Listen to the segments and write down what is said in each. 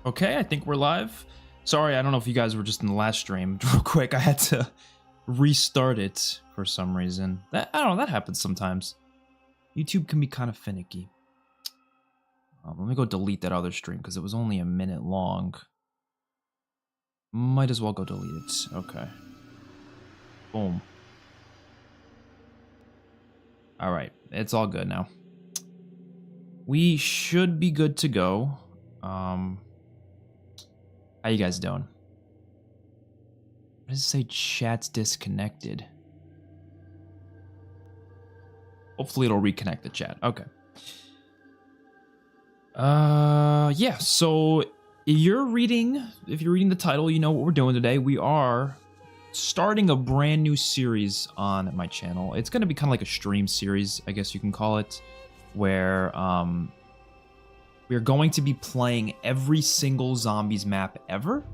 Okay, I think we're live. Sorry, I don't know if you guys were just in the last stream. Real quick, I had to restart it for some reason. I don't know, that happens sometimes. YouTube can be kind of finicky. Let me go delete that other stream because it was only a minute long. Might as well go delete it. Okay. Boom. Alright, it's all good now. We should be good to go. How you guys doing? What does it say? Chat's disconnected. Hopefully it'll reconnect the chat. Okay. Yeah, so if you're reading the title, you know what we're doing today. We are starting a brand new series on my channel. It's going to be kind of like a stream series, I guess you can call it, where we're going to be playing every single zombies map ever,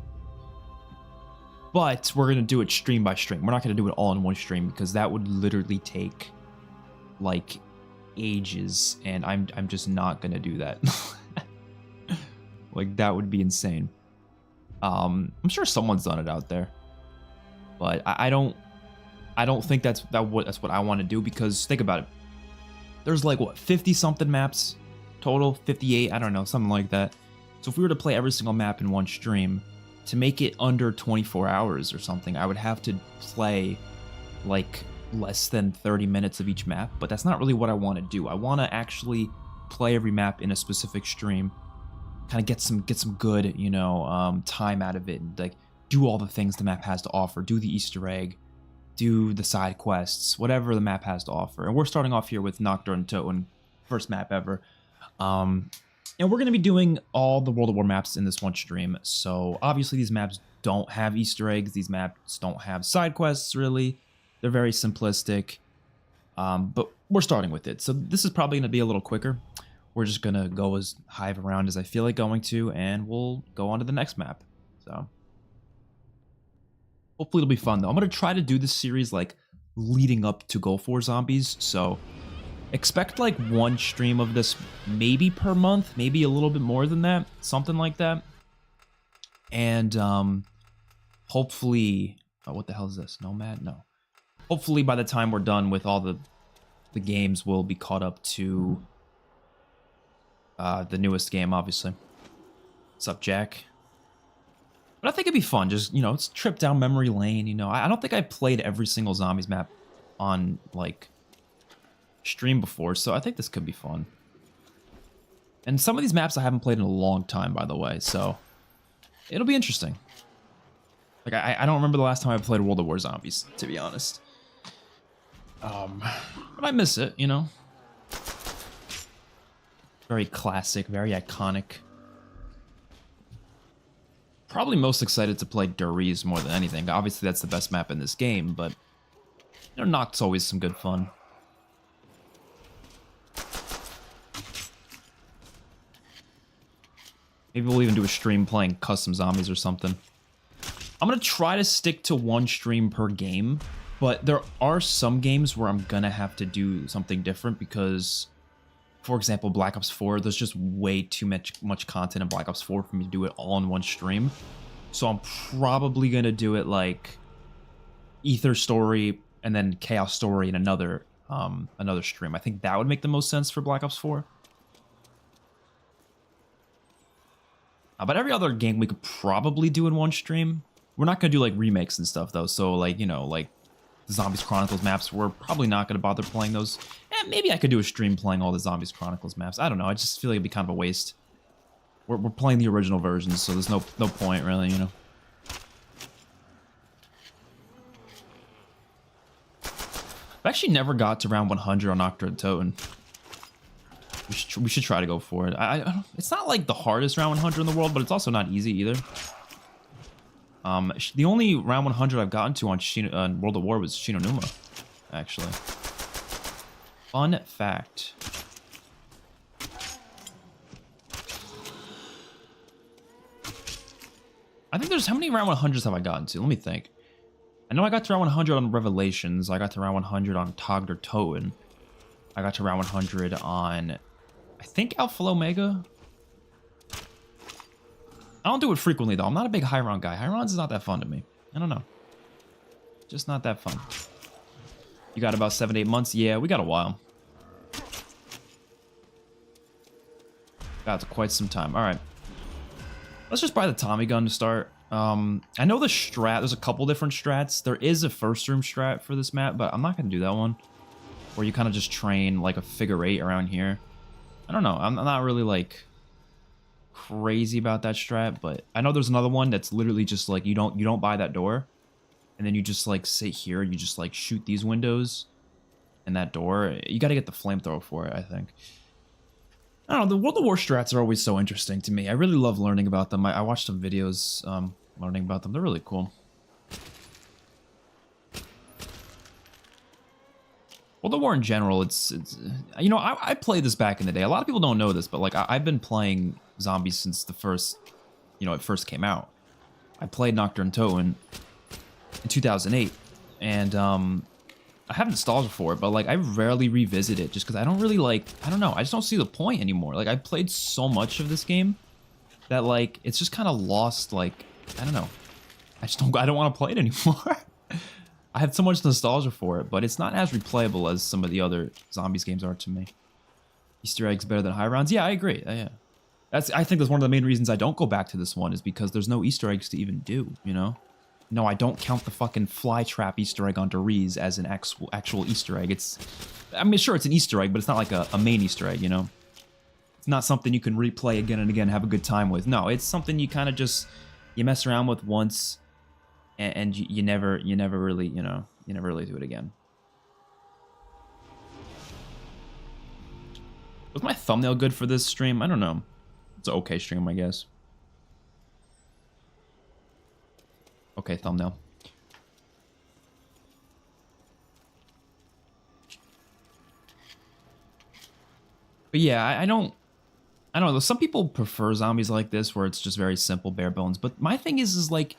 but we're going to do it stream by stream. We're not going to do it all in one stream because that would literally take like ages, and I'm just not going to do that. Like, that would be insane. I'm sure someone's done it out there, but I don't think that's what I want to do, because think about it. There's like, what, 50 something maps total, 58, I don't know, something like that. So if we were to play every single map in one stream, to make it under 24 hours or something, I would have to play like less than 30 minutes of each map, but that's not really what I want to do. I want to actually play every map in a specific stream, kind of get some good, you know, time out of it, and like do all the things the map has to offer, do the Easter egg, do the side quests, whatever the map has to offer. And we're starting off here with Nacht Der Untoten, first map ever. And we're going to be doing all the World of War maps in this one stream. So obviously these maps don't have Easter eggs. These maps don't have side quests, really. They're very simplistic. But we're starting with it. So this is probably going to be a little quicker. We're just going to go as hive around as I feel like going to, and we'll go on to the next map. So hopefully it'll be fun, though. I'm going to try to do this series like leading up to Gulf War Zombies. So expect like one stream of this maybe per month, maybe a little bit more than that, something like that. And hopefully, oh, what the hell is this? Nomad? No. Hopefully by the time we're done with all the games, we'll be caught up to the newest game, obviously. What's up, Jack? But I think it'd be fun, just, you know, it's a trip down memory lane, you know. I don't think I played every single Zombies map on, like, stream before, so I think this could be fun. And some of these maps I haven't played in a long time, by the way, so it'll be interesting. Like, I don't remember the last time I played World of War Zombies, to be honest. But I miss it, you know. Very classic, very iconic. Probably most excited to play Der Riese more than anything. Obviously, that's the best map in this game, but, you know, Nacht's always some good fun. Maybe we'll even do a stream playing custom zombies or something. I'm going to try to stick to one stream per game, but there are some games where I'm going to have to do something different because, for example, Black Ops 4, there's just way too much content in Black Ops 4 for me to do it all in one stream. So I'm probably going to do it like Ether Story and then Chaos Story in another stream. I think that would make the most sense for Black Ops 4. But every other game we could probably do in one stream. We're not going to do like remakes and stuff though. So like, you know, like the Zombies Chronicles maps, we're probably not going to bother playing those. And maybe I could do a stream playing all the Zombies Chronicles maps. I don't know. I just feel like it'd be kind of a waste. We're playing the original versions, so there's no point really, you know. I actually never got to round 100 on Nacht Der Untoten. We should try to go for it. It's not like the hardest round 100 in the world, but it's also not easy either. The only round 100 I've gotten to on World of War was Shi No Numa, actually. Fun fact. I think there's, how many round 100s have I gotten to? Let me think. I know I got to round 100 on Revelations. I got to round 100 on Nacht Der Untoten. I got to round 100 on, I think, Alpha Omega. I don't do it frequently, though. I'm not a big high round guy. High rounds is not that fun to me. I don't know. Just not that fun. You got about 7 to 8 months? Yeah, we got a while. Got quite some time. All right. Let's just buy the Tommy gun to start. I know the strat. There's a couple different strats. There is a first room strat for this map, but I'm not going to do that one. Where you kind of just train like a figure 8 around here. I don't know. I'm not really like crazy about that strat, but I know there's another one that's literally just like you don't buy that door, and then you just like sit here. You just like shoot these windows and that door. You got to get the flamethrower for it, I think. I don't know, the World of War strats are always so interesting to me. I really love learning about them. I watched some videos learning about them. They're really cool. World of War in general, it's you know, I played this back in the day. A lot of people don't know this, but like I've been playing zombies since the first, you know, it first came out. I played Nacht Der Untoten in 2008, and I have nostalgia for it, but like I rarely revisit it just because I don't really like, I don't know, I just don't see the point anymore. Like I played so much of this game that like it's just kind of lost, like, I don't know. I don't want to play it anymore. I have so much nostalgia for it, but it's not as replayable as some of the other zombies games are to me. Easter eggs better than high rounds? Yeah, I agree. Yeah. I think that's one of the main reasons I don't go back to this one, is because there's no Easter eggs to even do, you know? No, I don't count the fucking fly trap Easter egg onto Riese as an actual Easter egg. It's, I mean, sure, it's an Easter egg, but it's not like a main Easter egg, you know? It's not something you can replay again and again, have a good time with. No, it's something you kind of just, you mess around with once, and you never really, you know, you never really do it again. Was my thumbnail good for this stream? I don't know. It's an okay stream, I guess. Okay, thumbnail. But yeah, I don't know. Some people prefer zombies like this where it's just very simple, bare bones. But my thing is like,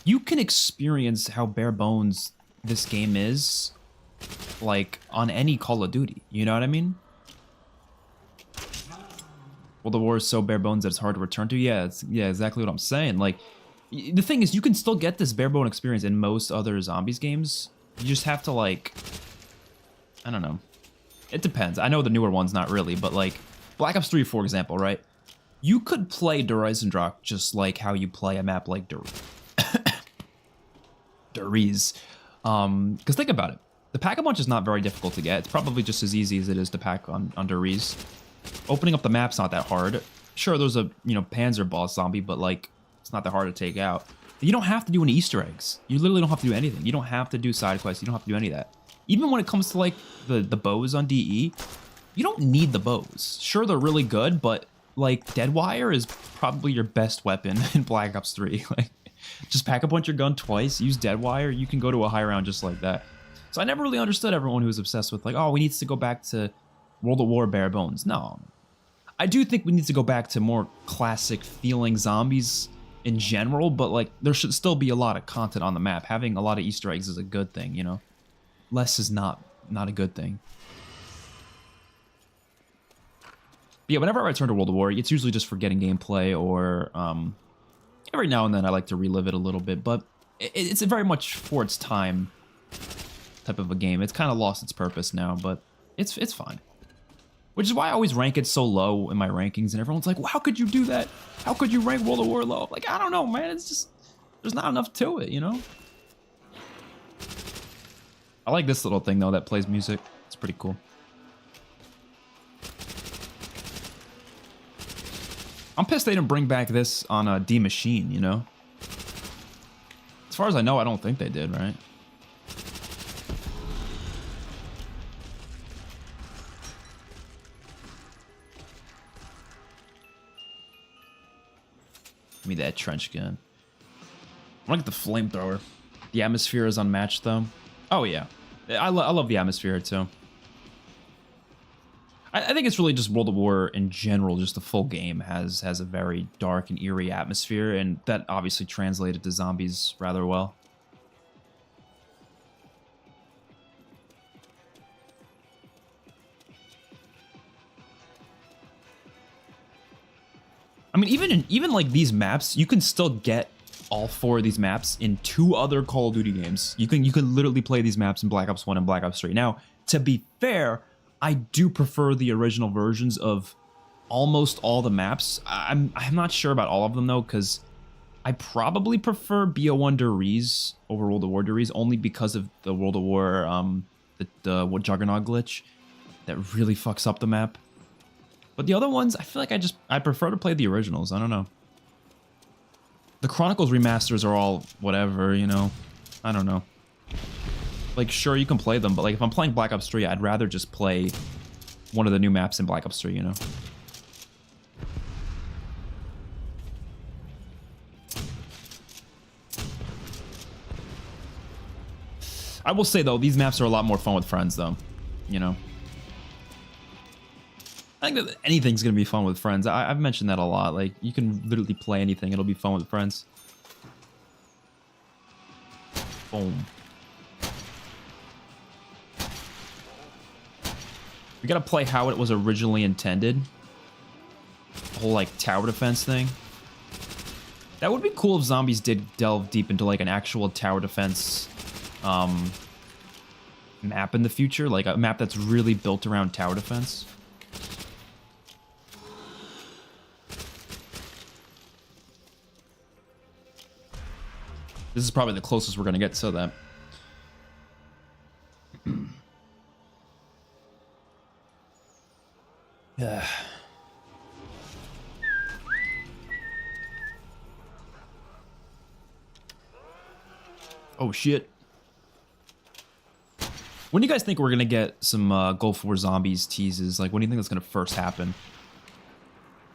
you can experience how bare bones this game is, like, on any Call of Duty. You know what I mean? Well, the war is so bare bones that it's hard to return to. Yeah, yeah, exactly what I'm saying. Like, the thing is, you can still get this bare bone experience in most other zombies games. You just have to, like, I don't know. It depends. I know the newer ones, not really, but like Black Ops 3, for example, right? You could play Der Riese just like how you play a map like Der Riese. Because think about it. The Pack-a-Punch is not very difficult to get. It's probably just as easy as it is to pack on Der Riese. Opening up the map's not that hard. Sure, there's a, you know, Panzer boss zombie, but like, it's not that hard to take out. You don't have to do any Easter eggs. You literally don't have to do anything. You don't have to do side quests. You don't have to do any of that. Even when it comes to like the bows on DE, you don't need the bows. Sure, they're really good, but like Deadwire is probably your best weapon in Black Ops 3. Like, just Pack-a-Punch your gun twice, use Deadwire, you can go to a high round just like that. So I never really understood everyone who was obsessed with like, oh, we need to go back to World of War bare bones. No. I do think we need to go back to more classic feeling zombies in general, but like there should still be a lot of content on the map. Having a lot of Easter eggs is a good thing, you know? Less is not a good thing. But yeah, whenever I return to World of War, it's usually just for getting gameplay, or every now and then I like to relive it a little bit, but it's very much for its time type of a game. It's kind of lost its purpose now, but it's fine. Which is why I always rank it so low in my rankings, and everyone's like, well, how could you do that? How could you rank World of War low? Like, I don't know, man. It's just, there's not enough to it, you know? I like this little thing, though, that plays music. It's pretty cool. I'm pissed they didn't bring back this on a D Machine, you know? As far as I know, I don't think they did, right? Give me that trench gun. I like the flamethrower. The atmosphere is unmatched, though. Oh, yeah. I love the atmosphere, too. I think it's really just World of War in general, just the full game has a very dark and eerie atmosphere, and that obviously translated to zombies rather well. I mean, even like these maps, you can still get all 4 of these maps in 2 other Call of Duty games. You can literally play these maps in Black Ops 1 and Black Ops 3. Now, to be fair, I do prefer the original versions of almost all the maps. I'm not sure about all of them though, because I probably prefer BO1 Der Riese over World of War Der Riese only because of the World of War the Juggernaut glitch that really fucks up the map. But the other ones, I feel like I prefer to play the originals. I don't know. The Chronicles remasters are all whatever, you know. I don't know. Like, sure, you can play them, but like if I'm playing Black Ops 3, I'd rather just play one of the new maps in Black Ops 3, you know. I will say though, these maps are a lot more fun with friends though, you know. I think that anything's gonna be fun with friends. I've mentioned that a lot. Like, you can literally play anything; it'll be fun with friends. Boom. We gotta play how it was originally intended. The whole like tower defense thing. That would be cool if zombies did delve deep into like an actual tower defense map in the future, like a map that's really built around tower defense. This is probably the closest we're gonna get to that. Yeah. Oh shit. When do you guys think we're gonna get some Gulf War Zombies teases? Like, when do you think that's gonna first happen?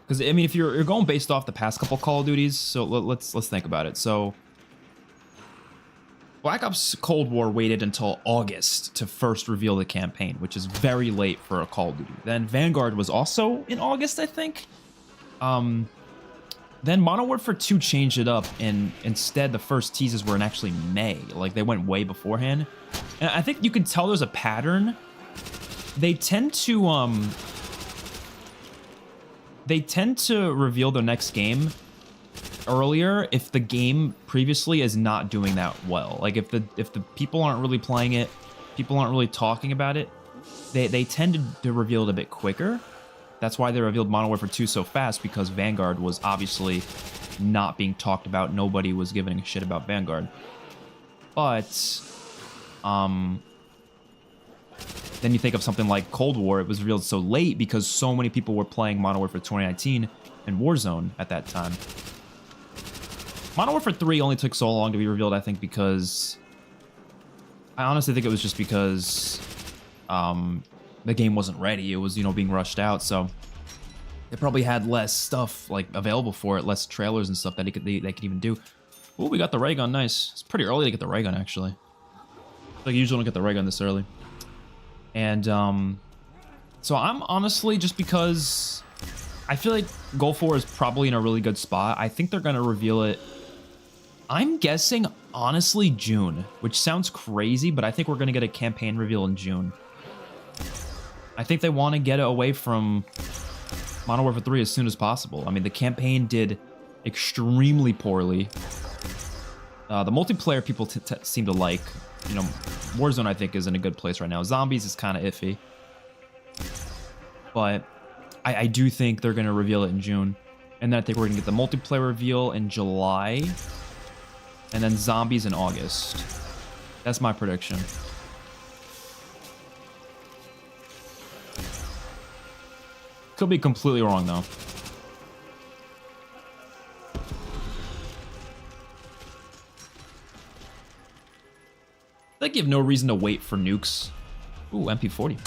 Because I mean, if you're going based off the past couple Call of Duties, so let's think about it. So, Black Ops Cold War waited until August to first reveal the campaign, which is very late for a Call of Duty. Then Vanguard was also in August, I think. Then Modern Warfare 2 changed it up, and instead the first teases were in actually May. Like, they went way beforehand. And I think you can tell there's a pattern. They tend to reveal their next game earlier if the game previously is not doing that well. Like, if the people aren't really playing it, people aren't really talking about it, they tended to reveal it a bit quicker. That's why they revealed Modern Warfare 2 so fast, because Vanguard was obviously not being talked about. Nobody was giving a shit about Vanguard. But then you think of something like Cold War. It was revealed so late because so many people were playing Modern Warfare 2019 and Warzone at that time. Modern Warfare 3 only took so long to be revealed, I think, because I honestly think it was just because the game wasn't ready. It was, you know, being rushed out, so they probably had less stuff like available for it, less trailers and stuff that they could even do. Oh, we got the ray gun. Nice. It's pretty early to get the ray gun, actually. Like, you usually don't get the ray gun this early. And so I'm honestly, just because I feel like Gulf War is probably in a really good spot, I think they're gonna reveal it. I'm guessing, honestly, June, which sounds crazy, but I think we're gonna get a campaign reveal in June. I think they want to get away from Modern Warfare 3 as soon as possible. I mean, the campaign did extremely poorly. The multiplayer people seem to like. You know, Warzone, I think, is in a good place right now. Zombies is kind of iffy. But I do think they're going to reveal it in June. And then I think we're going to get the multiplayer reveal in July. And then Zombies in August. That's my prediction. Could be completely wrong, though. I think you have no reason to wait for nukes. Ooh, MP40. You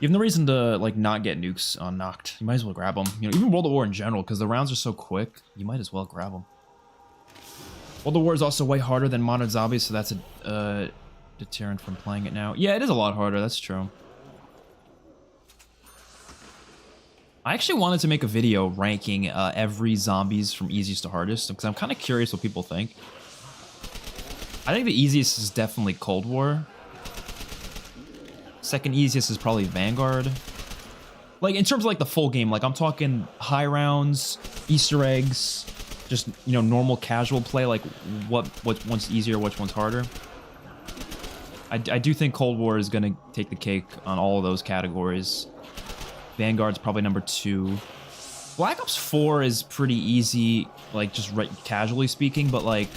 have no reason to, like, not get nukes on Nacht. You might as well grab them. You know, even World of War in general, because the rounds are so quick, you might as well grab them. World of War is also way harder than Modern Zombies, so that's a deterrent from playing it now. Yeah, it is a lot harder. That's true. I actually wanted to make a video ranking every zombies from easiest to hardest, because I'm kind of curious what people think. I think the easiest is definitely Cold War. Second easiest is probably Vanguard. Like in terms of like the full game, like I'm talking high rounds, Easter eggs, just, you know, normal casual play, like what one's easier, which one's harder. I do think Cold War is gonna take the cake on all of those categories. Vanguard's probably number 2. Black Ops 4 is pretty easy, like just casually speaking, but like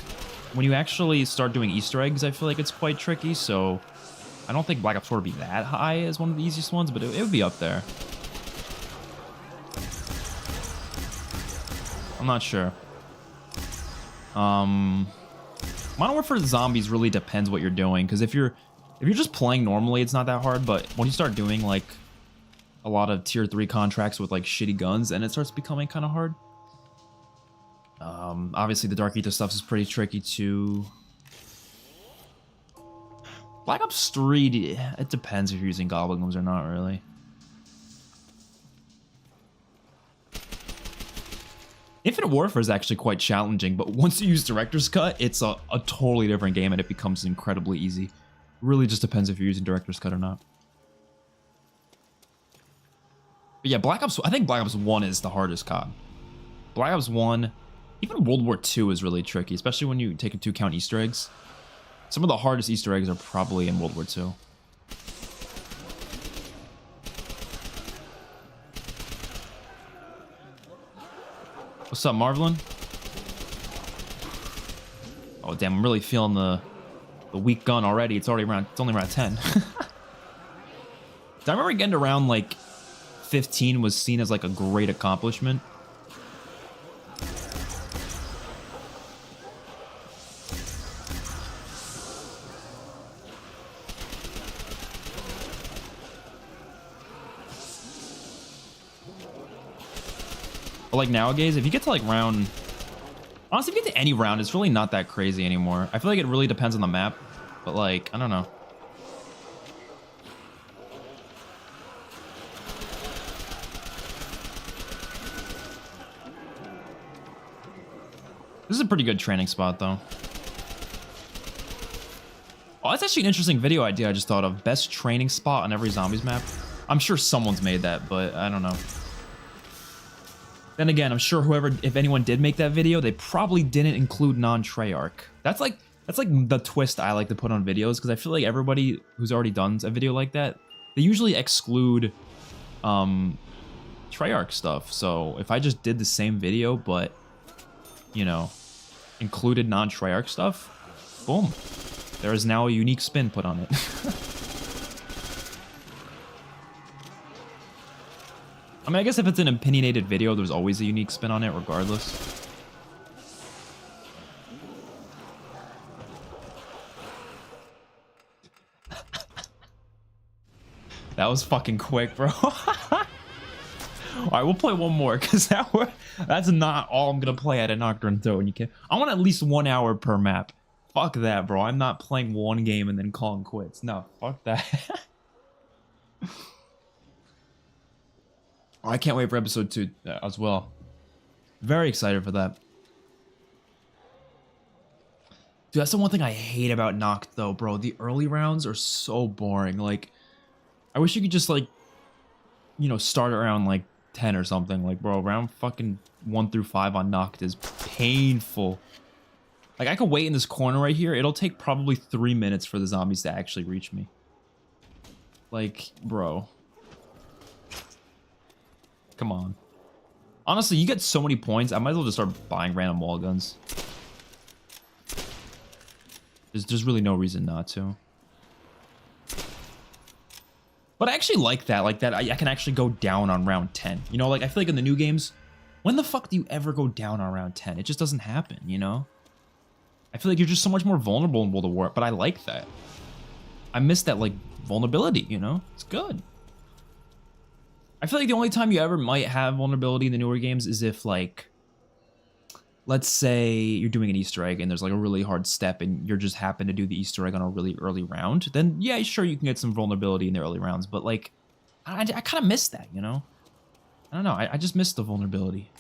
when you actually start doing Easter eggs, I feel like it's quite tricky. So I don't think Black Ops 4 would be that high as one of the easiest ones, but it would be up there. I'm not sure. Modern Warfare Zombies really depends what you're doing, because if you're just playing normally, it's not that hard, but when you start doing like a lot of tier 3 contracts with like shitty guns, and it starts becoming kind of hard. Obviously the Dark Ether stuff is pretty tricky too. Black Ops 3, it depends if you're using Goblin Guns or not, really. Infinite Warfare is actually quite challenging, but once you use Director's Cut, it's a totally different game and it becomes incredibly easy. Really just depends if you're using Director's Cut or not. But yeah, Black Ops, I think Black Ops 1 is the hardest COD. Black Ops 1, even World War II is really tricky, especially when you take into account Easter eggs. Some of the hardest Easter eggs are probably in World War II. What's up, Marvelin? Oh damn, I'm really feeling the weak gun already. It's only around 10. I remember getting to around like 15 was seen as like a great accomplishment. But like nowadays, if you get to like round, honestly, if you get to any round, it's really not that crazy anymore. I feel like it really depends on the map, but like, I don't know. This is a pretty good training spot though. Oh, that's actually an interesting video idea I just thought of. Best training spot on every zombies map. I'm sure someone's made that, but I don't know. Then again, I'm sure if anyone did make that video, they probably didn't include non-Treyarch. That's like the twist I like to put on videos, because I feel like everybody who's already done a video like that, they usually exclude Treyarch stuff. So if I just did the same video, but, you know, included non-Treyarch stuff, boom. There is now a unique spin put on it. I mean, I guess if it's an opinionated video, there's always a unique spin on it, regardless. That was fucking quick, bro. Alright, we'll play one more, because that's not all I'm gonna play at a Nacht Der Untoten. I want at least 1 hour per map. Fuck that, bro. I'm not playing one game and then calling quits. No, fuck that. Oh, I can't wait for episode 2 as well. Very excited for that. Dude, that's the one thing I hate about Nacht, though, bro. The early rounds are so boring. Like, I wish you could just, like, you know, start around, like, 10 or something. Like, bro, round fucking 1 through 5 on Nacht is painful. Like, I could wait in this corner right here. It'll take probably 3 minutes for the zombies to actually reach me. Like, bro. Come on. Honestly, you get so many points, I might as well just start buying random wall guns. There's really no reason not to. But I actually like that. I can actually go down on round 10. You know, like, I feel like in the new games, when the fuck do you ever go down on round 10? It just doesn't happen, you know? I feel like you're just so much more vulnerable in World of War, but I like that. I miss that, like, vulnerability, you know? It's good. I feel like the only time you ever might have vulnerability in the newer games is if, like, let's say you're doing an Easter egg and there's, like, a really hard step and you're just happen to do the Easter egg on a really early round. Then, yeah, sure, you can get some vulnerability in the early rounds. But, like, I kind of miss that, you know? I don't know. I just miss the vulnerability.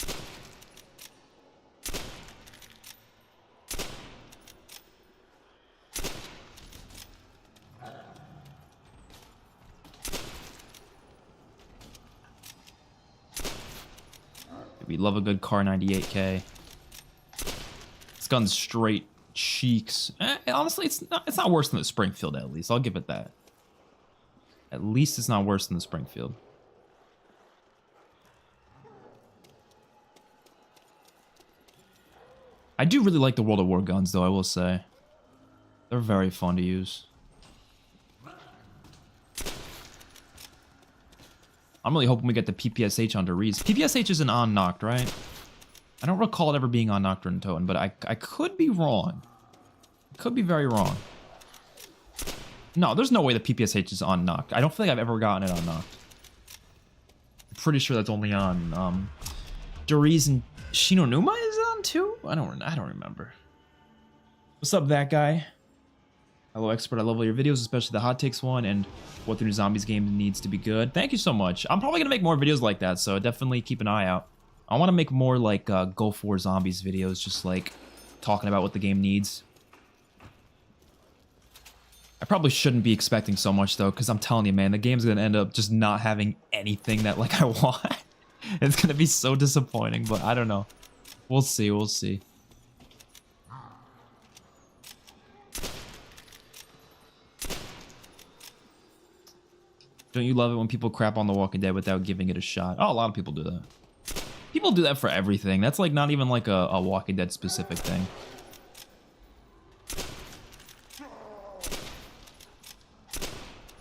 We love a good Car 98K. This gun's straight cheeks. Honestly, it's not worse than the Springfield, at least. I'll give it that. At least it's not worse than the Springfield. I do really like the World of War guns, though, I will say. They're very fun to use. I'm really hoping we get the PPSH onto Riese. PPSH isn't on Nacht, right? I don't recall it ever being on Nacht Der Untoten, but I could be wrong. I could be very wrong. No, there's no way the PPSH is on Nacht. I don't think I've ever gotten it on Nacht. I'm pretty sure that's only on Riese, and Shi No Numa is on too? I don't remember. What's up, that guy? Hello, expert. I love all your videos, especially the hot takes one and what the new zombies game needs to be good. Thank you so much. I'm probably gonna make more videos like that, so definitely keep an eye out. I want to make more like Go for Zombies videos, just like talking about what the game needs. I probably shouldn't be expecting so much though, because I'm telling you, man, the game's gonna end up just not having anything that like I want. It's gonna be so disappointing, but I don't know. We'll see. We'll see. Don't you love it when people crap on The Walking Dead without giving it a shot? Oh, a lot of people do that. People do that for everything. That's like not even like a Walking Dead specific thing.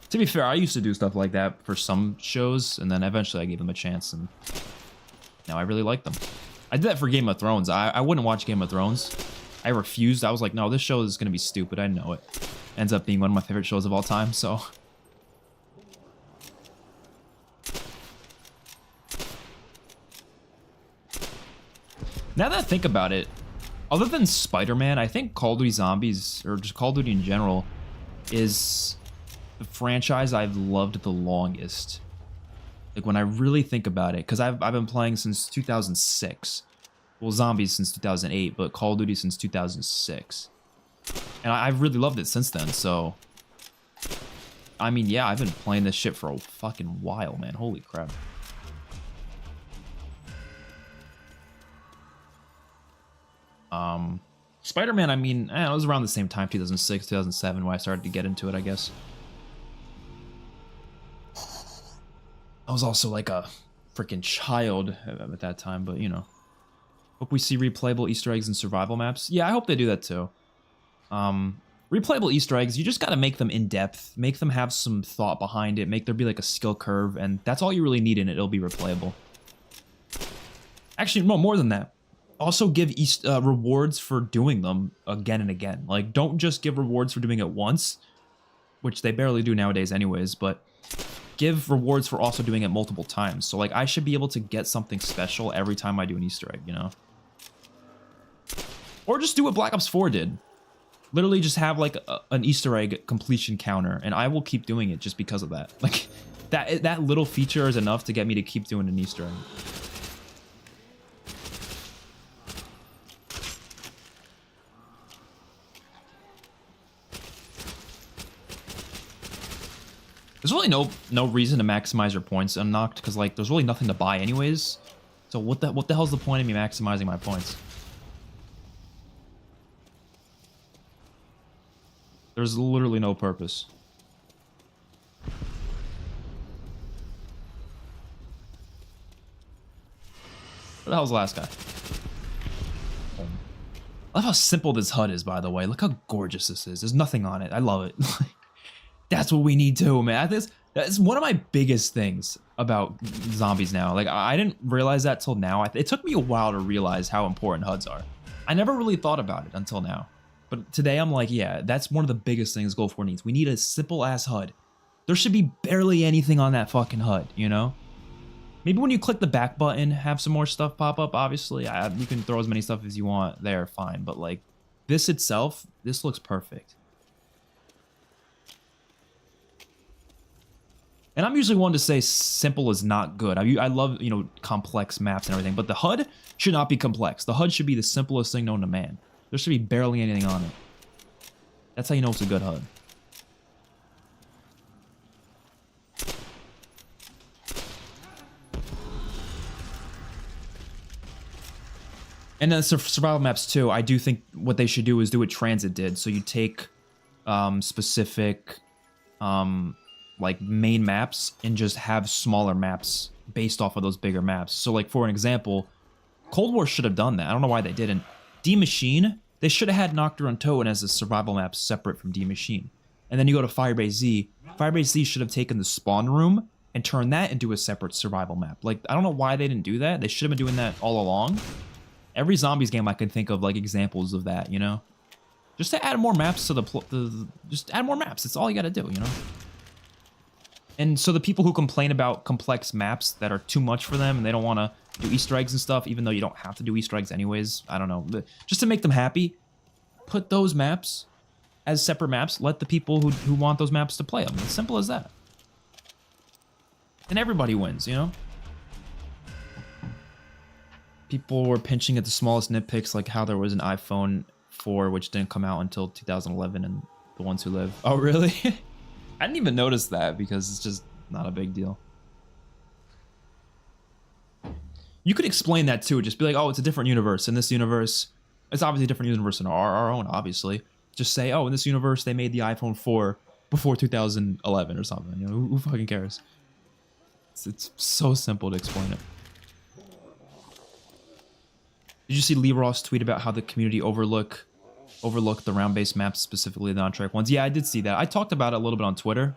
To be fair, I used to do stuff like that for some shows, and then eventually I gave them a chance, and now I really like them. I did that for Game of Thrones. I wouldn't watch Game of Thrones. I refused. I was like, no, this show is going to be stupid. I know it. Ends up being one of my favorite shows of all time, so... Now that I think about it, other than Spider-Man, I think Call of Duty Zombies, or just Call of Duty in general, is the franchise I've loved the longest. Like, when I really think about it, because I've been playing since 2006. Well, Zombies since 2008, but Call of Duty since 2006. And I've really loved it since then, so... I mean, yeah, I've been playing this shit for a fucking while, man. Holy crap. Spider-Man, I mean, it was around the same time, 2006, 2007, when I started to get into it, I guess. I was also like a freaking child at that time, but you know. Hope we see replayable Easter eggs and survival maps. Yeah, I hope they do that too. Replayable Easter eggs, you just gotta make them in-depth, make them have some thought behind it, make there be like a skill curve, and that's all you really need in it. It'll be replayable. Actually, no, more than that. Also give rewards for doing them again and again. Like, don't just give rewards for doing it once, which they barely do nowadays anyways, but give rewards for also doing it multiple times. So, like, I should be able to get something special every time I do an Easter egg, you know? Or just do what Black Ops 4 did. Literally just have, like, an Easter egg completion counter, and I will keep doing it just because of that. Like, that little feature is enough to get me to keep doing an Easter egg. There's really no reason to maximize your points unlocked, because like there's really nothing to buy anyways. So what the hell's the point of me maximizing my points? There's literally no purpose. Where the hell's the last guy? I love how simple this HUD is, by the way. Look how gorgeous this is. There's nothing on it. I love it. That's what we need too, man. That's one of my biggest things about zombies now. Like, I didn't realize that till now. It took me a while to realize how important HUDs are. I never really thought about it until now. But today I'm like, yeah, that's one of the biggest things Go 4 needs. We need a simple-ass HUD. There should be barely anything on that fucking HUD, you know? Maybe when you click the back button, have some more stuff pop up, obviously. You can throw as many stuff as you want there, fine. But, like, this itself, this looks perfect. And I'm usually one to say simple is not good. I love, you know, complex maps and everything, but the HUD should not be complex. The HUD should be the simplest thing known to man. There should be barely anything on it. That's how you know it's a good HUD. And then survival maps too. I do think what they should do is do what Transit did. So you take specific like main maps and just have smaller maps based off of those bigger maps. So like for an example, Cold War should have done that. I don't know why they didn't. D Machine, they should have had Nacht Der Untoten as a survival map separate from D Machine. And then you go to Firebase Z. Firebase Z should have taken the spawn room and turned that into a separate survival map. Like, I don't know why they didn't do that. They should have been doing that all along. Every zombies game I can think of like examples of that, you know? Just to add more maps to just add more maps. That's all you gotta do, you know? And so the people who complain about complex maps that are too much for them and they don't want to do Easter eggs and stuff, even though you don't have to do Easter eggs anyways, I don't know. Just to make them happy, put those maps as separate maps. Let the people who want those maps to play them. As simple as that. And everybody wins, you know? People were pinching at the smallest nitpicks, like how there was an iPhone 4 which didn't come out until 2011 and the ones who live. Oh, really? I didn't even notice that because it's just not a big deal. You could explain that too. Just be like, oh, it's a different universe. In this universe, it's obviously a different universe than our own, obviously. Just say, oh, in this universe, they made the iPhone 4 before 2011 or something. You know, who fucking cares? It's so simple to explain it. Did you see Lee Ross tweet about how the community overlooked the round-based maps, specifically the on-track ones? Yeah, I did see that. I talked about it a little bit on Twitter.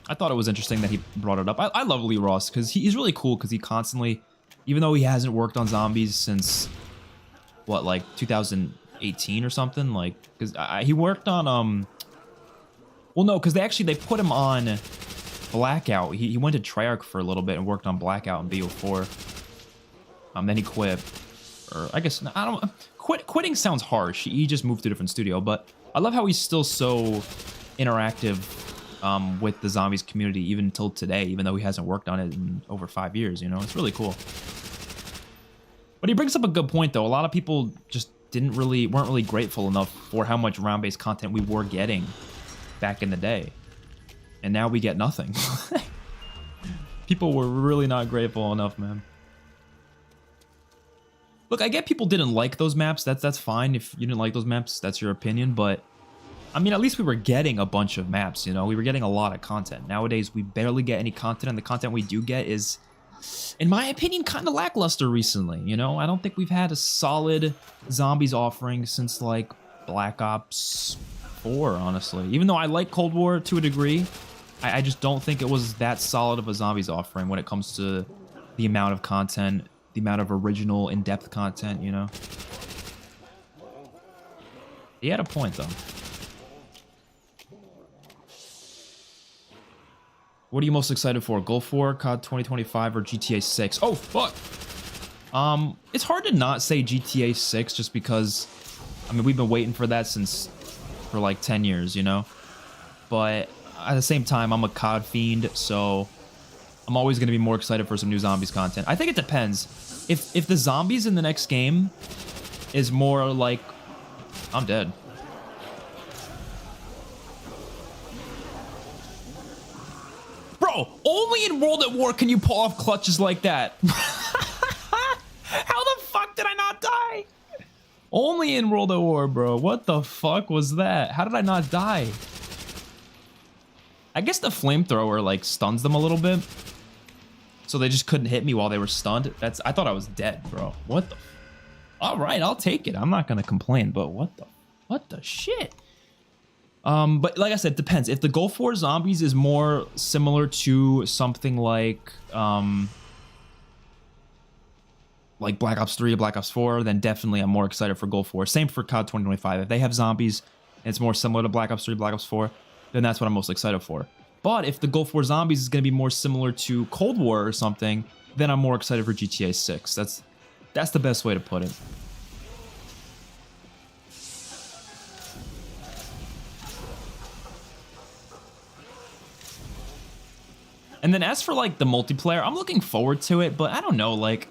I thought it was interesting that he brought it up. I love Lee Ross because he's really cool because he constantly, even though he hasn't worked on zombies since, what, like 2018 or something? Like, because he worked on, well, no, because they put him on Blackout. He went to Treyarch for a little bit and worked on Blackout and BO4. Then he quit. Or I guess, I don't, quitting sounds harsh. He just moved to a different studio, but I love how he's still so interactive with the zombies community even until today, even though he hasn't worked on it in over 5 years, you know? It's really cool. But he brings up a good point though. A lot of people just weren't really grateful enough for how much round-based content we were getting back in the day. And now we get nothing. People were really not grateful enough, man. Look, I get people didn't like those maps. That's fine. If you didn't like those maps, that's your opinion. But, I mean, at least we were getting a bunch of maps, you know? We were getting a lot of content. Nowadays, we barely get any content, and the content we do get is, in my opinion, kind of lackluster recently, you know? I don't think we've had a solid zombies offering since, like, Black Ops 4, honestly. Even though I like Cold War to a degree, I just don't think it was that solid of a zombies offering when it comes to the amount of content, the amount of original, in-depth content, you know? He had a point, though. What are you most excited for? Gulf War, COD 2025, or GTA 6? Oh, fuck! It's hard to not say GTA 6 just because, I mean, we've been waiting for that for like 10 years, you know? But at the same time, I'm a COD fiend, so I'm always going to be more excited for some new zombies content. I think it depends. If the zombies in the next game is more like... I'm dead. Bro, only in World at War can you pull off clutches like that. How the fuck did I not die? Only in World at War, bro. What the fuck was that? How did I not die? I guess the flamethrower, like, stuns them a little bit. So they just couldn't hit me while they were stunned. I thought I was dead, bro. What the... All right, I'll take it. I'm not gonna complain, but what the shit? But like I said, it depends. If the Gulf War Zombies is more similar to something like Black Ops 3 or Black Ops 4, then definitely I'm more excited for Gulf War. Same for COD 2025. If they have zombies and it's more similar to Black Ops 3, Black Ops 4, then that's what I'm most excited for. But if the Gulf War Zombies is going to be more similar to Cold War or something, then I'm more excited for GTA 6. That's the best way to put it. And then as for like the multiplayer, I'm looking forward to it, but I don't know, like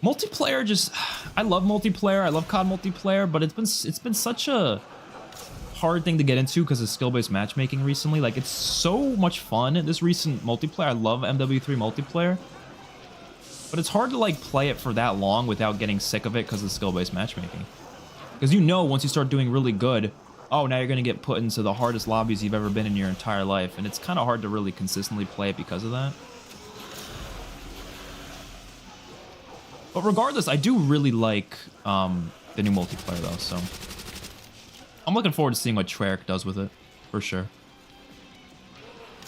multiplayer just, I love multiplayer. I love COD multiplayer, but it's been such a hard thing to get into because of skill-based matchmaking recently. Like, it's so much fun, this recent multiplayer. I love MW3 multiplayer, But it's hard to like play it for that long without getting sick of it because of skill-based matchmaking. Because you know once you start doing really good, oh, now you're going to get put into the hardest lobbies you've ever been in your entire life. And it's kind of hard to really consistently play it because of that. But regardless, I do really like the new multiplayer though, so I'm looking forward to seeing what Treyarch does with it, for sure.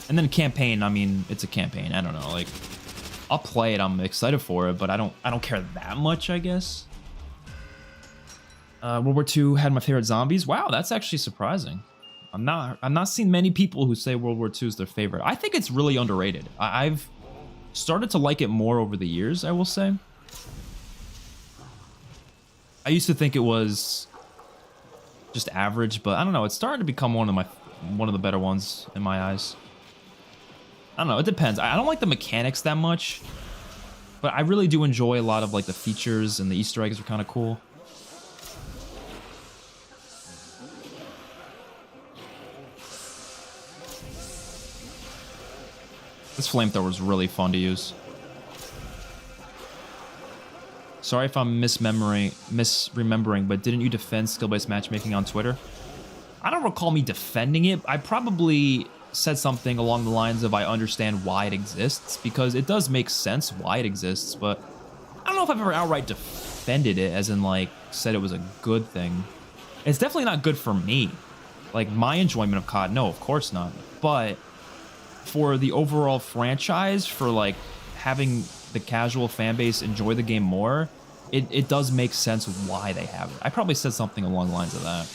And then campaign, I mean, it's a campaign. I don't know, like, I'll play it. I'm excited for it, but I don't care that much, I guess. World War II had my favorite zombies. Wow, that's actually surprising. I'm not seeing many people who say World War II is their favorite. I think it's really underrated. I've started to like it more over the years, I will say. I used to think it was just average, but I don't know. It's starting to become one of the better ones in my eyes. I don't know. It depends. I don't like the mechanics that much, but I really do enjoy a lot of like the features, and the Easter eggs are kind of cool. This flamethrower is really fun to use. Sorry if I'm misremembering, but didn't you defend skill-based matchmaking on Twitter? I don't recall me defending it. I probably said something along the lines of I understand why it exists, because it does make sense why it exists, but I don't know if I've ever outright defended it, as in like said it was a good thing. It's definitely not good for me. Like my enjoyment of COD, no, of course not. But for the overall franchise, for like having the casual fan base enjoy the game more, it does make sense why they have it. I probably said something along the lines of that.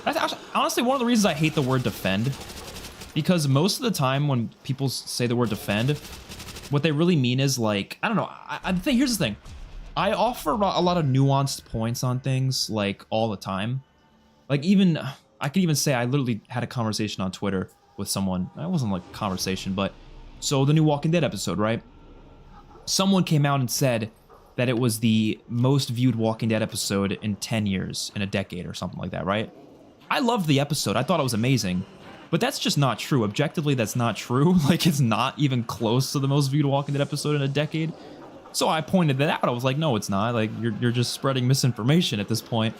That's actually, honestly, one of the reasons I hate the word defend, because most of the time when people say the word defend, what they really mean is like, I don't know. Here's the thing. I offer a lot of nuanced points on things like all the time. Like even, I could even say I literally had a conversation on Twitter with someone. It wasn't like a conversation, but so the new Walking Dead episode, right? Someone came out and said that it was the most viewed Walking Dead episode in 10 years, in a decade or something like that, right? I loved the episode. I thought it was amazing, but that's just not true. Objectively, that's not true. Like, it's not even close to the most viewed Walking Dead episode in a decade. So I pointed that out. I was like, no, it's not. Like, you're just spreading misinformation at this point.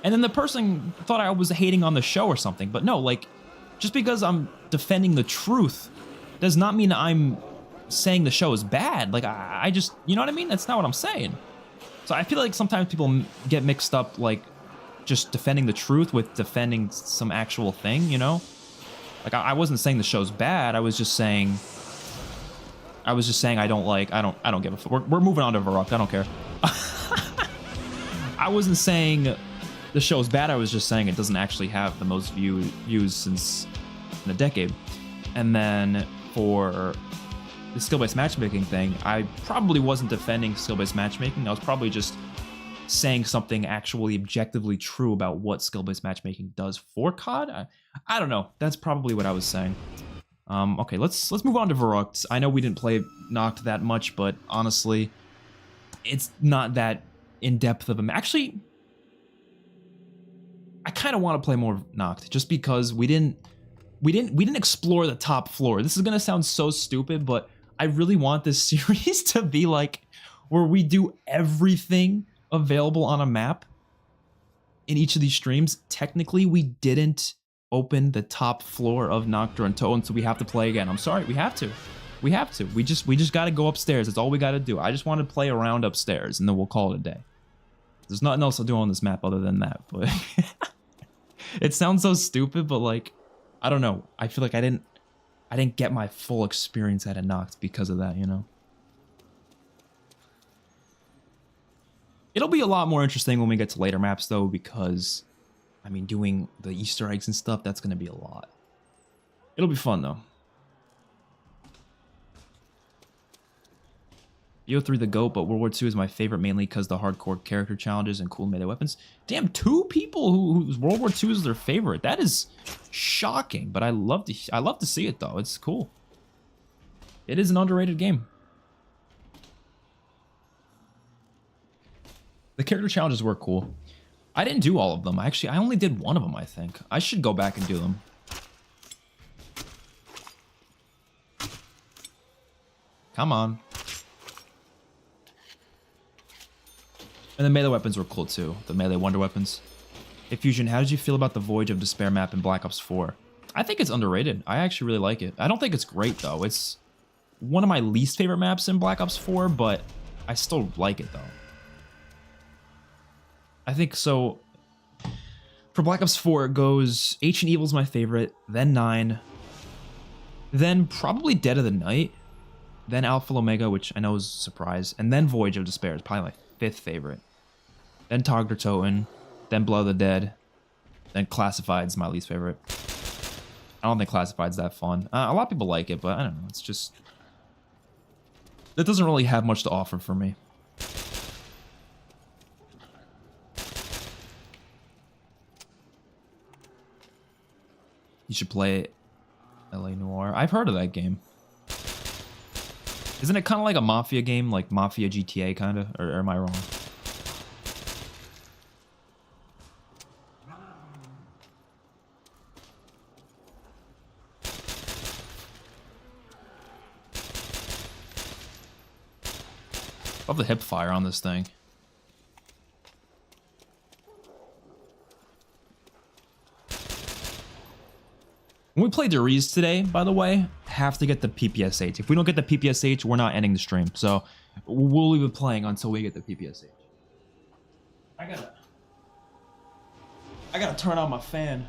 And then the person thought I was hating on the show or something, but no, like, just because I'm defending the truth does not mean I'm saying the show is bad. Like, I just, you know what I mean? That's not what I'm saying. So I feel like sometimes people get mixed up, like, just defending the truth with defending some actual thing, you know? Like, I wasn't saying the show's bad. I was just saying I don't give a fuck. We're moving on to Verruckt. I don't care. I wasn't saying the show's bad. I was just saying it doesn't actually have the most views since in a decade. And then for the skill-based matchmaking thing, I probably wasn't defending skill-based matchmaking. I was probably just saying something actually objectively true about what skill-based matchmaking does for COD. I don't know. That's probably what I was saying. Okay, let's move on to Verruckt. I know we didn't play Nacht that much, but honestly, it's not that in-depth of a... Actually, I kind of want to play more Nacht just because we didn't explore the top floor. This is gonna sound so stupid, but I really want this series to be like where we do everything available on a map in each of these streams. Technically, we didn't open the top floor of Nacht Der Untoten, so we have to play again. I'm sorry, we have to. We just got to go upstairs. That's all we got to do. I just want to play around upstairs, and then we'll call it a day. There's nothing else to do on this map other than that, but it sounds so stupid, but like, I don't know. I feel like I didn't get my full experience out of Nacht because of that, you know? It'll be a lot more interesting when we get to later maps, though, because, I mean, doing the Easter eggs and stuff, that's going to be a lot. It'll be fun, though. BO3 the GOAT, but World War II is my favorite mainly because the hardcore character challenges and cool melee weapons. Damn, 2 people whose World War II is their favorite. That is shocking, but I love to see it, though. It's cool. It is an underrated game. The character challenges were cool. I didn't do all of them. Actually, I only did one of them, I think. I should go back and do them. Come on. And the melee weapons were cool too. The melee wonder weapons. Hey Fusion, how did you feel about the Voyage of Despair map in Black Ops 4? I think it's underrated. I actually really like it. I don't think it's great though. It's one of my least favorite maps in Black Ops 4, but I still like it though. I think so. For Black Ops 4, it goes Ancient Evil's my favorite, then 9, then probably Dead of the Night, then Alpha Omega, which I know is a surprise, and then Voyage of Despair is probably my 5th favorite. Then Nacht Der Untoten, then Blood of the Dead, then Classified's my least favorite. I don't think Classified's that fun. A lot of people like it, but I don't know. It's just... it doesn't really have much to offer for me. You should play LA Noire. I've heard of that game. Isn't it kind of like a Mafia game? Like Mafia GTA kind of? Or am I wrong? Love the hip fire on this thing. When we played Riese today, by the way, have to get the PPSH. If we don't get the PPSH, we're not ending the stream. So we'll leave it playing until we get the PPSH. I gotta turn on my fan.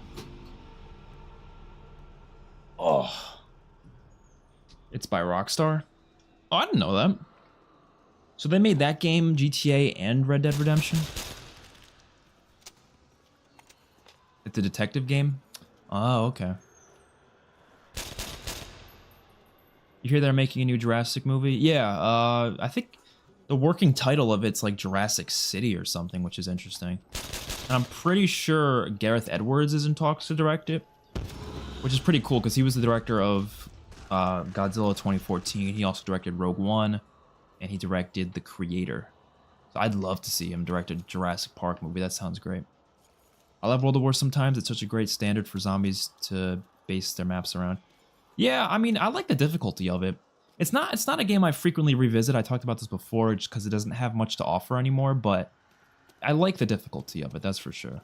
Oh. It's by Rockstar? Oh, I didn't know that. So they made that game, GTA, and Red Dead Redemption? It's a detective game? Oh, okay. You hear they're making a new Jurassic movie? Yeah, I think the working title of it's like Jurassic City or something, which is interesting. And I'm pretty sure Gareth Edwards is in talks to direct it, which is pretty cool because he was the director of Godzilla 2014. He also directed Rogue One, and he directed The Creator. So I'd love to see him direct a Jurassic Park movie. That sounds great. I love World of War sometimes. It's such a great standard for zombies to base their maps around. Yeah, I mean, I like the difficulty of it. It's not a game I frequently revisit. I talked about this before just because it doesn't have much to offer anymore, but I like the difficulty of it, that's for sure.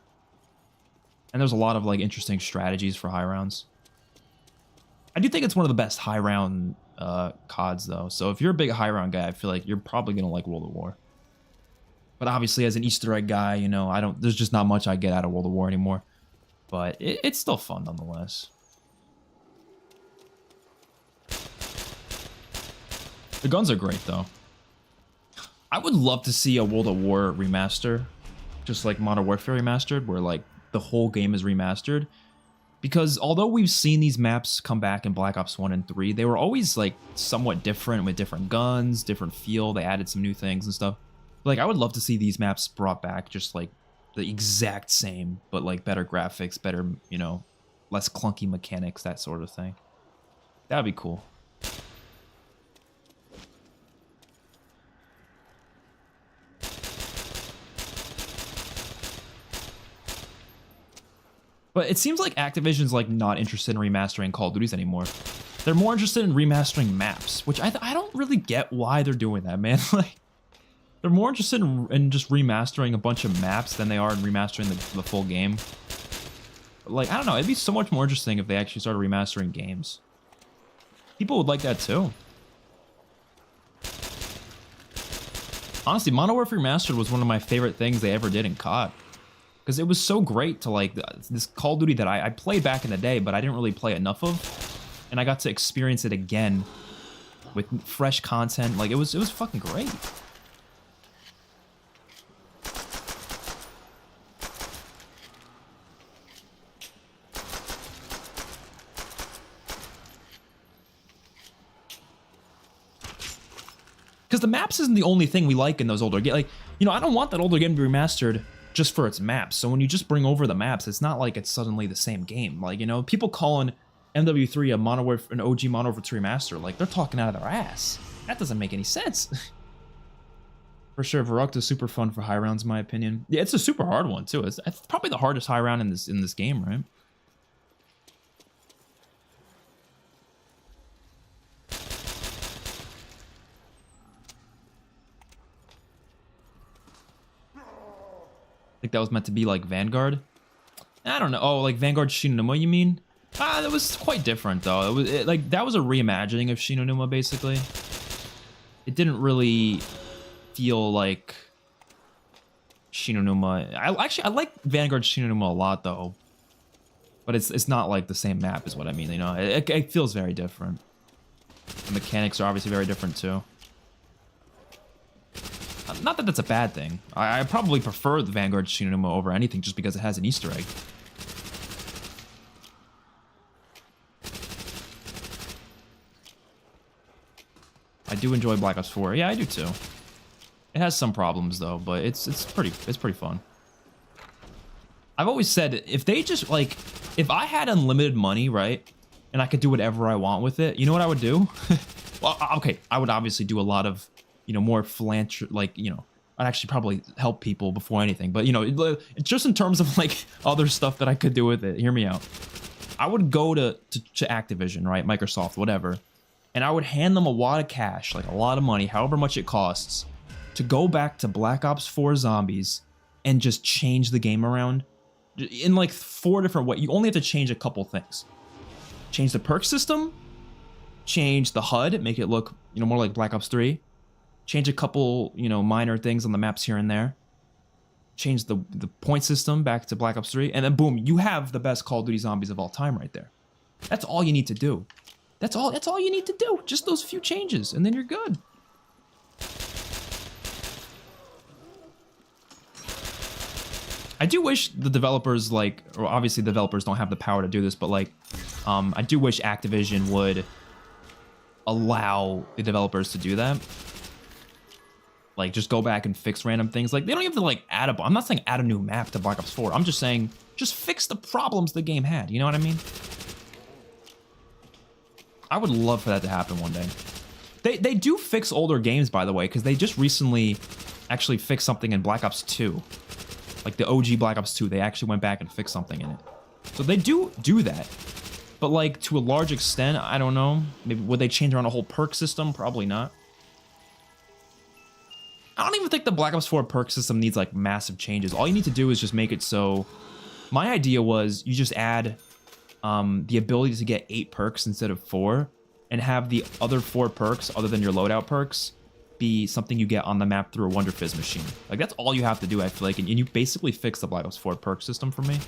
And there's a lot of like interesting strategies for high rounds. I do think it's one of the best high round CODs though. So if you're a big high round guy, I feel like you're probably gonna like World of War. But obviously as an Easter egg guy, you know, there's just not much I get out of World of War anymore. But it's still fun nonetheless. The guns are great, though. I would love to see a World of War remaster, just like Modern Warfare Remastered, where like the whole game is remastered. Because although we've seen these maps come back in Black Ops 1 and 3, they were always like somewhat different with different guns, different feel. They added some new things and stuff. Like I would love to see these maps brought back just like the exact same, but like better graphics, better, you know, less clunky mechanics, that sort of thing. That'd be cool. But it seems like Activision's like not interested in remastering Call of Duties anymore. They're more interested in remastering maps, which I don't really get why they're doing that, man. Like, they're more interested in just remastering a bunch of maps than they are in remastering the full game. But like, I don't know, it'd be so much more interesting if they actually started remastering games. People would like that too. Honestly, Modern Warfare Remastered was one of my favorite things they ever did in COD. Because it was so great to like this Call of Duty that I played back in the day, but I didn't really play enough of. And I got to experience it again with fresh content. Like it was fucking great. Because the maps isn't the only thing we like in those older games. Like, you know, I don't want that older game to be remastered just for its maps. So when you just bring over the maps, it's not like it's suddenly the same game. Like, you know, people calling MW3 an OG Modern Warfare 2 remaster, like they're talking out of their ass. That doesn't make any sense. For sure, Verruckt is super fun for high rounds, in my opinion. Yeah, it's a super hard one too. It's probably the hardest high round in this game, right? think that was meant to be like Vanguard. I don't know. Oh, like Vanguard Shi No Numa, you mean? That was quite different though. Like that was a reimagining of Shi No Numa basically. It didn't really feel like Shi No Numa. I like Vanguard Shi No Numa a lot though, but it's not like the same map is what I mean. You know, it feels very different. The mechanics are obviously very different too. Not that that's a bad thing. I probably prefer the Vanguard Shi No Numa over anything just because it has an Easter egg. I do enjoy Black Ops 4. Yeah, I do too. It has some problems though, but it's pretty fun. I've always said if they just like if I had unlimited money, right, and I could do whatever I want with it, you know what I would do? Well, okay, I would obviously do a lot of, you know, more philanthropy, like, you know, I'd actually probably help people before anything, but you know, just in terms of like other stuff that I could do with it, hear me out. I would go to Activision, right, Microsoft, whatever, and I would hand them a wad of cash, like a lot of money, however much it costs, to go back to Black Ops 4 Zombies and just change the game around in like 4 different ways. You only have to change a couple things. Change the perk system, change the HUD, make it look, you know, more like Black Ops 3. Change a couple, you know, minor things on the maps here and there. Change the point system back to Black Ops 3, and then boom, you have the best Call of Duty Zombies of all time right there. That's all you need to do. That's all you need to do. Just those few changes, and then you're good. I do wish the developers, like, or obviously the developers don't have the power to do this, but like, I do wish Activision would allow the developers to do that. Like, just go back and fix random things. Like, they don't even have to, like, add a... I'm not saying add a new map to Black Ops 4. I'm just saying, just fix the problems the game had. You know what I mean? I would love for that to happen one day. They do fix older games, by the way, because they just recently actually fixed something in Black Ops 2. Like, the OG Black Ops 2, they actually went back and fixed something in it. So they do that. But, like, to a large extent, I don't know. Maybe would they change around a whole perk system? Probably not. I don't even think the Black Ops 4 perk system needs like massive changes. All you need to do is just make it so... My idea was you just add the ability to get 8 perks instead of 4, and have the other 4 perks, other than your loadout perks, be something you get on the map through a Wonder Fizz machine. Like, that's all you have to do, I feel like, and you basically fix the Black Ops 4 perk system for me.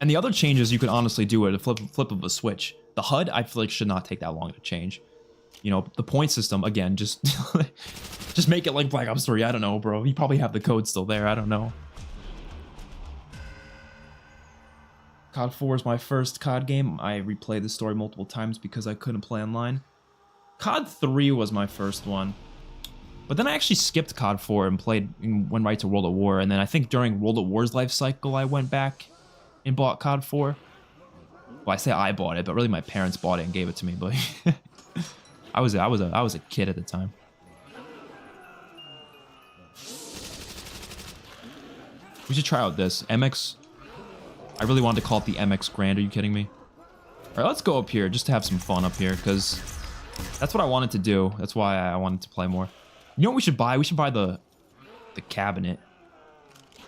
And the other changes you could honestly do at a flip of a switch. The HUD, I feel like, should not take that long to change. You know, the point system, again, just just make it like Black Ops 3. I don't know, bro. You probably have the code still there. I don't know. COD 4 is my first COD game. I replayed the story multiple times because I couldn't play online. COD 3 was my first one. But then I actually skipped COD 4 and went right to World at War. And then I think during World at War's life cycle, I went back and bought COD 4. Well, I say I bought it, but really my parents bought it and gave it to me. But I was a kid at the time. We should try out this MX. I really wanted to call it the MX Grand. Are you kidding me? All right, let's go up here just to have some fun up here, because that's what I wanted to do. That's why I wanted to play more. You know what we should buy? We should buy the cabinet.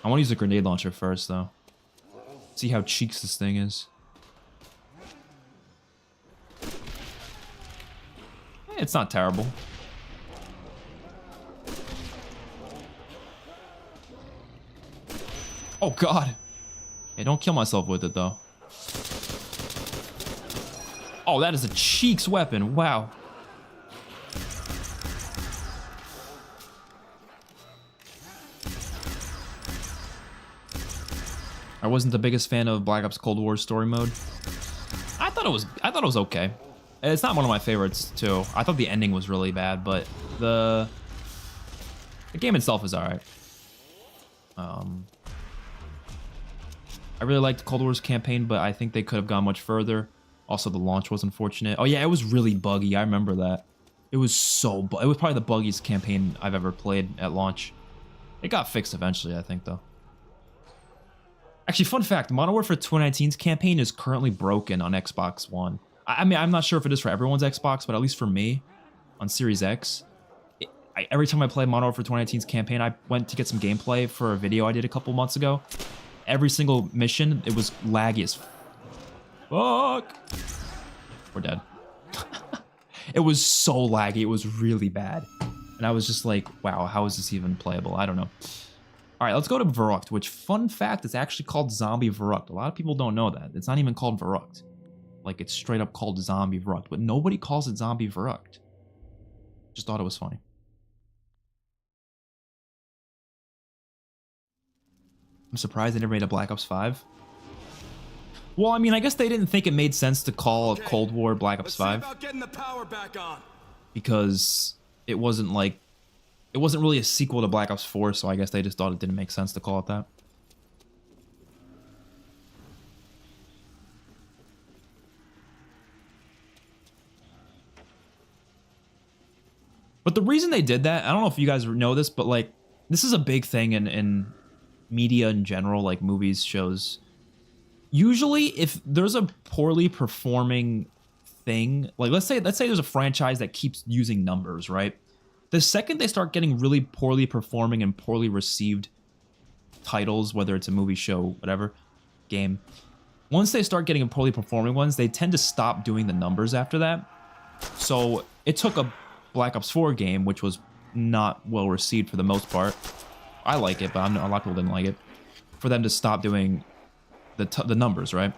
I want to use the grenade launcher first, though. See how cheeks this thing is. It's not terrible. Oh, God. Hey, don't kill myself with it, though. Oh, that is a cheeks weapon. Wow. I wasn't the biggest fan of Black Ops Cold War story mode. I thought it was okay. It's not one of my favorites, too. I thought the ending was really bad, but the game itself is alright. I really liked Cold War's campaign, but I think they could have gone much further. Also, the launch was unfortunate. Oh yeah, it was really buggy. I remember that. It was so it was probably the buggiest campaign I've ever played at launch. It got fixed eventually, I think, though. Actually, fun fact, Modern Warfare 2019's campaign is currently broken on Xbox One. I mean, I'm not sure if it is for everyone's Xbox, but at least for me, on Series X, every time I play Modern Warfare 2019's campaign, I went to get some gameplay for a video I did a couple months ago. Every single mission, it was laggy as fuck. We're dead. It was so laggy. It was really bad. And I was just like, wow, how is this even playable? I don't know. All right, let's go to Verruckt, which, fun fact, is actually called Zombie Verruckt. A lot of people don't know that. It's not even called Verruckt. Like, it's straight up called Zombie Verruckt, but nobody calls it Zombie Verruckt. Just thought it was funny. I'm surprised they never made a Black Ops 5. Well, I mean, I guess they didn't think it made sense to call Cold War Black Ops 5. Because it wasn't like... It wasn't really a sequel to Black Ops 4, so I guess they just thought it didn't make sense to call it that. But the reason they did that, I don't know if you guys know this, but like, this is a big thing in media in general, like movies, shows. Usually, if there's a poorly performing thing, like let's say there's a franchise that keeps using numbers, right? The second they start getting really poorly performing and poorly received titles, whether it's a movie, show, whatever, game, once they start getting poorly performing ones, they tend to stop doing the numbers after that. So it took a Black Ops 4 game, which was not well received for the most part. I like it, but a lot of people didn't like it. For them to stop doing the numbers, right?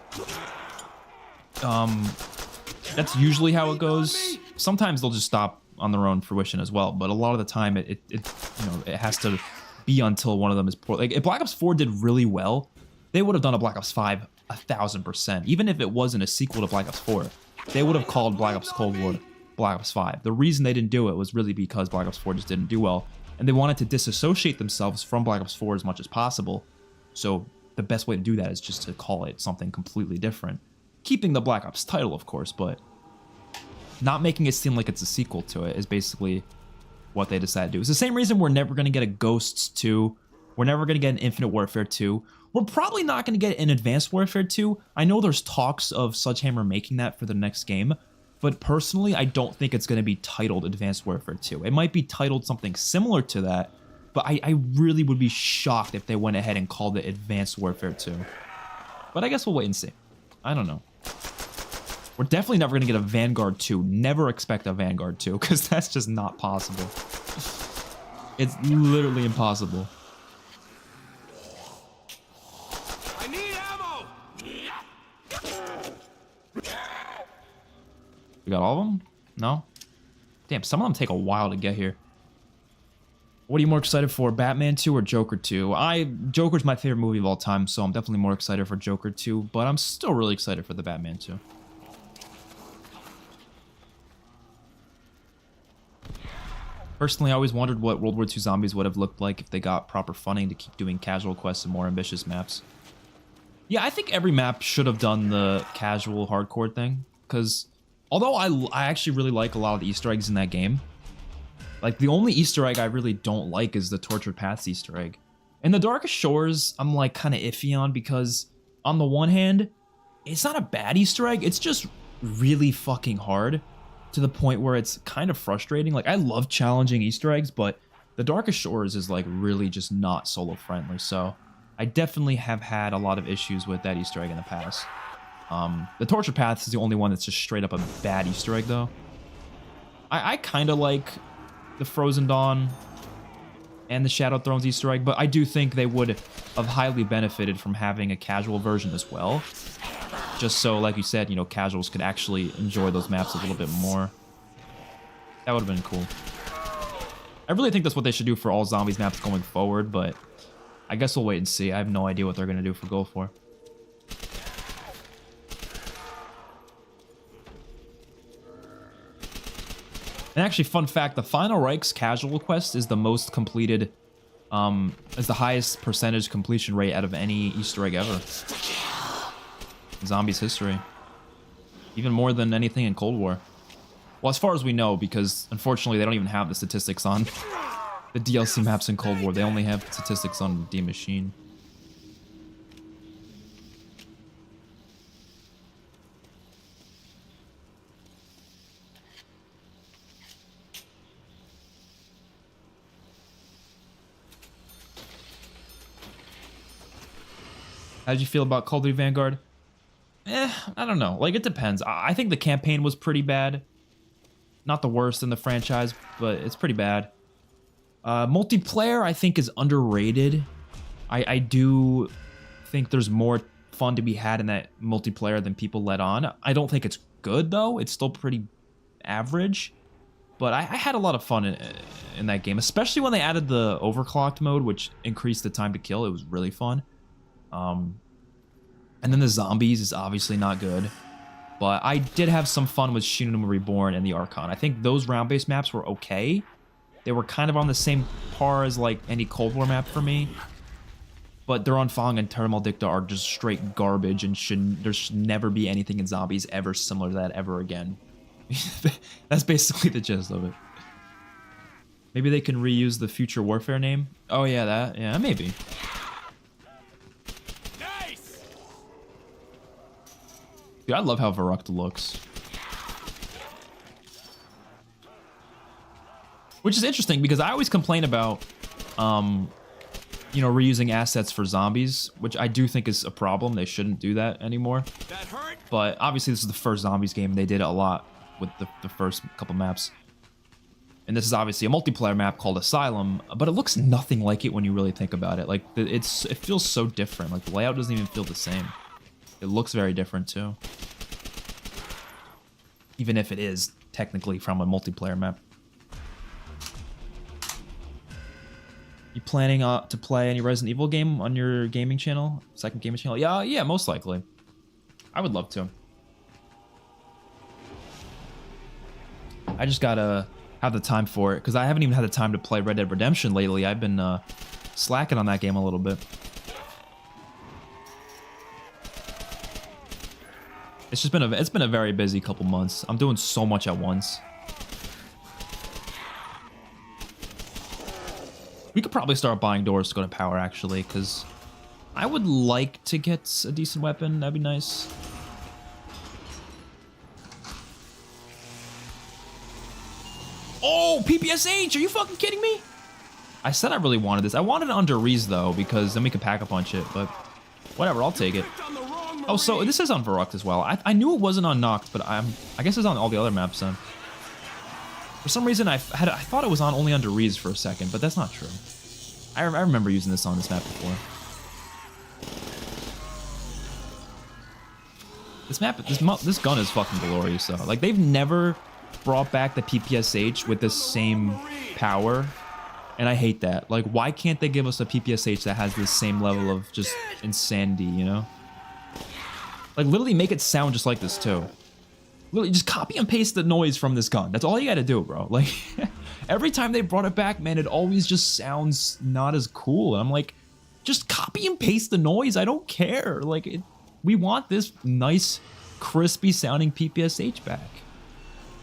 That's usually how it goes. Sometimes they'll just stop on their own fruition as well, but a lot of the time it has to be until one of them is poor. Like if Black Ops 4 did really well, they would have done a Black Ops 5 1000%. Even if it wasn't a sequel to Black Ops 4, they would have called Black Ops Cold War Black Ops 5. The reason they didn't do it was really because Black Ops 4 just didn't do well, and they wanted to disassociate themselves from Black Ops 4 as much as possible. So the best way to do that is just to call it something completely different, keeping the Black Ops title, of course, but not making it seem like it's a sequel to it is basically what they decided to do. It's the same reason we're never going to get a Ghosts 2. We're never going to get an Infinite Warfare 2. We're probably not going to get an Advanced Warfare 2. I know there's talks of Sledgehammer making that for the next game, but personally, I don't think it's going to be titled Advanced Warfare 2. It might be titled something similar to that, but I really would be shocked if they went ahead and called it Advanced Warfare 2. But I guess we'll wait and see. I don't know. We're definitely never going to get a Vanguard 2. Never expect a Vanguard 2, because that's just not possible. It's literally impossible. I need ammo! We got all of them? No? Damn, some of them take a while to get here. What are you more excited for, Batman 2 or Joker 2? Joker's my favorite movie of all time, so I'm definitely more excited for Joker 2, but I'm still really excited for the Batman 2. Personally, I always wondered what World War II Zombies would have looked like if they got proper funding to keep doing casual quests and more ambitious maps. Yeah, I think every map should have done the casual hardcore thing, because although I actually really like a lot of the Easter eggs in that game, like the only Easter egg I really don't like is the Tortured Paths Easter egg. And the Darkest Shores, I'm like kind of iffy on, because on the one hand, it's not a bad Easter egg, it's just really fucking hard. To the point where it's kind of frustrating. Like, I love challenging Easter eggs, but the Darkest Shores is like really just not solo friendly. So I definitely have had a lot of issues with that Easter egg in the past. The Torture Paths is the only one that's just straight up a bad Easter egg though. I kind of like the Frozen Dawn and the Shadow Thrones Easter egg, but I do think they would have highly benefited from having a casual version as well. Just so, like you said, you know, casuals could actually enjoy those maps a little bit more. That would have been cool. I really think that's what they should do for all Zombies maps going forward, but I guess we'll wait and see. I have no idea what they're going to do for Gulf War. And actually, fun fact, the Final Reich's casual quest is the most completed, is the highest percentage completion rate out of any Easter egg ever. Zombies history. Even more than anything in Cold War. Well, as far as we know, because unfortunately they don't even have the statistics on the DLC maps in Cold War. They only have statistics on D Machine. How did you feel about Call of Duty Vanguard? I don't know. Like, it depends. I think the campaign was pretty bad. Not the worst in the franchise, but it's pretty bad. Multiplayer, I think, is underrated. I do think there's more fun to be had in that multiplayer than people let on. I don't think it's good, though. It's still pretty average. But I had a lot of fun in that game, especially when they added the overclocked mode, which increased the time to kill. It was really fun. And then the zombies is obviously not good. But I did have some fun with Shi No Numa Reborn and the Archon. I think those round-based maps were okay. They were kind of on the same par as like any Cold War map for me. But Duran Fong and Termal Dicta are just straight garbage, and there should never be anything in zombies ever similar to that ever again. That's basically the gist of it. Maybe they can reuse the Future Warfare name. Oh yeah, that. Yeah, maybe. Nice. Dude, I love how Verruckt looks. Which is interesting because I always complain about, you know, reusing assets for zombies, which I do think is a problem. They shouldn't do that anymore. That hurt. But obviously this is the first zombies game. They did it a lot with the first couple maps. And this is obviously a multiplayer map called Asylum, but it looks nothing like it when you really think about it. Like, it feels so different. Like, the layout doesn't even feel the same. It looks very different, too. Even if it is technically from a multiplayer map. You planning to play any Resident Evil game on your gaming channel? Second gaming channel? Yeah, most likely. I would love to. I just gotta have the time for it, because I haven't even had the time to play Red Dead Redemption lately. I've been slacking on that game a little bit. It's just been a very busy couple months. I'm doing so much at once. We could probably start buying doors to go to power, actually, because I would like to get a decent weapon. That'd be nice. Oh, PPSH! Are you fucking kidding me? I said I really wanted this. I wanted it under Riese, though, because then we could pack a punch it, but whatever, I'll take it. Oh, so this is on Verruckt as well. I knew it wasn't on Nacht, but I guess it's on all the other maps then. For some reason, I thought it was on only under Riese for a second, but that's not true. I remember using this on this map before. This gun is fucking glorious, though. Like, they've never brought back the PPSH with the same power, and I hate that. Like, why can't they give us a PPSH that has the same level of just insanity, you know? Like, literally make it sound just like this, too. Literally, just copy and paste the noise from this gun. That's all you gotta do, bro. Like, every time they brought it back, man, it always just sounds not as cool. And I'm like, just copy and paste the noise. I don't care. Like, we want this nice, crispy sounding PPSH back.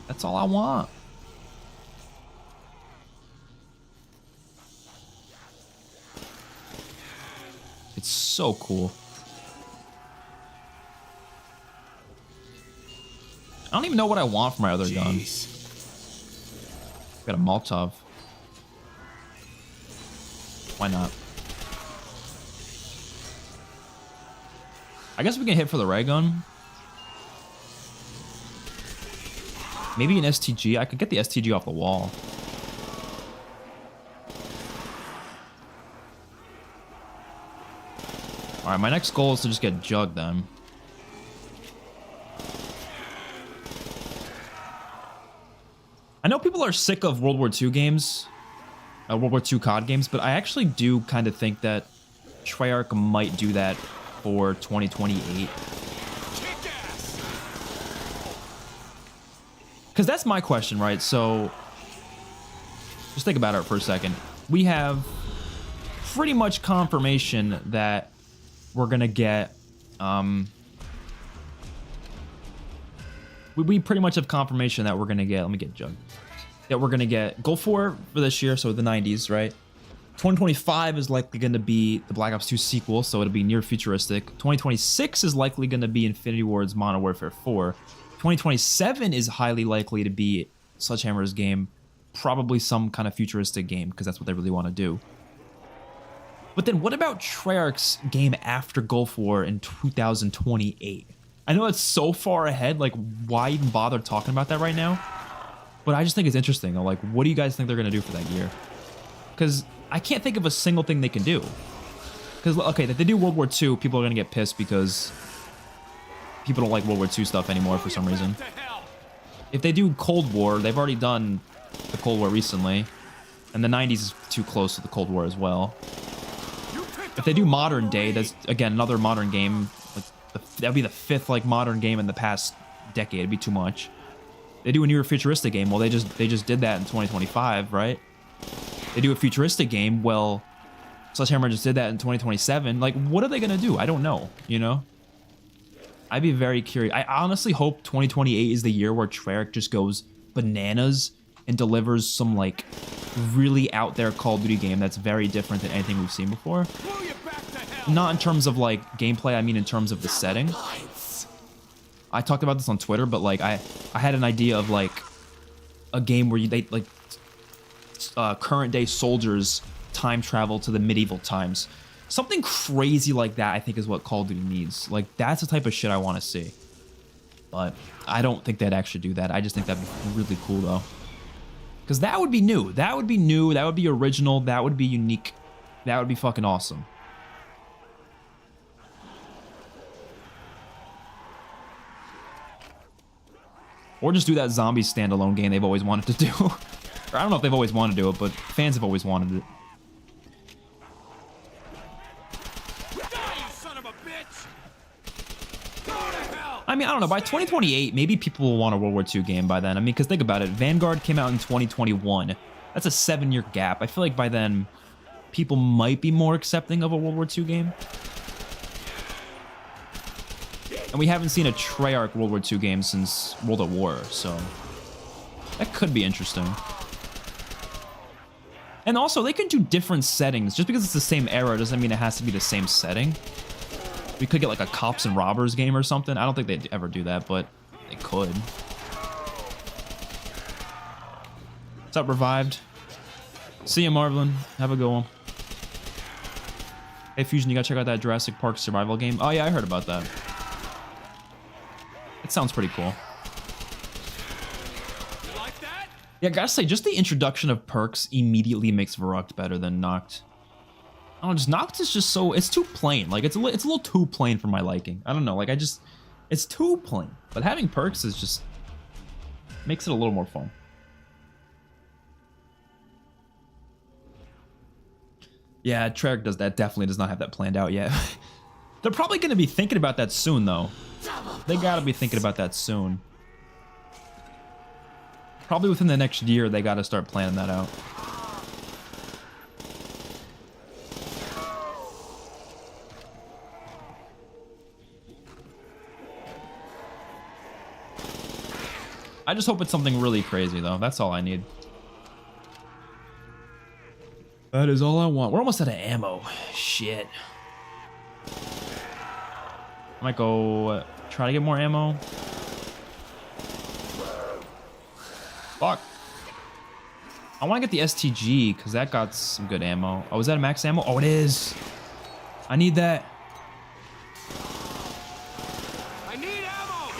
That's all I want. It's so cool. I don't even know what I want for my other gun. Got a Molotov. Why not? I guess we can hit for the ray gun. Maybe an STG. I could get the STG off the wall. Alright, my next goal is to just get jugged then. I know people are sick of World War II games, World War II COD games, but I actually do kind of think that Treyarch might do that for 2028. Because that's my question, right? So, just think about it for a second. We have pretty much confirmation that we're going to get... We pretty much have confirmation that we're going to get... Let me get Jug. That we're going to get Gulf War for this year, so the 90s, right? 2025 is likely going to be the Black Ops 2 sequel, so it'll be near futuristic. 2026 is likely going to be Infinity Ward's Modern Warfare 4. 2027 is highly likely to be Sledgehammer's game, probably some kind of futuristic game, because that's what they really want to do. But then what about Treyarch's game after Gulf War in 2028? I know it's so far ahead, like why even bother talking about that right now? But I just think it's interesting. Like, what do you guys think they're gonna do for that year? Because I can't think of a single thing they can do. Because, okay, if they do World War II, people are gonna get pissed because people don't like World War II stuff anymore for some reason. If they do Cold War, they've already done the Cold War recently. And the 90s is too close to the Cold War as well. If they do modern day, that's, again, another modern game. Like, that'd be the 5th, like, modern game in the past decade. It'd be too much. They do a newer futuristic game. Well, they just did that in 2025, right? They do a futuristic game. Well, Sledgehammer just did that in 2027. Like, what are they gonna do? I don't know, you know? I'd be very curious. I honestly hope 2028 is the year where Treyarch just goes bananas and delivers some, like, really out there Call of Duty game that's very different than anything we've seen before. Not in terms of, like, gameplay, I mean in terms of the setting. I talked about this on Twitter, but, like, I had an idea of, like, a game where they, like, current day soldiers time travel to the medieval times. Something crazy like that, I think, is what Call of Duty needs. Like, that's the type of shit I want to see. But I don't think they'd actually do that. I just think that'd be really cool, though. Because that would be new. That would be new. That would be original. That would be unique. That would be fucking awesome. Or just do that zombie standalone game they've always wanted to do. Or I don't know if they've always wanted to do it, but fans have always wanted it. I mean, I don't know. By 2028, maybe people will want a World War II game by then. I mean, because think about it. Vanguard came out in 2021. That's a 7-year gap. I feel like by then, people might be more accepting of a World War II game. And we haven't seen a Treyarch World War II game since World at War, so that could be interesting. And also, they could do different settings. Just because it's the same era doesn't mean it has to be the same setting. We could get like a cops and robbers game or something. I don't think they'd ever do that, but they could. What's up, Revived? See you, Marvelin. Have a good one. Hey, Fusion, you gotta check out that Jurassic Park survival game. Oh, yeah, I heard about that. It sounds pretty cool. You like that? Yeah, I gotta say, just the introduction of perks immediately makes Verruckt better than Nacht. I don't know, Nacht is just so, it's too plain. Like, it's a little too plain for my liking. I don't know, like, it's too plain. But having perks is just, makes it a little more fun. Yeah, Treyarch definitely does not have that planned out yet. They're probably going to be thinking about that soon, though. They gotta be thinking about that soon. Probably within the next year, they gotta start planning that out. I just hope it's something really crazy, though. That's all I need. That is all I want. We're almost out of ammo. Shit. I might go try to get more ammo. Fuck. I want to get the STG because that got some good ammo. Oh, is that a max ammo? Oh, it is. I need that. I need ammo.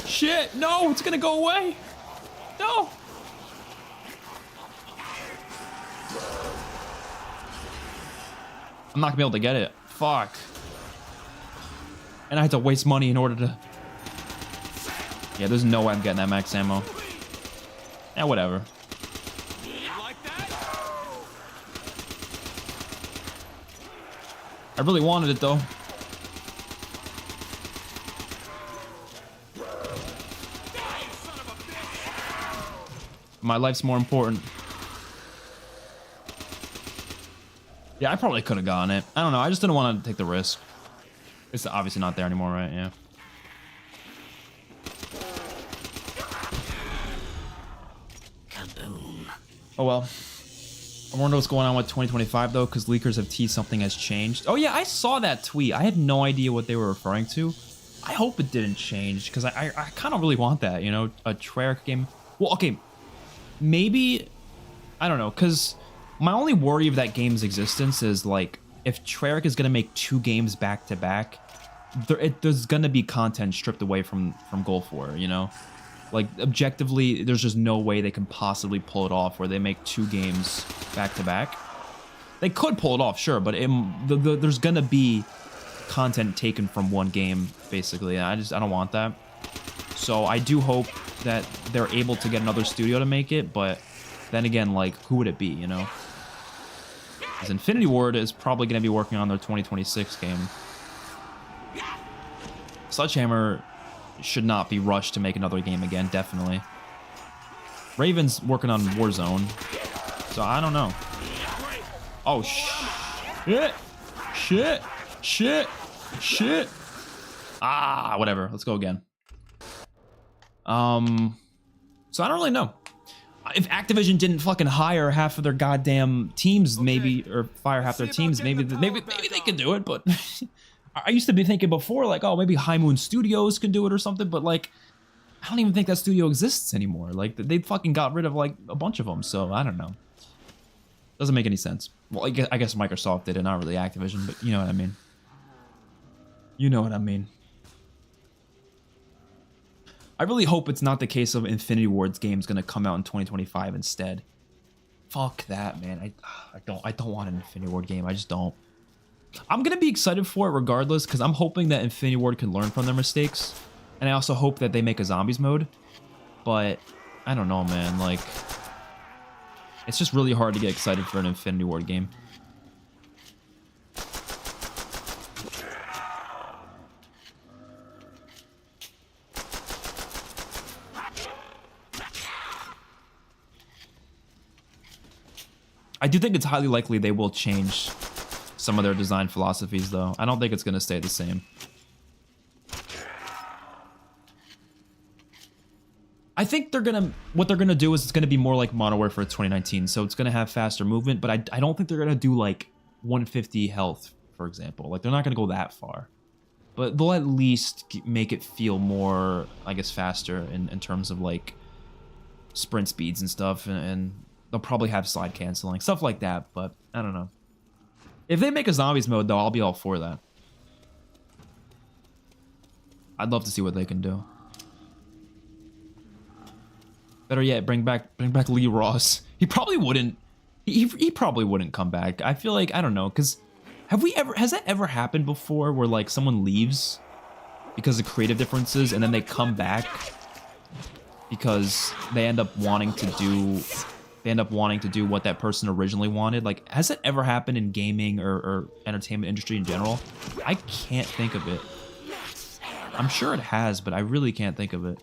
Shit, no, it's gonna go away. No. I'm not gonna be able to get it. Fuck. And I had to waste money in order to... Yeah, there's no way I'm getting that max ammo. Yeah, whatever. You like that? I really wanted it, though. My life's more important. Yeah, I probably could have gotten it. I don't know. I just didn't want to take the risk. It's obviously not there anymore, right? Yeah. Kaboom. Oh, well. I wonder what's going on with 2025, though, because leakers have teased something has changed. Oh, yeah, I saw that tweet. I had no idea what they were referring to. I hope it didn't change, because I kind of really want that, you know? A Treyarch game. Well, okay. Maybe... I don't know, because My only worry of that game's existence is like if Treyarch is gonna make 2 games back to back, there's gonna be content stripped away from Gulf War, you know? Like objectively, there's just no way they can possibly pull it off where they make 2 games back to back. They could pull it off, sure, but there's gonna be content taken from one game, basically. And I don't want that. So I do hope that they're able to get another studio to make it, but then again, like, who would it be, you know? Because Infinity Ward is probably gonna be working on their 2026 game. Sledgehammer should not be rushed to make another game again, definitely. Raven's working on Warzone, so I don't know. Oh, shit. Ah, whatever. Let's go again. So I don't really know. If Activision didn't fucking hire half of their goddamn teams, maybe, or fire half their teams, maybe they could do it, but I used to be thinking before, like, oh, maybe High Moon Studios can do it or something, but like, I don't even think that studio exists anymore. Like, they fucking got rid of like a bunch of them, so I don't know. Doesn't make any sense. Well, I guess Microsoft did it, not really Activision, but you know what I mean. You know what I mean. I really hope it's not the case of Infinity Ward's game's gonna come out in 2025 instead. Fuck that, man. I don't want an Infinity Ward game. I just don't. I'm gonna be excited for it regardless, because I'm hoping that Infinity Ward can learn from their mistakes. And I also hope that they make a zombies mode. But I don't know, man. Like, it's just really hard to get excited for an Infinity Ward game. I do think it's highly likely they will change some of their design philosophies, though. I don't think it's going to stay the same. I think what they're gonna do is it's gonna be more like Modern Warfare 2019, so it's gonna have faster movement, but I don't think they're gonna do like 150 health, for example. Like, they're not gonna go that far, but they'll at least make it feel more, I guess, faster in terms of like sprint speeds and stuff, and they'll probably have slide canceling, stuff like that. But I don't know. If they make a zombies mode, though, I'll be all for that. I'd love to see what they can do. Better yet, bring back Lee Ross. He probably wouldn't. He probably wouldn't come back. I feel like, I don't know, because has that ever happened before where like someone leaves because of creative differences and then they come back because they end up wanting to do what that person originally wanted? Like, has that ever happened in gaming or entertainment industry in general? I can't think of it. I'm sure it has, but I really can't think of it.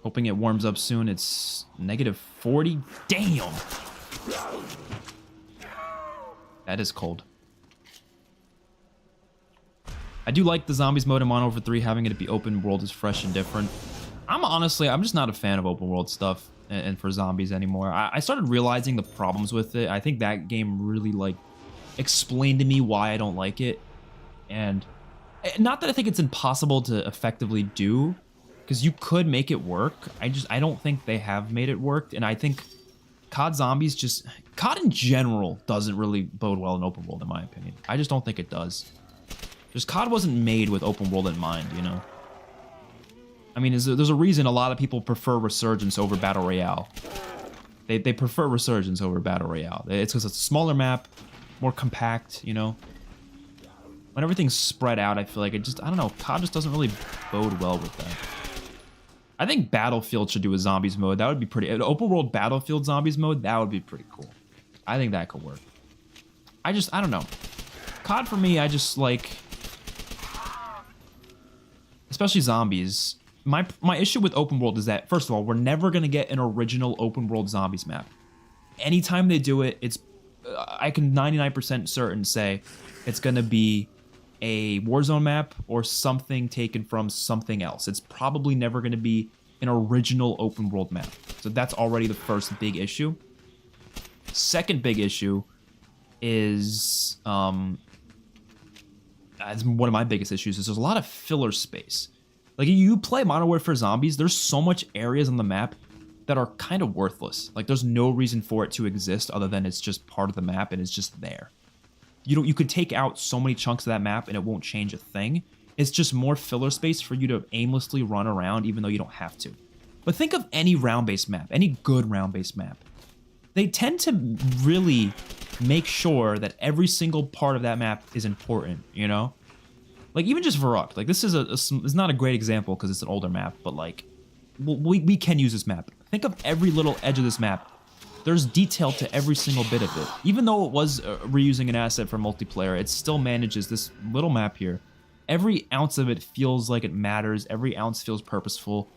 Hoping it warms up soon. It's -40. Damn! That is cold. I do like the zombies mode in Modern Warfare 3. Having it be open world is fresh and different. I'm just not a fan of open world stuff and for zombies anymore. I started realizing the problems with it. I think that game really like explained to me why I don't like it. And not that I think it's impossible to effectively do, because you could make it work. I don't think they have made it work. And I think COD Zombies COD in general doesn't really bode well in open world, in my opinion. I just don't think it does. Just COD wasn't made with open world in mind, you know? I mean, there's a reason a lot of people prefer Resurgence over Battle Royale. They prefer Resurgence over Battle Royale. It's because it's a smaller map, more compact, you know? When everything's spread out, I feel like I don't know, COD just doesn't really bode well with that. I think Battlefield should do a zombies mode. That would be pretty... An open world Battlefield zombies mode, that would be pretty cool. I think that could work. I don't know. COD for me, I just like... Especially zombies. My issue with open world is that, first of all, we're never going to get an original open world zombies map. Anytime they do it, it's... I can 99% certain say it's going to be a Warzone map or something taken from something else. It's probably never going to be an original open world map. So that's already the first big issue. Second big issue is as one of my biggest issues is there's a lot of filler space. Like you play Modern Warfare Zombies, there's so much areas on the map that are kind of worthless. Like there's no reason for it to exist other than it's just part of the map and it's just there. You could take out so many chunks of that map and it won't change a thing. It's just more filler space for you to aimlessly run around even though you don't have to. But think of any round-based map, any good round-based map. They tend to really make sure that every single part of that map is important, you know? Like even just Verruckt. Like this is it's not a great example because it's an older map, but like we can use this map. Think of every little edge of this map. There's detail to every single bit of it. Even though it was reusing an asset for multiplayer, it still manages this little map here. Every ounce of it feels like it matters. Every ounce feels purposeful.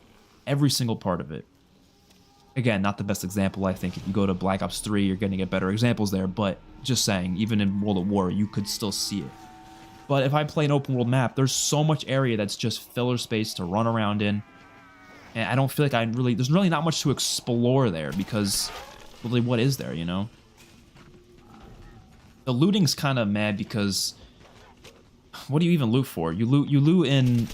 Every single part of it. Again, not the best example, I think. If you go to Black Ops 3, you're going to get better examples there. But just saying, even in World at War, you could still see it. But if I play an open world map, there's so much area that's just filler space to run around in. And I don't feel like there's really not much to explore there because really what is there, you know? The looting's kind of mad because what do you even loot for? You loot in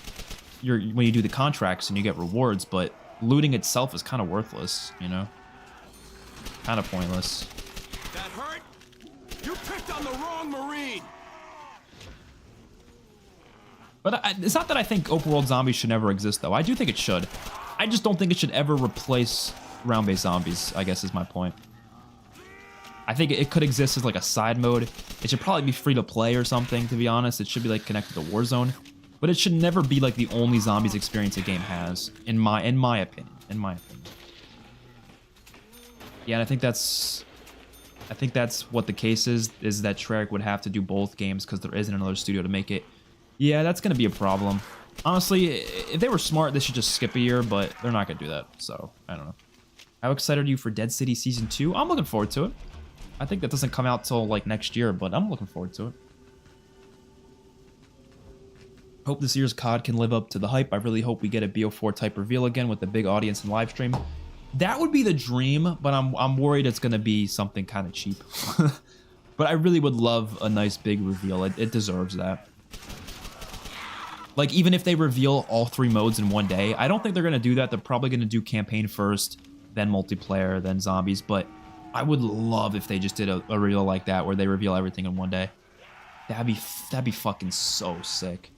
when you do the contracts and you get rewards, but looting itself is kind of worthless, you know? Kind of pointless. That hurt? You picked on the wrong Marine. But it's not that I think open world zombies should never exist, though. I do think it should. I just don't think it should ever replace round-based zombies, I guess is my point. I think it could exist as like a side mode. It should probably be free to play or something, to be honest. It should be like connected to Warzone. But it should never be like the only zombies experience a game has, in my opinion. Yeah, and I think that's what the case is that Treyarch would have to do both games because there isn't another studio to make it. Yeah, that's going to be a problem. Honestly, if they were smart, they should just skip a year, but they're not going to do that, so I don't know. How excited are you for Dead City Season 2? I'm looking forward to it. I think that doesn't come out till like next year, but I'm looking forward to it. Hope this year's COD can live up to the hype. I really hope we get a BO4 type reveal again with a big audience and live stream. That would be the dream, but I'm worried it's going to be something kind of cheap. But I really would love a nice big reveal. It deserves that. Like, even if they reveal all 3 modes in one day, I don't think they're going to do that. They're probably going to do campaign first, then multiplayer, then zombies. But I would love if they just did a reveal like that where they reveal everything in one day. That'd be fucking so sick.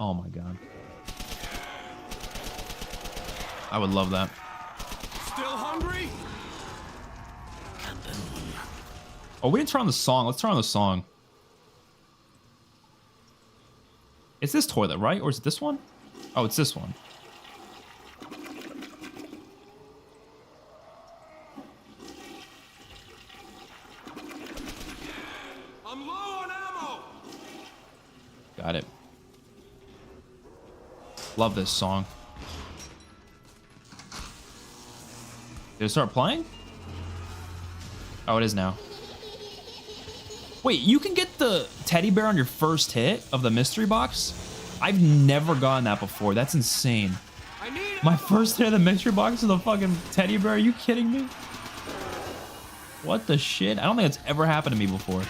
Oh my god. I would love that. Still hungry? Oh, we didn't turn on the song. Let's turn on the song. It's this toilet, right? Or is it this one? Oh, it's this one. I'm low on ammo. Got it. Love this song. Did it start playing? Oh, it is now. Wait, you can get the teddy bear on your first hit of the mystery box? I've never gotten that before. That's insane. I need My first hit of the mystery box is the fucking teddy bear. Are you kidding me? What the shit? I don't think it's ever happened to me before.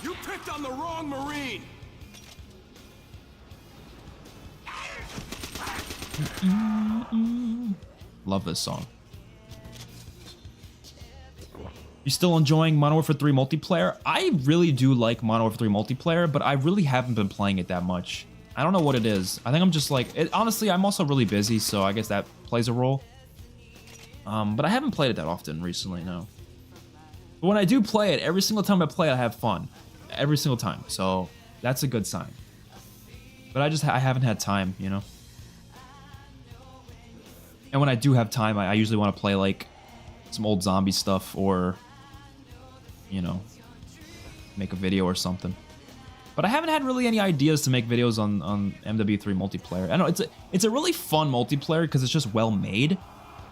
You picked on the wrong Marine. Love this song. You still enjoying Modern Warfare 3 multiplayer? I really do like Modern Warfare 3 multiplayer, but I really haven't been playing it that much. I don't know what it is. I think I'm just like... honestly, I'm also really busy, so I guess that plays a role. But I haven't played it that often recently, no. But when I do play it, every single time I play it, I have fun. Every single time. So that's a good sign. But I haven't had time, you know? And when I do have time, I usually want to play, like, some old zombie stuff or... you know, make a video or something. But I haven't had really any ideas to make videos on MW3 multiplayer. I know it's a really fun multiplayer because it's just well made,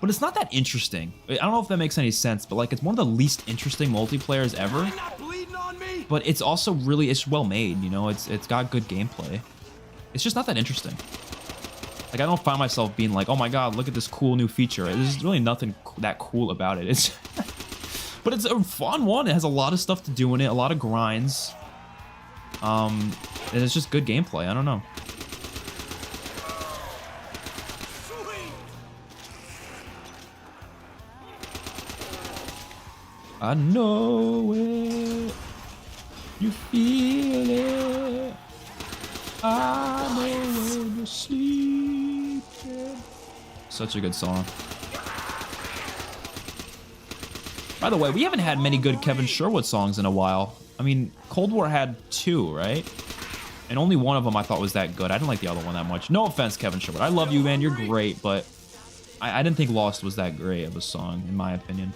but it's not that interesting. I don't know if that makes any sense, but like it's one of the least interesting multiplayers ever. Not bleeding on me. But it's also it's well made, you know. It's got good gameplay. It's just not that interesting. Like I don't find myself being like, oh my god, look at this cool new feature. There's really nothing that cool about it. It's But it's a fun one. It has a lot of stuff to do in it, a lot of grinds. And it's just good gameplay. I don't know. I know it. You feel it. I know when you're sleeping. Such a good song. By the way, we haven't had many good Kevin Sherwood songs in a while. I mean, Cold War had 2, right? And only one of them I thought was that good. I didn't like the other one that much. No offense, Kevin Sherwood. I love you, man. You're great, but I didn't think Lost was that great of a song, in my opinion.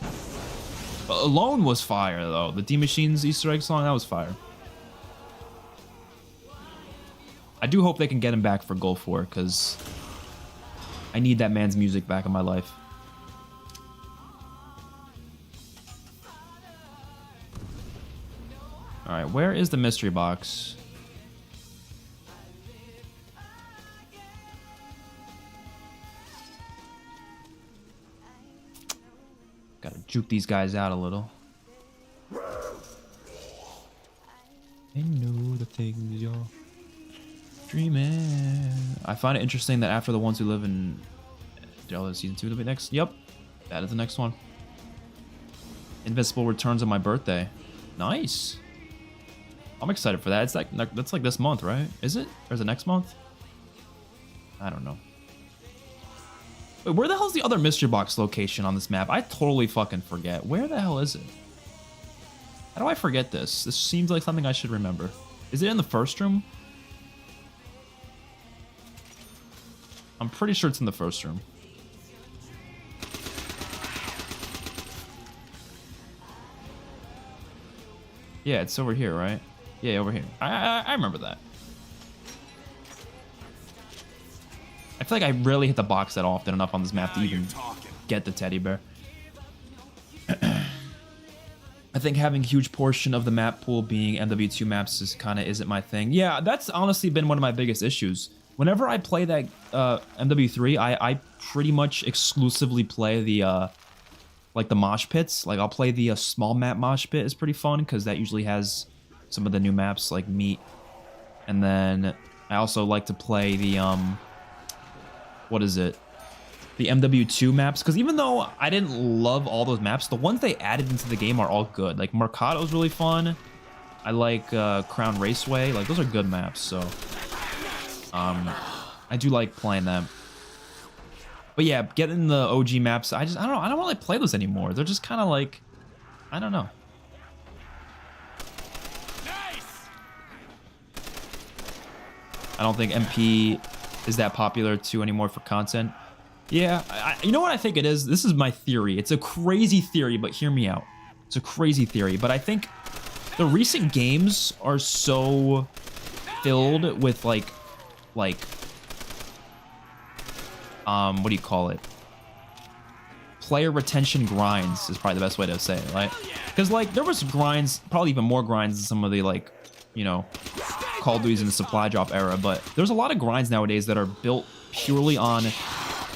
But Alone was fire, though. The D Machines Easter egg song, that was fire. I do hope they can get him back for Gulf War, because I need that man's music back in my life. Alright, where is the mystery box? Gotta juke these guys out a little. I know the things you're dreaming. I find it interesting that after the ones who live in season 2 will be next. Yep, that is the next one. Invincible returns on my birthday. Nice. I'm excited for that. It's like that's like this month, right? Is it? Or is it next month? I don't know. Wait, where the hell's the other mystery box location on this map? I totally fucking forget. Where the hell is it? How do I forget this? This seems like something I should remember. Is it in the first room? I'm pretty sure it's in the first room. Yeah, it's over here, right? Yeah, over here. I remember that. I feel like I rarely hit the box that often enough on this map to even get the teddy bear. I think having a huge portion of the map pool being MW2 maps is kind of isn't my thing. Yeah, that's honestly been one of my biggest issues. Whenever I play that MW3, I pretty much exclusively play the like the mosh pits. Like I'll play the small map mosh pit is pretty fun because that usually has some of the new maps like Meat. And then I also like to play the what is it? The MW2 maps, because even though I didn't love all those maps, the ones they added into the game are all good. Like Mercado's really fun. I like Crown Raceway. Like those are good maps. So I do like playing them. But yeah, getting the OG maps, I don't know. I don't really play those anymore. They're just kind of like, I don't know. I don't think MP is that popular too anymore for content. Yeah, you know what I think it is? This is my theory. It's a crazy theory, but hear me out. It's a crazy theory, but I think the recent games are so filled with like what do you call it? Player retention grinds is probably the best way to say it, right? Because like there was grinds, probably even more grinds than some of the like, you know, Call of Duty's in the supply drop era, but there's a lot of grinds nowadays that are built purely on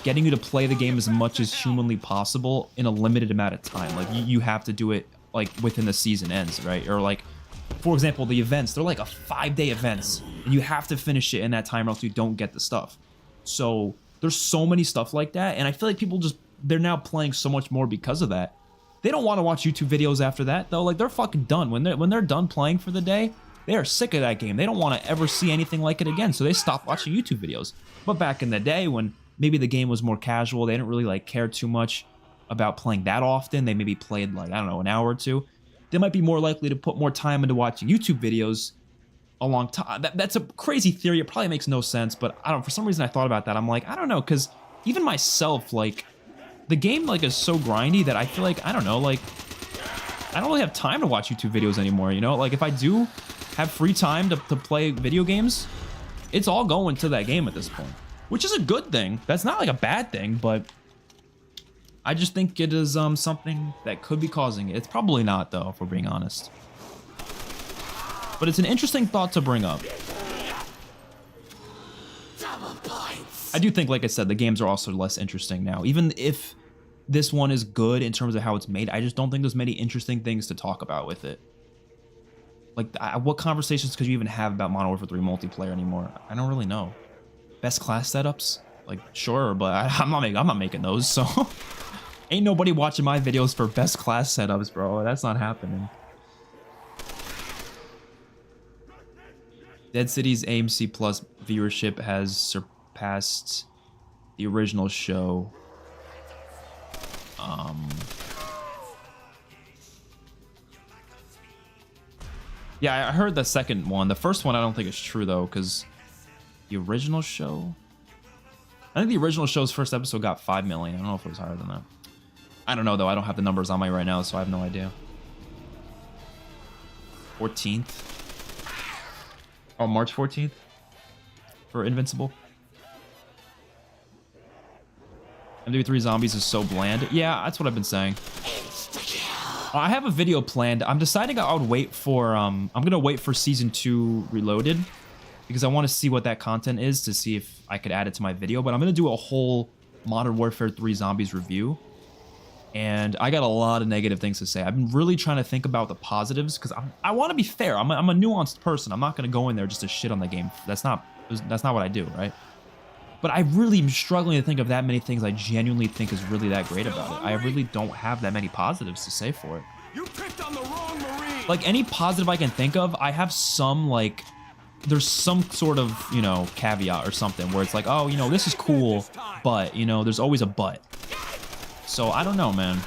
getting you to play the game as much as humanly possible in a limited amount of time. Like you have to do it like within the season ends, right? Or like, for example, the events, they're like a 5-day events and you have to finish it in that time or else you don't get the stuff. So there's so many stuff like that. And I feel like people they're now playing so much more because of that. They don't want to watch YouTube videos after that though. Like they're fucking done. When they're done playing for the day, they are sick of that game. They don't want to ever see anything like it again. So they stop watching YouTube videos. But back in the day when maybe the game was more casual, they didn't really like care too much about playing that often. They maybe played like, I don't know, an hour or two. They might be more likely to put more time into watching YouTube videos a long time. That's a crazy theory. It probably makes no sense, but I don't, for some reason I thought about that. I'm like, I don't know, because even myself, like the game like is so grindy that I feel like, I don't know, like I don't really have time to watch YouTube videos anymore, you know? Like if I do have free time to play video games, it's all going to that game at this point, which is a good thing. That's not like a bad thing, but I just think it is something that could be causing it. It's probably not though, if we're being honest. But it's an interesting thought to bring up. I do think, like I said, the games are also less interesting now. Even if this one is good in terms of how it's made. I just don't think there's many interesting things to talk about with it. Like, what conversations could you even have about Modern Warfare 3 multiplayer anymore? I don't really know. Best class setups? Like, sure, but I'm not making those, so... Ain't nobody watching my videos for best class setups, bro. That's not happening. Dead City's AMC Plus viewership has surpassed the original show. Yeah, I heard the second one. The first one I don't think is true, though, because the original show... I think the original show's first episode got 5 million. I don't know if it was higher than that. I don't know, though. I don't have the numbers on me right now, so I have no idea. 14th. Oh, March 14th? For Invincible. MW3 Zombies is so bland. Yeah, that's what I've been saying. I have a video planned. I'm deciding I would wait for, I'm going to wait for Season 2 Reloaded. Because I want to see what that content is to see if I could add it to my video. But I'm going to do a whole Modern Warfare 3 Zombies review. And I got a lot of negative things to say. I've been really trying to think about the positives because I want to be fair. I'm a nuanced person. I'm not going to go in there just to shit on the game. That's not what I do, right? But I really am struggling to think of that many things I genuinely think is really that great about it. I really don't have that many positives to say for it. You picked on the wrong Marine. Like, any positive I can think of, I have some, like... There's some sort of, you know, caveat or something where it's like, oh, you know, this is cool, but, you know, there's always a but. So, I don't know, man.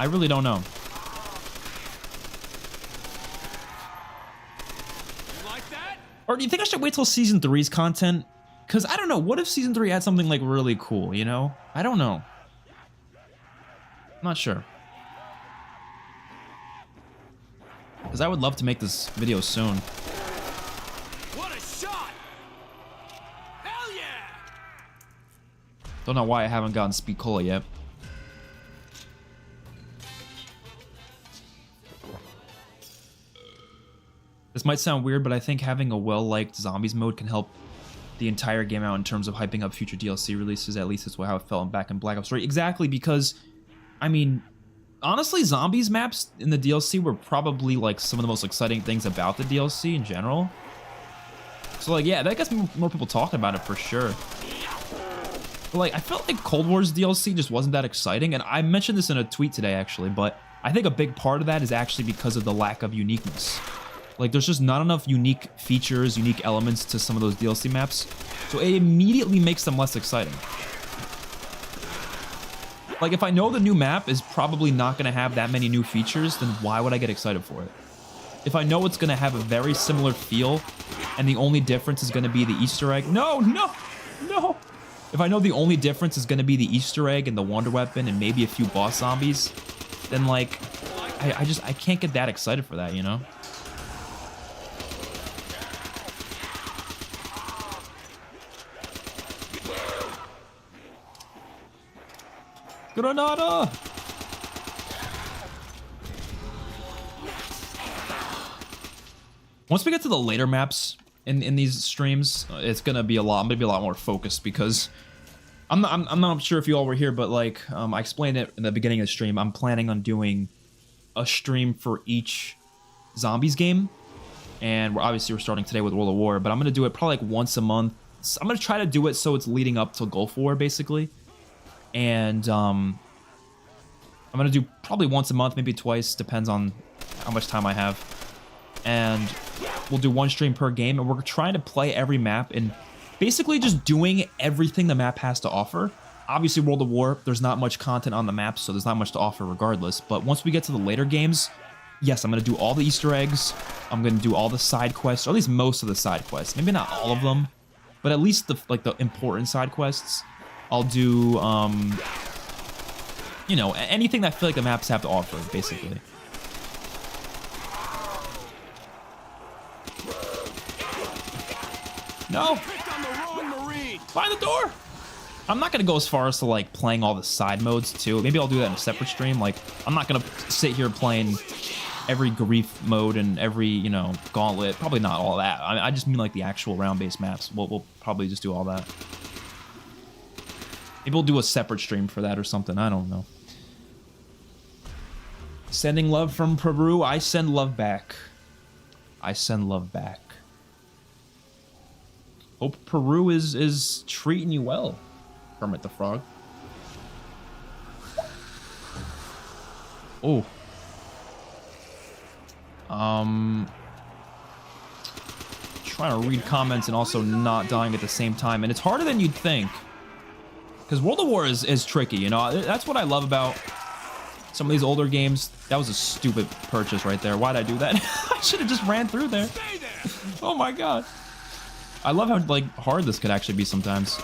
I really don't know. You like that? Or do you think I should wait till Season 3's content? Because, I don't know, what if Season 3 had something, like, really cool, you know? I don't know. I'm not sure. Because I would love to make this video soon. Don't know why I haven't gotten Speed Cola yet. This might sound weird, but I think having a well-liked zombies mode can help the entire game out in terms of hyping up future DLC releases. At least that's how it felt back in Black Ops 3. Exactly, because, I mean, honestly, zombies maps in the DLC were probably, like, some of the most exciting things about the DLC in general. So, like, yeah, that gets more people talking about it for sure. But, like, I felt like Cold War's DLC just wasn't that exciting, and I mentioned this in a tweet today, actually, but I think a big part of that is actually because of the lack of uniqueness. Like, there's just not enough unique features, unique elements to some of those DLC maps, so it immediately makes them less exciting. Like, if I know the new map is probably not going to have that many new features, then why would I get excited for it? If I know it's going to have a very similar feel, and the only difference is going to be the Easter egg... No! If I know the only difference is going to be the Easter egg and the Wonder Weapon and maybe a few boss zombies, then, like, I can't get that excited for that, you know? Granada! Once we get to the later maps in these streams, it's gonna be I'm gonna be a lot more focused because I'm not sure if you all were here, but like I explained it in the beginning of the stream. I'm planning on doing a stream for each zombies game, and we're starting today with World of War, but I'm gonna do it probably like once a month. I'm gonna try to do it so it's leading up to Gulf War basically, and I'm gonna do probably once a month, maybe twice, depends on how much time I have, and we'll do one stream per game, and we're trying to play every map and basically just doing everything the map has to offer. Obviously, World of War, there's not much content on the map, so there's not much to offer regardless. But once we get to the later games, yes, I'm going to do all the Easter eggs. I'm going to do all the side quests, or at least most of the side quests. Maybe not all of them, but at least the important side quests. I'll do, you know, anything that I feel like the maps have to offer, basically. No! Find the door! I'm not gonna go as far as to like playing all the side modes too. Maybe I'll do that in a separate stream. Like, I'm not gonna sit here playing every grief mode and every, you know, gauntlet. Probably not all that. I just mean like the actual round-based maps. We'll probably just do all that. Maybe we'll do a separate stream for that or something. I don't know. Sending love from Peru. I send love back. I send love back. Hope Peru is treating you well, Kermit the Frog. Oh. Trying to read comments and also not dying at the same time, and it's harder than you'd think. Because World of War is tricky, you know. That's what I love about some of these older games. That was a stupid purchase right there. Why'd I do that? I should have just ran through there. Oh my god. I love how like hard this could actually be sometimes.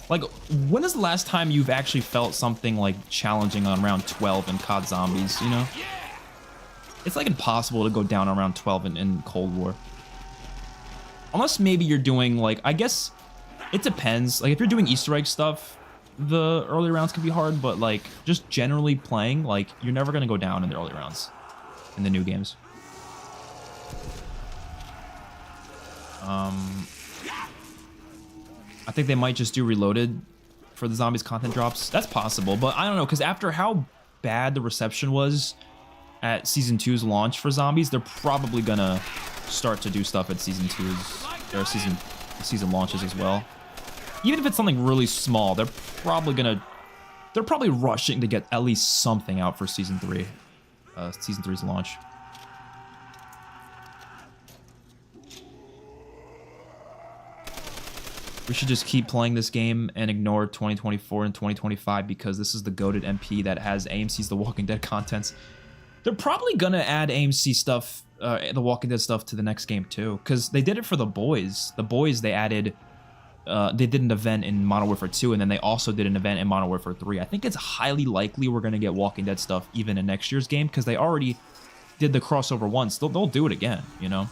Like, when is the last time you've actually felt something like challenging on round 12 in COD Zombies, you know? It's like impossible to go down on round 12 in Cold War. Unless maybe you're doing like, I guess it depends. Like if you're doing Easter egg stuff, the early rounds can be hard, but like just generally playing, like you're never gonna go down in the early rounds in the new games. I think they might just do Reloaded for the Zombies content drops. That's possible, but I don't know, because after how bad the reception was at Season 2's launch for Zombies, they're probably gonna start to do stuff at Season 2's, or season launches as well. Even if it's something really small, they're probably rushing to get at least something out for Season 3. Season 3's launch. We should just keep playing this game and ignore 2024 and 2025 because this is the goated MP that has AMC's The Walking Dead contents. They're probably gonna add AMC stuff, The Walking Dead stuff to the next game too, because they did it for The Boys. The Boys, they added, they did an event in Modern Warfare 2, and then they also did an event in Modern Warfare 3. I think it's highly likely we're gonna get Walking Dead stuff even in next year's game because they already did the crossover once. They'll do it again, you know?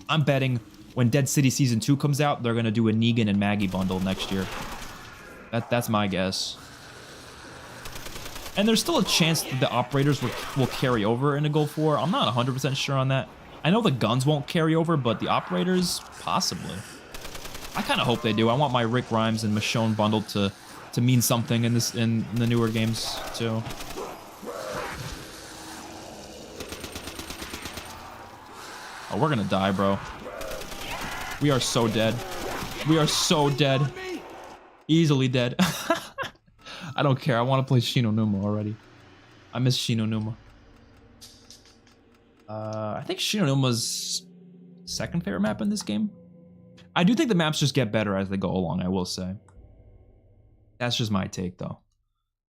I'm betting when Dead City Season 2 comes out, they're gonna do a Negan and Maggie bundle next year. That's my guess. And there's still a chance that the operators will carry over into Gulf War. I'm not 100% sure on that. I know the guns won't carry over, but the operators, possibly. I kind of hope they do. I want my Rick Grimes and Michonne bundle to mean something in the newer games too. Oh, we're gonna die, bro. We are so dead. We are so dead. Easily dead. I don't care. I want to play Shi No Numa already. I miss Shi No Numa. I think Shi No Numa's second favorite map in this game. I do think the maps just get better as they go along, I will say. That's just my take, though.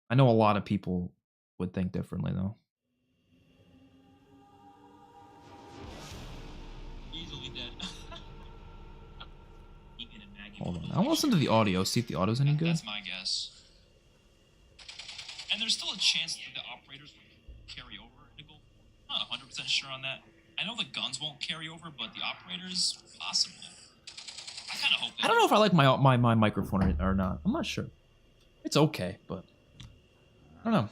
I know a lot of people would think differently, though. Easily dead. Hold on. I'll listen to the audio, see if the audio's any good. That's my guess. And there's still a chance that the operators will carry over into Gulf War. I'm not 100% sure on that. I know the guns won't carry over, but the operators, possibly. I kind of hope they I don't know if I like my microphone or not. I'm not sure. It's okay, but I don't know.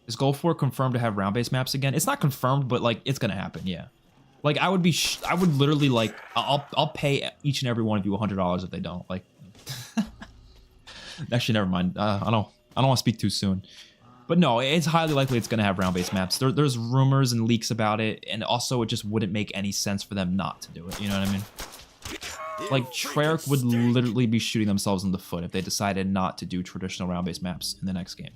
Is Gulf War confirmed to have round-based maps again? It's not confirmed, but like it's gonna happen, yeah. Like I would literally like I'll pay each and every one of you $100 if they don't. Like actually, never mind. I don't want to speak too soon. But no, it's highly likely it's going to have round-based maps. There's rumors and leaks about it, and also it just wouldn't make any sense for them not to do it. You know what I mean? Like Treyarch would literally be shooting themselves in the foot if they decided not to do traditional round-based maps in the next game.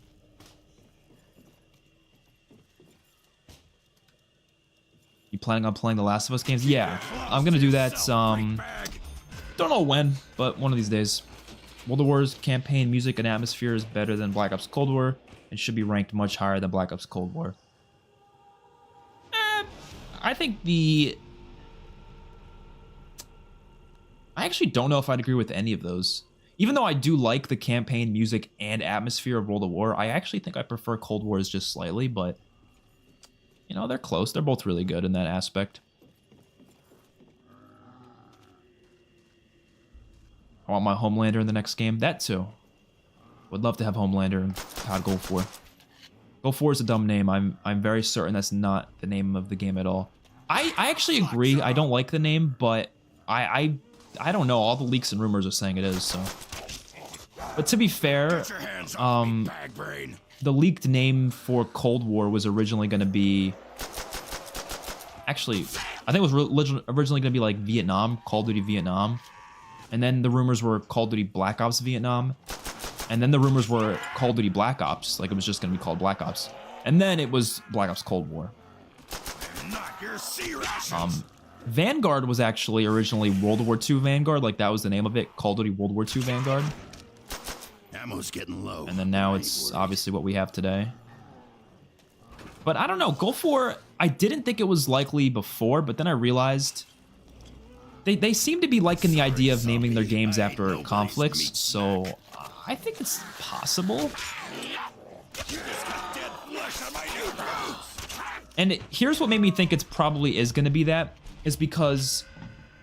You planning on playing the Last of Us games? Yeah, I'm gonna do that. Don't know when, but one of these days. World of War's campaign, music, and atmosphere is better than Black Ops Cold War and should be ranked much higher than Black Ops Cold War. I think I actually don't know if I'd agree with any of those. Even though I do like the campaign, music, and atmosphere of World of War, I actually think I prefer Cold Wars just slightly, but you know, they're close. They're both really good in that aspect. I want my Homelander in the next game. That too. Would love to have Homelander in COD Gulf War. Gulf War is a dumb name. I'm very certain that's not the name of the game at all. I actually agree. I don't like the name, but I don't know. All the leaks and rumors are saying it is, so. But to be fair, Get your hands off me, bag brain. the leaked name for Cold War was originally going to be... Actually, I think it was originally going to be like Vietnam, Call of Duty Vietnam. And then the rumors were Call of Duty Black Ops Vietnam. And then the rumors were Call of Duty Black Ops, like it was just going to be called Black Ops. And then it was Black Ops Cold War. Not your sea rations. Vanguard was actually originally World War II Vanguard, like that was the name of it, Call of Duty World War II Vanguard. Ammo's getting low. And then now it's obviously what we have today. But I don't know, Gulf War, I didn't think it was likely before, but then I realized they seem to be liking the idea of naming their games after conflicts, so I think it's possible. And here's what made me think it's probably is going to be that, is because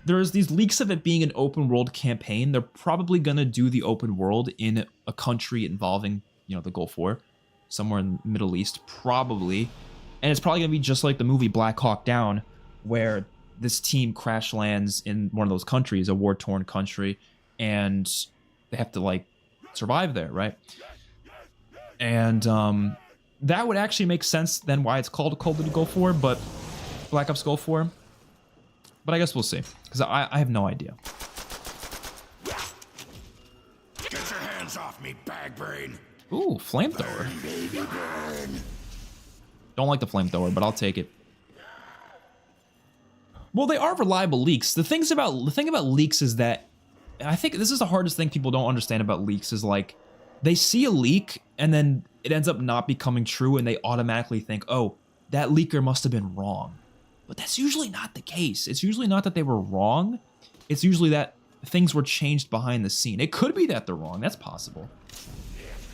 there's these leaks of it being an open world campaign. They're probably going to do the open world in a country involving, you know, the Gulf War, somewhere in the Middle East, probably. And it's probably going to be just like the movie Black Hawk Down, where this team crash lands in one of those countries, a war-torn country, and they have to, like, survive there, right? And that would actually make sense then why it's called Call of Duty Gulf War, but Black Ops Gulf War. But I guess we'll see, because I have no idea. Get your hands off me, bag brain. Ooh, flamethrower. Baby burn. Don't like the flamethrower, but I'll take it. Well, they are reliable leaks. The thing about leaks is that, and I think this is the hardest thing people don't understand about leaks, is like they see a leak and then it ends up not becoming true and they automatically think, oh, that leaker must have been wrong. But that's usually not the case. It's usually not that they were wrong. It's usually that things were changed behind the scene. It could be that they're wrong. That's possible.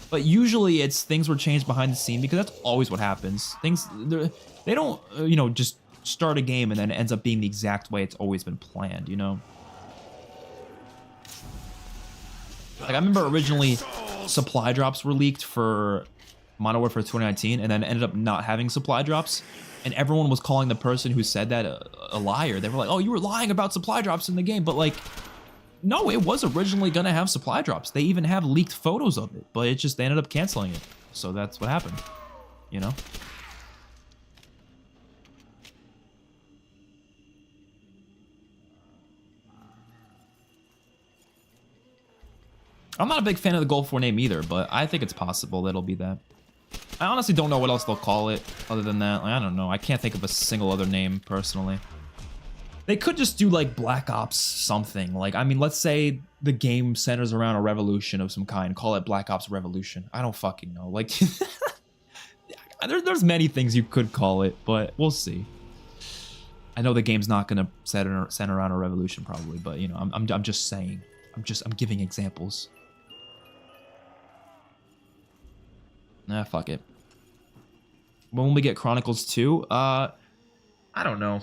But usually it's things were changed behind the scene, because that's always what happens. They don't, you know, just start a game and then it ends up being the exact way it's always been planned, you know? Like, I remember originally supply drops were leaked for Modern Warfare 2019 and then ended up not having supply drops. And everyone was calling the person who said that a liar. They were like, oh, you were lying about supply drops in the game. But, like, no, it was originally going to have supply drops. They even have leaked photos of it. But it just, they ended up canceling it. So that's what happened, you know? I'm not a big fan of the Gulf War name either, but I think it's possible that it'll be that. I honestly don't know what else they'll call it other than that. Like, I don't know. I can't think of a single other name, personally. They could just do, like, Black Ops something. Like, I mean, let's say the game centers around a revolution of some kind. Call it Black Ops Revolution. I don't fucking know. Like, there's many things you could call it, but we'll see. I know the game's not going to center around a revolution, probably, but, you know, I'm just saying. I'm giving examples. Nah, fuck it. When we get Chronicles 2, I don't know.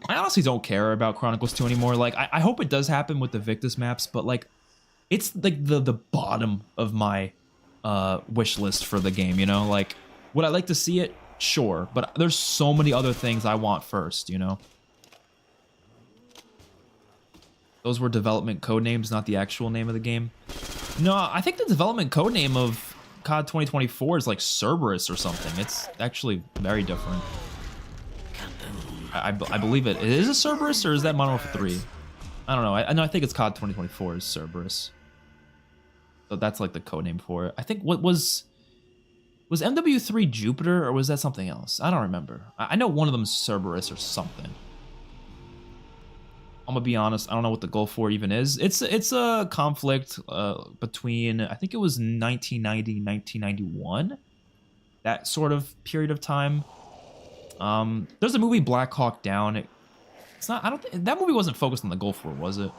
I honestly don't care about Chronicles 2 anymore. Like, I hope it does happen with the Victus maps, but, like, it's, like, the bottom of my wish list for the game, you know? Like, would I like to see it? Sure. But there's so many other things I want first, you know? Those were development code names, not the actual name of the game. No, I think the development code name of COD 2024 is like Cerberus or something. It's actually very different. I believe it. Is it Cerberus or is that Modern Warfare 3? I don't know. I think it's COD 2024 is Cerberus. So that's like the code name for it. I think what was MW3 Jupiter or was that something else? I don't remember. I know one of them is Cerberus or something. I'm gonna be honest, I don't know what the Gulf War even is. It's a conflict between, I think it was 1990, 1991. That sort of period of time. There's a movie Black Hawk Down. It's not, I don't think, that movie wasn't focused on the Gulf War, was it?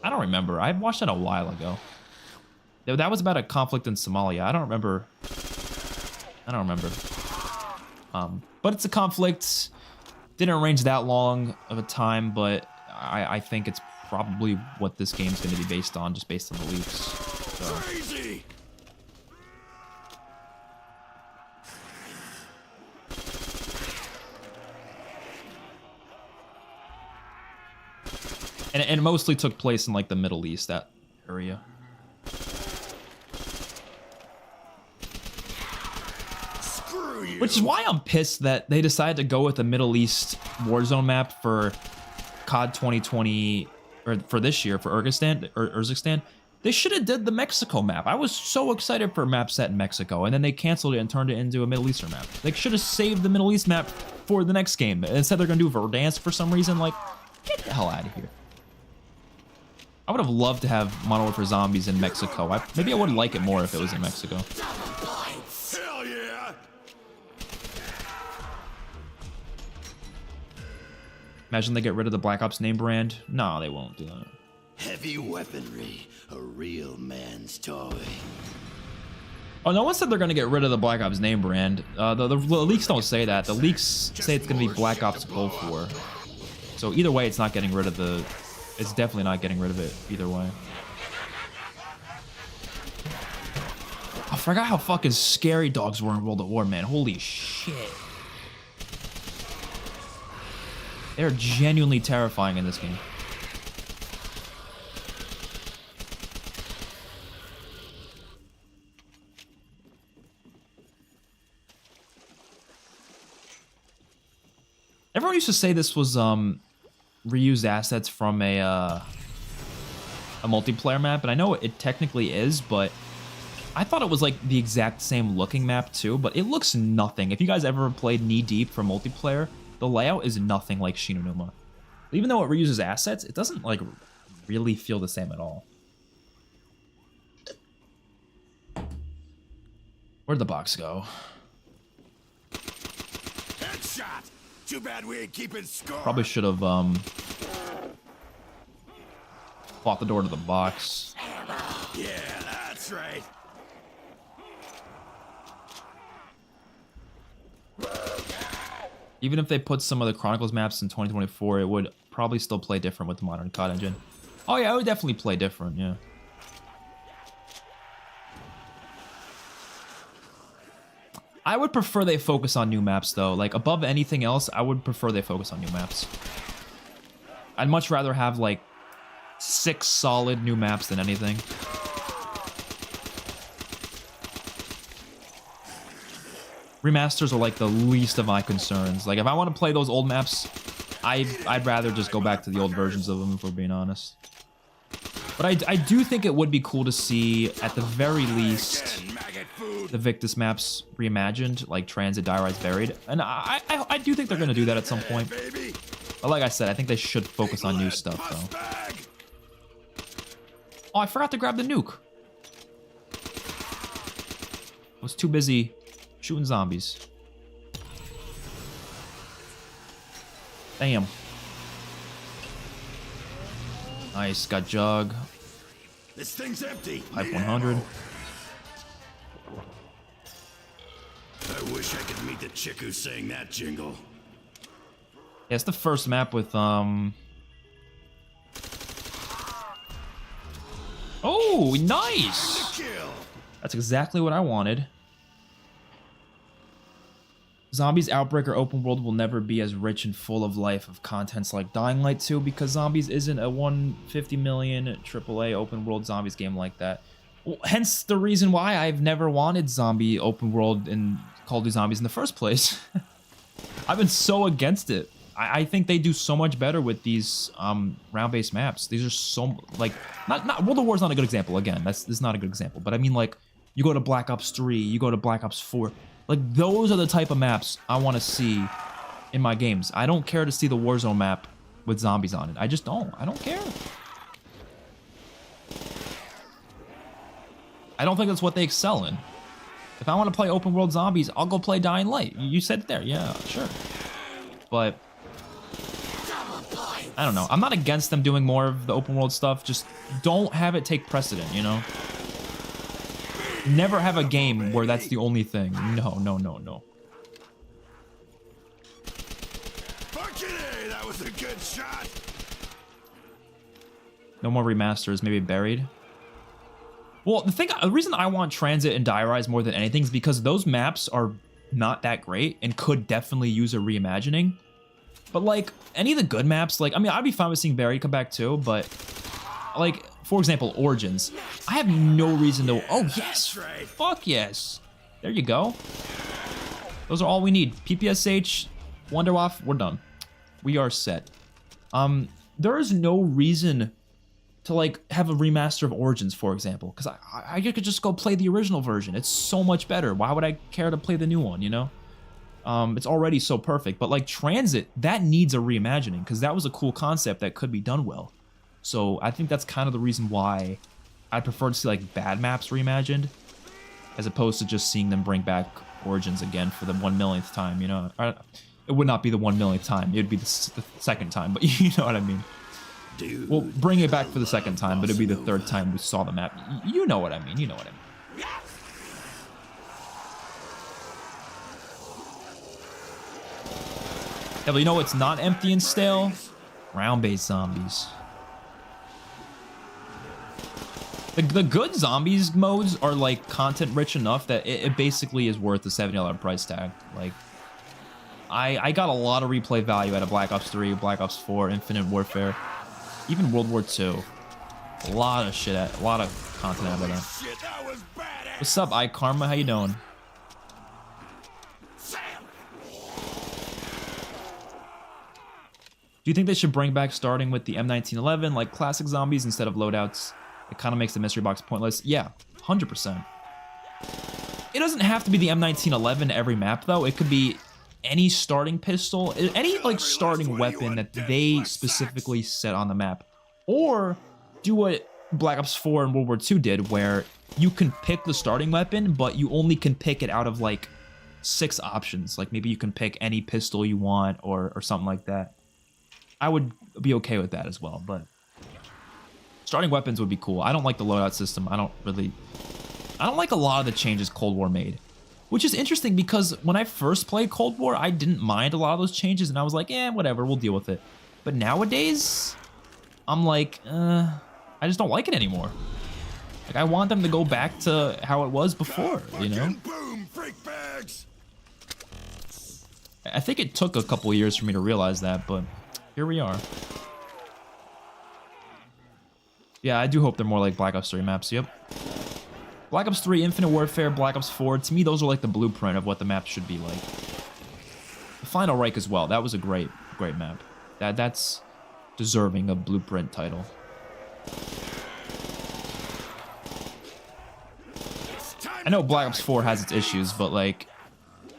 I don't remember. I watched that a while ago. That was about a conflict in Somalia. I don't remember. But it's a conflict. Didn't range that long of a time, but I think it's probably what this game's going to be based on, just based on the leaks. So. Crazy. And it mostly took place in like the Middle East, that area. Screw you. Which is why I'm pissed that they decided to go with the Middle East Warzone map for COD 2020, or for this year, for Urzikstan. They should have did the Mexico map. I was so excited for a map set in Mexico, and then they canceled it and turned it into a Middle Eastern map. They should have saved the Middle East map for the next game. Instead, they're going to do Verdansk for some reason. Like, get the hell out of here. I would have loved to have Modern Warfare Zombies in Mexico. Maybe I would like it more if it was in Mexico. Hell yeah. Imagine they get rid of the Black Ops name brand. No, they won't do that. Heavy weaponry, a real man's toy. Oh, no one said they're going to get rid of the Black Ops name brand. The leaks don't say that. The leaks say it's going to be Black Ops Gulf War. So either way, it's not getting rid of the... It's definitely not getting rid of it either way. I forgot how fucking scary dogs were in World at War, man. Holy shit. They're genuinely terrifying in this game. Everyone used to say this was reused assets from a multiplayer map, and I know it technically is, but I thought it was like the exact same looking map too, but it looks nothing. If you guys ever played Knee Deep for multiplayer, the layout is nothing like Shi No Numa. Even though it reuses assets, it doesn't like really feel the same at all. Where'd the box go? Headshot. Too bad we ain't keeping score. Probably should have fought the door to the box. Yeah, that's right. Even if they put some of the Chronicles maps in 2024, it would probably still play different with the modern COD engine. Oh yeah, it would definitely play different, yeah. I would prefer they focus on new maps though. Like above anything else, I would prefer they focus on new maps. I'd much rather have like 6 solid new maps than anything. Remasters are like the least of my concerns. Like if I want to play those old maps, I'd rather just go back to the old versions of them, if we're being honest. But I do think it would be cool to see, at the very least, the Victus maps reimagined, like Transit, Die Rise, Buried. And I do think they're going to do that at some point. But like I said, I think they should focus on new stuff, though. Oh, I forgot to grab the nuke. I was too busy shooting zombies. Damn. Nice, got Jug. This thing's empty. Pipe 100. I wish I could meet the chick who sang that jingle. Yeah, it's the first map with Oh, nice. That's exactly what I wanted. Zombies Outbreak or Open World will never be as rich and full of life of contents like Dying Light 2 because Zombies isn't a 150 million AAA open world zombies game like that. Well, hence the reason why I've never wanted zombie open world in Call of Duty Zombies in the first place. I've been so against it. I think they do so much better with these round-based maps. These are so, like, not World of War is not a good example. Again, this is not a good example. But I mean, like, you go to Black Ops 3, you go to Black Ops 4. Like, those are the type of maps I want to see in my games. I don't care to see the Warzone map with zombies on it. I just don't. I don't care. I don't think that's what they excel in. If I want to play open world zombies, I'll go play Dying Light. You said it there. Yeah, sure. But I don't know. I'm not against them doing more of the open world stuff. Just don't have it take precedent, you know? Never have a game where that's the only thing. No, no, no, no. Fucking A, that was a good shot. No more remasters, maybe Buried. Well, the reason I want Transit and Die Rise more than anything is because those maps are not that great and could definitely use a reimagining. But like any of the good maps, like, I mean, I'd be fine with seeing Buried come back too, but like, for example, Origins. I have no reason to... Oh, yes! Fuck yes! There you go. Those are all we need. PPSH, Wonderwaff, we're done. We are set. There is no reason to like have a remaster of Origins, for example, because I could just go play the original version. It's so much better. Why would I care to play the new one, you know? It's already so perfect. But like Transit, that needs a reimagining because that was a cool concept that could be done well. So I think that's kind of the reason why I prefer to see like bad maps reimagined as opposed to just seeing them bring back Origins again for the 1,000,000th time, you know? It would not be the 1,000,000th time. It would be the second time, but you know what I mean. Dude, We'll bring it back for the second time, but it'd be the third time we saw the map. You know what I mean. You know what I mean. Yeah, but you know what's not empty and stale? Round-based zombies. The good zombies modes are like content rich enough that it basically is worth the $70 price tag. Like, I got a lot of replay value out of Black Ops 3, Black Ops 4, Infinite Warfare, even World War II. A lot of shit, a lot of content out of that. Shit, that was badass. What's up, iKarma? How you doing? Do you think they should bring back starting with the M1911 like classic zombies instead of loadouts? It kind of makes the mystery box pointless. Yeah, 100%. It doesn't have to be the M1911 every map though. It could be any starting pistol, any like starting weapon that they specifically set on the map. Or do what Black Ops 4 and World War II did, where you can pick the starting weapon, but you only can pick it out of like 6 options. Like maybe you can pick any pistol you want or something like that. I would be okay with that as well, but starting weapons would be cool. I don't like the loadout system. I don't like a lot of the changes Cold War made. Which is interesting because when I first played Cold War, I didn't mind a lot of those changes and I was like, eh, whatever, we'll deal with it. But nowadays, I'm like, I just don't like it anymore. Like, I want them to go back to how it was before, you know? Boom, freak bags. I think it took a couple years for me to realize that, but here we are. Yeah, I do hope they're more like Black Ops 3 maps, yep. Black Ops 3, Infinite Warfare, Black Ops 4, to me those are like the blueprint of what the map should be like. The Final Reich as well, that was a great map. That's deserving of blueprint title. I know Black Ops 4 has its issues, but like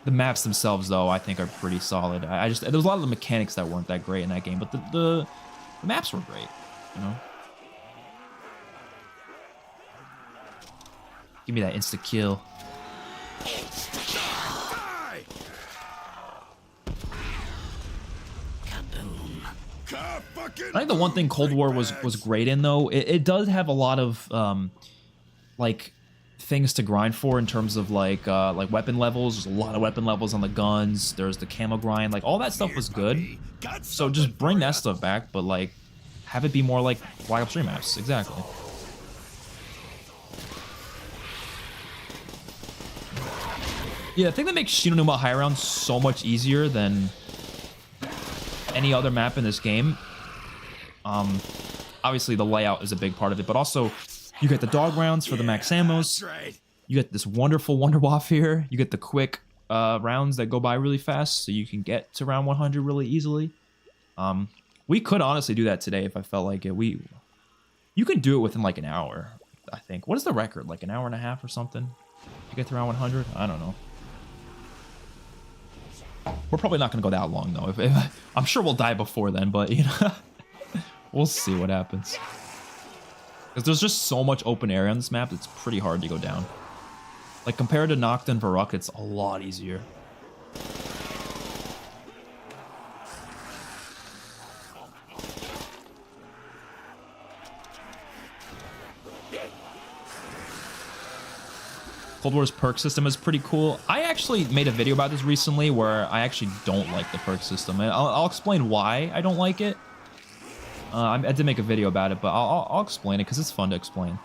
the maps themselves though I think are pretty solid. There's a lot of the mechanics that weren't that great in that game, but the maps were great, you know? Give me that insta kill. I think the one thing Cold War was great in though, it does have a lot of like things to grind for in terms of like weapon levels. There's a lot of weapon levels on the guns. There's the camo grind. Like all that stuff was good. So just bring that stuff back, but like have it be more like Black Ops 3 maps. Exactly. Yeah, I think that makes Shi No Numa high round so much easier than any other map in this game. Obviously the layout is a big part of it, but also you get the dog rounds for the max ammos. You get this wonderful Wonderwaff here. You get the quick rounds that go by really fast, so you can get to round 100 really easily. We could honestly do that today if I felt like it. You could do it within like an hour, I think. What is the record? Like an hour and a half or something to get to round 100? I don't know. We're probably not going to go that long, though. I'm sure we'll die before then, but, you know, we'll see what happens. Because there's just so much open area on this map, it's pretty hard to go down. Like, compared to Nacht and Verruckt, it's a lot easier. Cold War's perk system is pretty cool. I actually made a video about this recently where I actually don't like the perk system. And I'll explain why I don't like it. I did make a video about it, but I'll explain it because it's fun to explain.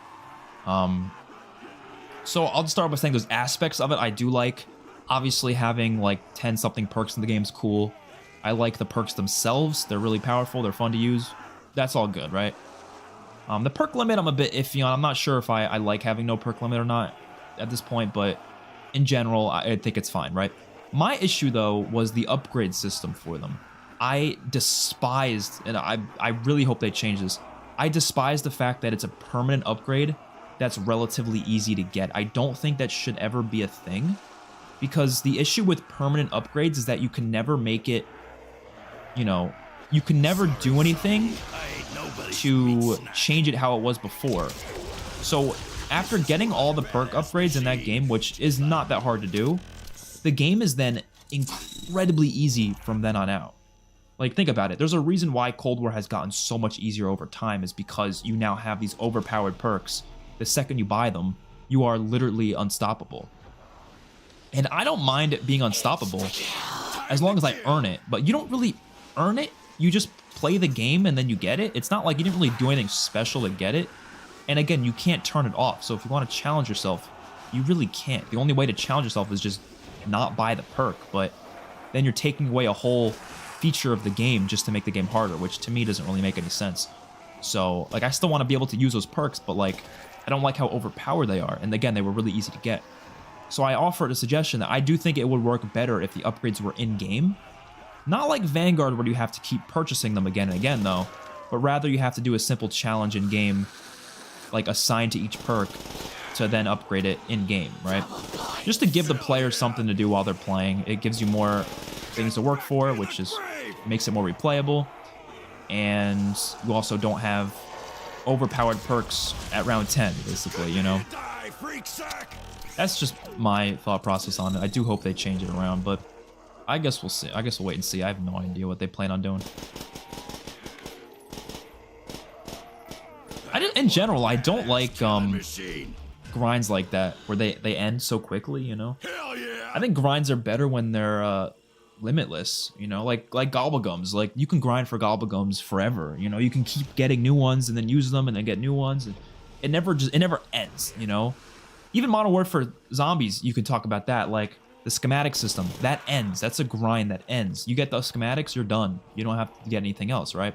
So I'll just start by saying there's aspects of it I do like. Obviously having like 10 something perks in the game is cool. I like the perks themselves. They're really powerful. They're fun to use. That's all good, right? The perk limit I'm a bit iffy on. I'm not sure if I like having no perk limit or not at this point, but in general, I think it's fine, right? My issue, though, was the upgrade system for them. I despised, and I really hope they change this, I despise the fact that it's a permanent upgrade that's relatively easy to get. I don't think that should ever be a thing, because the issue with permanent upgrades is that you can never make it, you know, you can never do anything to change it how it was before. So after getting all the perk upgrades in that game, which is not that hard to do, the game is then incredibly easy from then on out. Like, think about it. There's a reason why Cold War has gotten so much easier over time, is because you now have these overpowered perks. The second you buy them, you are literally unstoppable. And I don't mind it being unstoppable as long as I earn it, but you don't really earn it. You just play the game and then you get it. It's not like you didn't really do anything special to get it. And again, you can't turn it off. So if you want to challenge yourself, you really can't. The only way to challenge yourself is just not buy the perk, but then you're taking away a whole feature of the game just to make the game harder, which to me doesn't really make any sense. So, like, I still want to be able to use those perks, but, like, I don't like how overpowered they are. And again, they were really easy to get. So I offered a suggestion that I do think it would work better if the upgrades were in-game. Not like Vanguard, where you have to keep purchasing them again and again, though, but rather you have to do a simple challenge in-game, like assigned to each perk, to then upgrade it in-game, right? Just to give the players something to do while they're playing. It gives you more things to work for, which is makes it more replayable. And you also don't have overpowered perks at round 10, basically, you know? That's just my thought process on it. I do hope they change it around, but I guess we'll see. I guess we'll wait and see. I have no idea what they plan on doing. In general, I don't like grinds like that, where they end so quickly, you know? Hell yeah! I think grinds are better when they're limitless, you know, like gobblegums. Like, you can grind for gobblegums forever, you know. You can keep getting new ones and then use them and then get new ones. And it never ends, you know. Even Modern Warfare Zombies, you could talk about that. Like, the schematic system, that ends. That's a grind that ends. You get those schematics, you're done. You don't have to get anything else, right?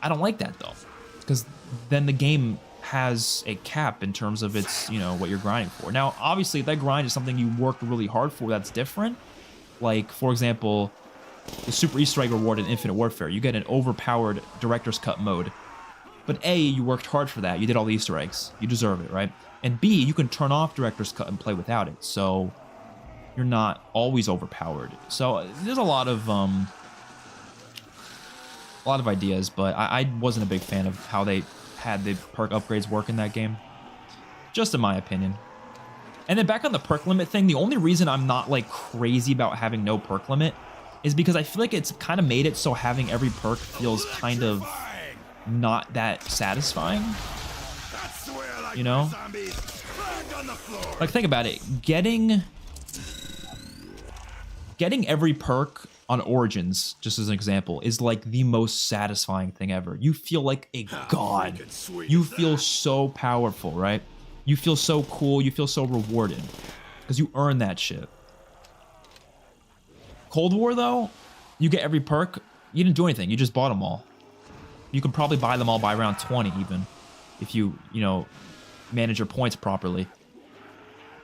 I don't like that, though, because then the game has a cap in terms of its, you know, what you're grinding for. Now, obviously, if that grind is something you worked really hard for, that's different. Like, for example, the Super Easter Egg reward in Infinite Warfare. You get an overpowered Director's Cut mode. But A, you worked hard for that. You did all the Easter eggs. You deserve it, right? And B, you can turn off Director's Cut and play without it. So you're not always overpowered. So there's a lot of ideas, but I wasn't a big fan of how they had the perk upgrades work in that game. Just in my opinion. And then back on the perk limit thing, the only reason I'm not, like, crazy about having no perk limit is because I feel like it's kind of made it so having every perk feels kind of not that satisfying. You know? Like, think about it. Getting every perk on Origins, just as an example, is like the most satisfying thing ever. You feel like a god. You feel so powerful, right? You feel so cool. You feel so rewarded because you earn that shit. Cold War, though, you get every perk. You didn't do anything. You just bought them all. You could probably buy them all by round 20 even, if you know, manage your points properly.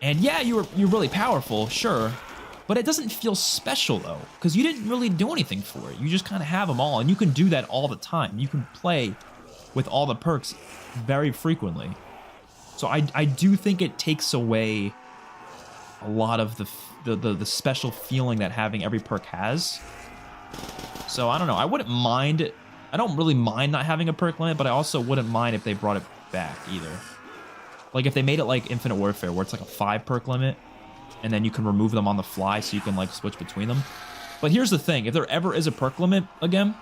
And yeah, you're really powerful, sure, but it doesn't feel special though, because you didn't really do anything for it. You just kind of have them all, and you can do that all the time. You can play with all the perks very frequently. So I do think it takes away a lot of the special feeling that having every perk has. So I don't know. I wouldn't mind. I don't really mind not having a perk limit, but I also wouldn't mind if they brought it back either. Like, if they made it like Infinite Warfare, where it's like a 5 perk limit, and then you can remove them on the fly so you can, like, switch between them. But here's the thing. If there ever is a perk limit again,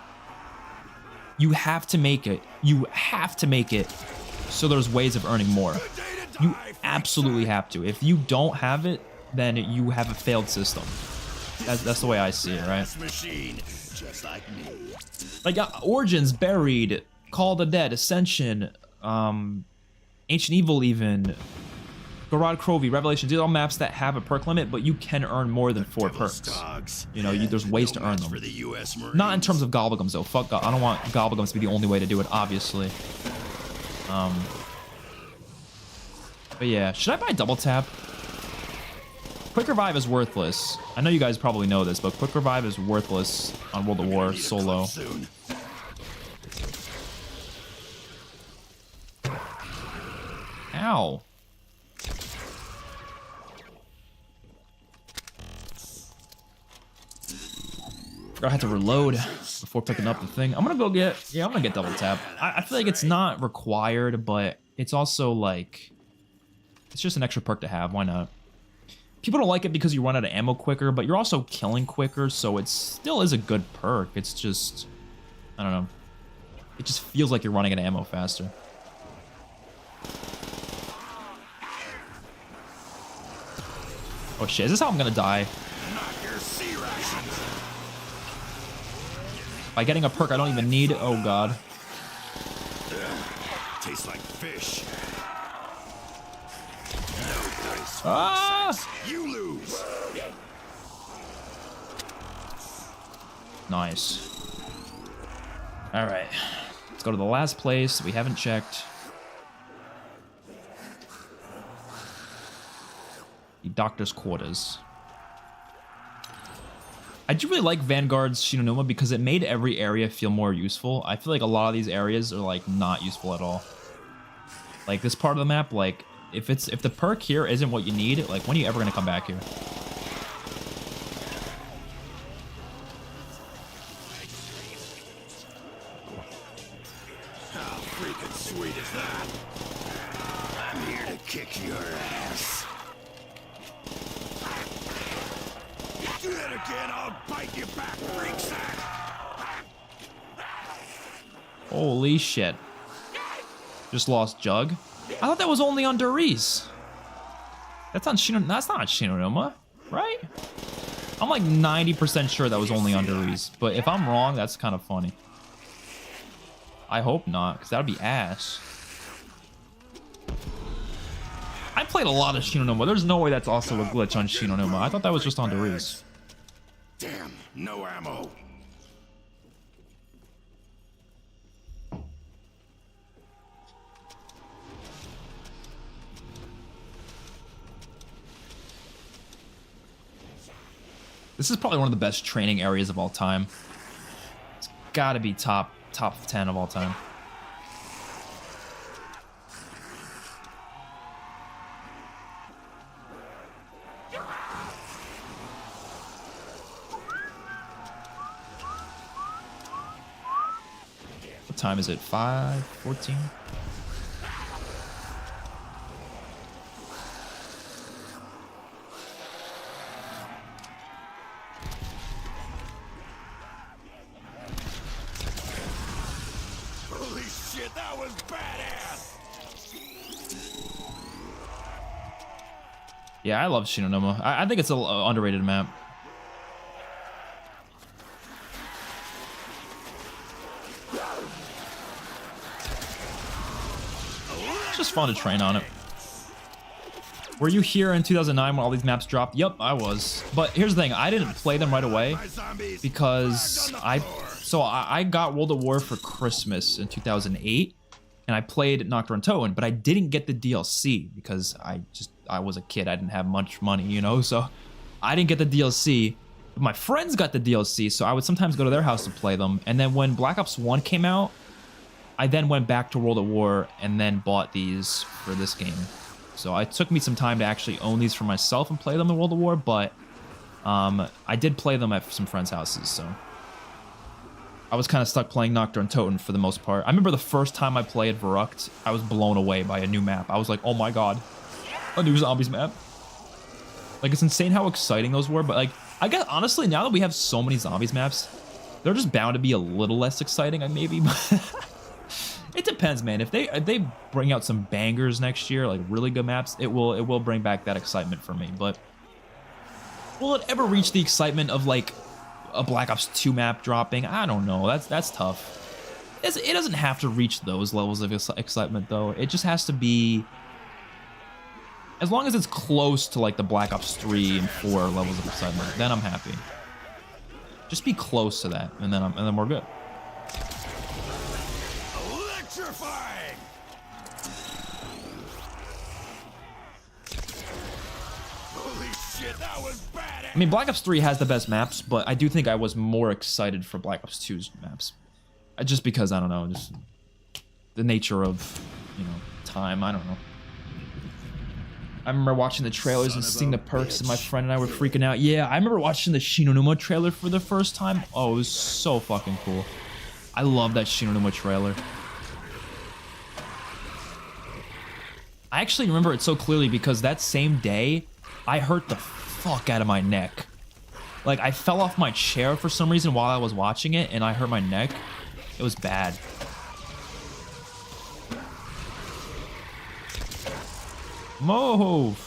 you have to make it. You have to make it so there's ways of earning more. You absolutely have to. If you don't have it, then you have a failed system. That's the way I see it, right? Like, Origins, Buried, Call of the Dead, Ascension, Ancient Evil even, Garad Crovy, Revelations, these are all maps that have a perk limit, but you can earn more than 4 perks. You know, there's ways to earn them. Not in terms of gobblegums, though. Fuck, I don't want gobblegums to be the only way to do it, obviously. But yeah, should I buy double tap? Quick revive is worthless. I know you guys probably know this, but quick revive is worthless on World of War solo. Soon. Ow. I had to reload before picking up the thing. I'm gonna go get, yeah, I'm gonna get double tap. I feel like it's not required, but it's also like, it's just an extra perk to have. Why not? People don't like it because you run out of ammo quicker, but you're also killing quicker, so it still is a good perk. It's just, I don't know. It just feels like you're running out of ammo faster. Oh shit, is this how I'm gonna die? Not your sea rations. By getting a perk I don't even need? Oh god. Tastes like fish. No dice. Ah! You lose. Nice. Alright. Let's go to the last place we haven't checked. The doctor's quarters. I do really like Vanguard's Shi No Numa because it made every area feel more useful. I feel like a lot of these areas are like not useful at all. Like this part of the map, like if the perk here isn't what you need, like when are you ever gonna come back here? How freaking sweet is that? I'm here to kick your ass. Do that again, I'll bite you back, freak sack. Holy shit. Just lost Jug. I thought that was only on Riese. That's on Shi No, that's not Shi No Numa, right? I'm like 90% sure that was only on Riese, but if I'm wrong, that's kind of funny. I hope not, because that would be ass. I played a lot of Shi No Numa. There's no way that's also a glitch on Shi No Numa. I thought that was just on Riese. Damn, no ammo. This is probably one of the best training areas of all time. It's got to be top 10 of all time. What time is it? 5:14? Holy shit, that was badass. Yeah, I love Shi No Numa. I think it's an underrated map. It's just fun to train on it. Were you here in 2009 when all these maps dropped? Yep, I was. But here's the thing, I didn't play them right away because I got World of War for Christmas in 2008 and I played Nacht Der Untoten, but I didn't get the DLC because I was a kid. I didn't have much money, you know, so I didn't get the DLC. But my friends got the DLC, so I would sometimes go to their house to play them. And then when Black Ops 1 came out, I then went back to World of War and then bought these for this game. So it took me some time to actually own these for myself and play them in World of War, but I did play them at some friends' houses, so I was kind of stuck playing Nacht Der Untoten for the most part. I remember the first time I played Verruckt, I was blown away by a new map. I was like, oh my god, a new zombies map. Like, it's insane how exciting those were, but like, I guess honestly, now that we have so many zombies maps, they're just bound to be a little less exciting, maybe. It depends, man. If they bring out some bangers next year, like really good maps, it will bring back that excitement for me. But will it ever reach the excitement of like a Black Ops 2 map dropping? I don't know. That's tough. It doesn't have to reach those levels of excitement though. It just has to be, as long as it's close to like the Black Ops 3 and 4 levels of excitement, then I'm happy. Just be close to that, and then we're good. Electrifying! Holy shit. That was badass. I mean, Black Ops 3 has the best maps, but I do think I was more excited for Black Ops 2's maps. Just because, I don't know, just the nature of, you know, time, I don't know. I remember watching the trailers and seeing the perks, and my friend and I were freaking out. Yeah, I remember watching the Shi No Numa trailer for the first time. Oh, it was so fucking cool. I love that Shi No Numa trailer. I actually remember it so clearly because that same day, I hurt the fuck out of my neck. Like, I fell off my chair for some reason while I was watching it, and I hurt my neck. It was bad. Move!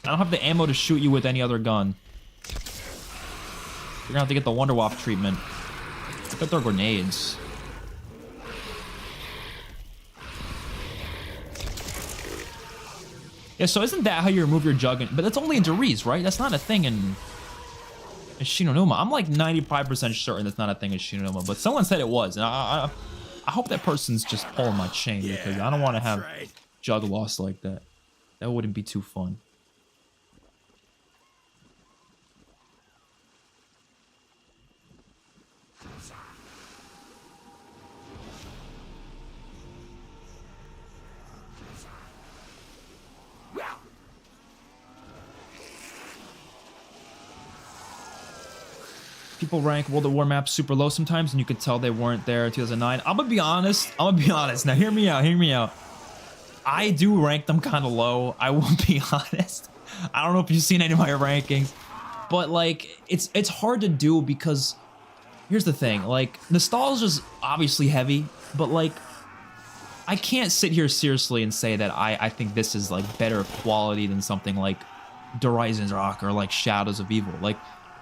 I don't have the ammo to shoot you with any other gun. You're gonna have to get the Wonder Waff treatment. I bet they're grenades. Yeah, so isn't that how you remove your jug? But that's only in Riese, right? That's not a thing in Shi No Numa. I'm like 95% certain that's not a thing in Shi No Numa, but someone said it was, and I hope that person's just pulling my chain because I don't want to have jug loss like that. That wouldn't be too fun. People rank World at War maps super low sometimes, and you could tell they weren't there in 2009. I'm gonna be honest. Now, hear me out. I do rank them kind of low. I will be honest. I don't know if you've seen any of my rankings, but like, it's hard to do because here's the thing. Like, nostalgia's obviously heavy, but like, I can't sit here seriously and say that I think this is like better quality than something like Horizon Rock or like Shadows of Evil. Like,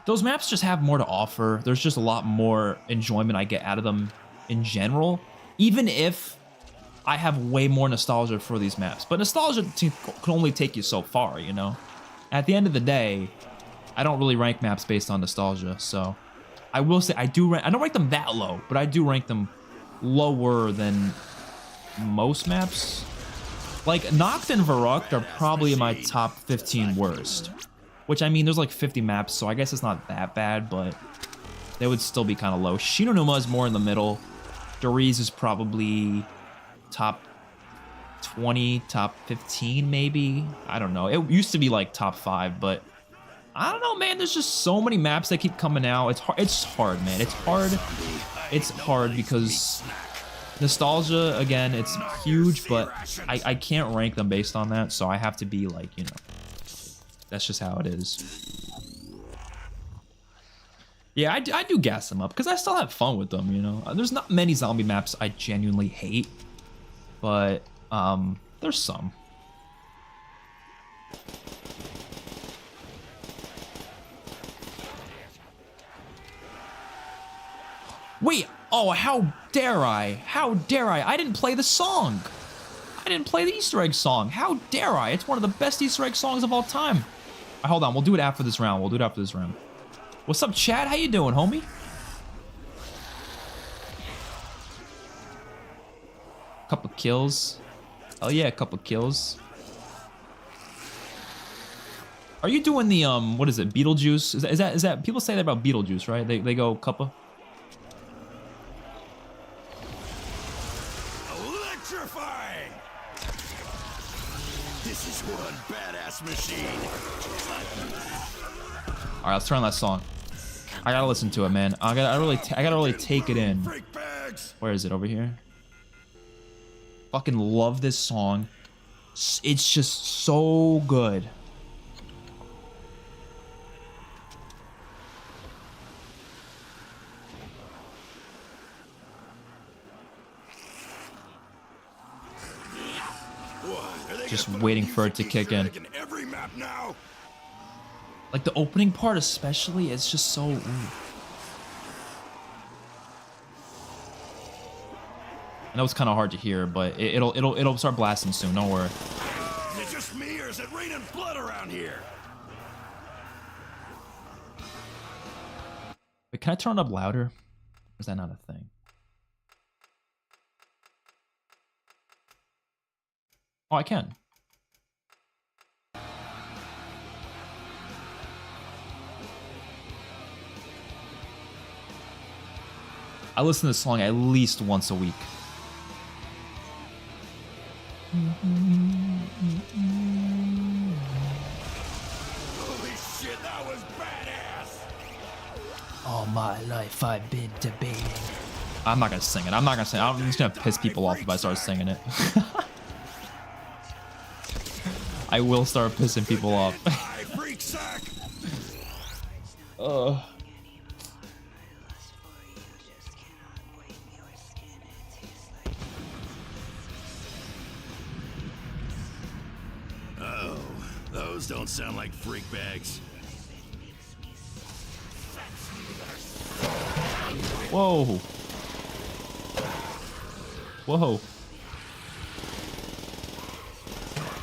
those maps just have more to offer. There's just a lot more enjoyment I get out of them in general, even if I have way more nostalgia for these maps. But nostalgia can only take you so far, you know? At the end of the day, I don't really rank maps based on nostalgia, so I will say I don't rank them that low, but I do rank them lower than most maps. Like, Nacht and Verruckt are probably in my top 15 worst. Which, I mean, there's like 50 maps, so I guess it's not that bad, but they would still be kind of low. Shi No Numa is more in the middle. Riese is probably top 20, top 15, maybe. I don't know. It used to be like top 5, but I don't know, man. There's just so many maps that keep coming out. It's hard, man. It's hard because nostalgia, again, it's huge, but I can't rank them based on that, so I have to be like, you know. That's just how it is. Yeah, I do gas them up because I still have fun with them, you know. There's not many zombie maps I genuinely hate, but there's some. Wait, oh, how dare I? How dare I? I didn't play the song. I didn't play the Easter egg song. How dare I? It's one of the best Easter egg songs of all time. Hold on, we'll do it after this round. What's up, Chad? How you doing, homie? Couple kills. Oh yeah, a couple kills. Are you doing the what is it, Beetlejuice? Is that people say that about Beetlejuice, right? They go cuppa. Electrifying! This is one badass machine. All right, let's turn on that song. I gotta listen to it, man. I gotta really take it in. Where is it? Over here. Fucking love this song. It's just so good. Just waiting for it to kick in. Like the opening part especially, it's just so... I know it's kind of hard to hear, but it'll start blasting soon, don't worry. Is it just me or is it raining blood around here? Wait, can I turn it up louder? Or is that not a thing? Oh, I can. I listen to this song at least once a week. Holy shit, that was badass! All my life I've been debating. I'm not gonna sing it. I'm not gonna sing it. I'm just gonna piss people off if I start singing it. I will start pissing people off. Freak sack! Oh, those don't sound like freak bags. whoa. Whoa.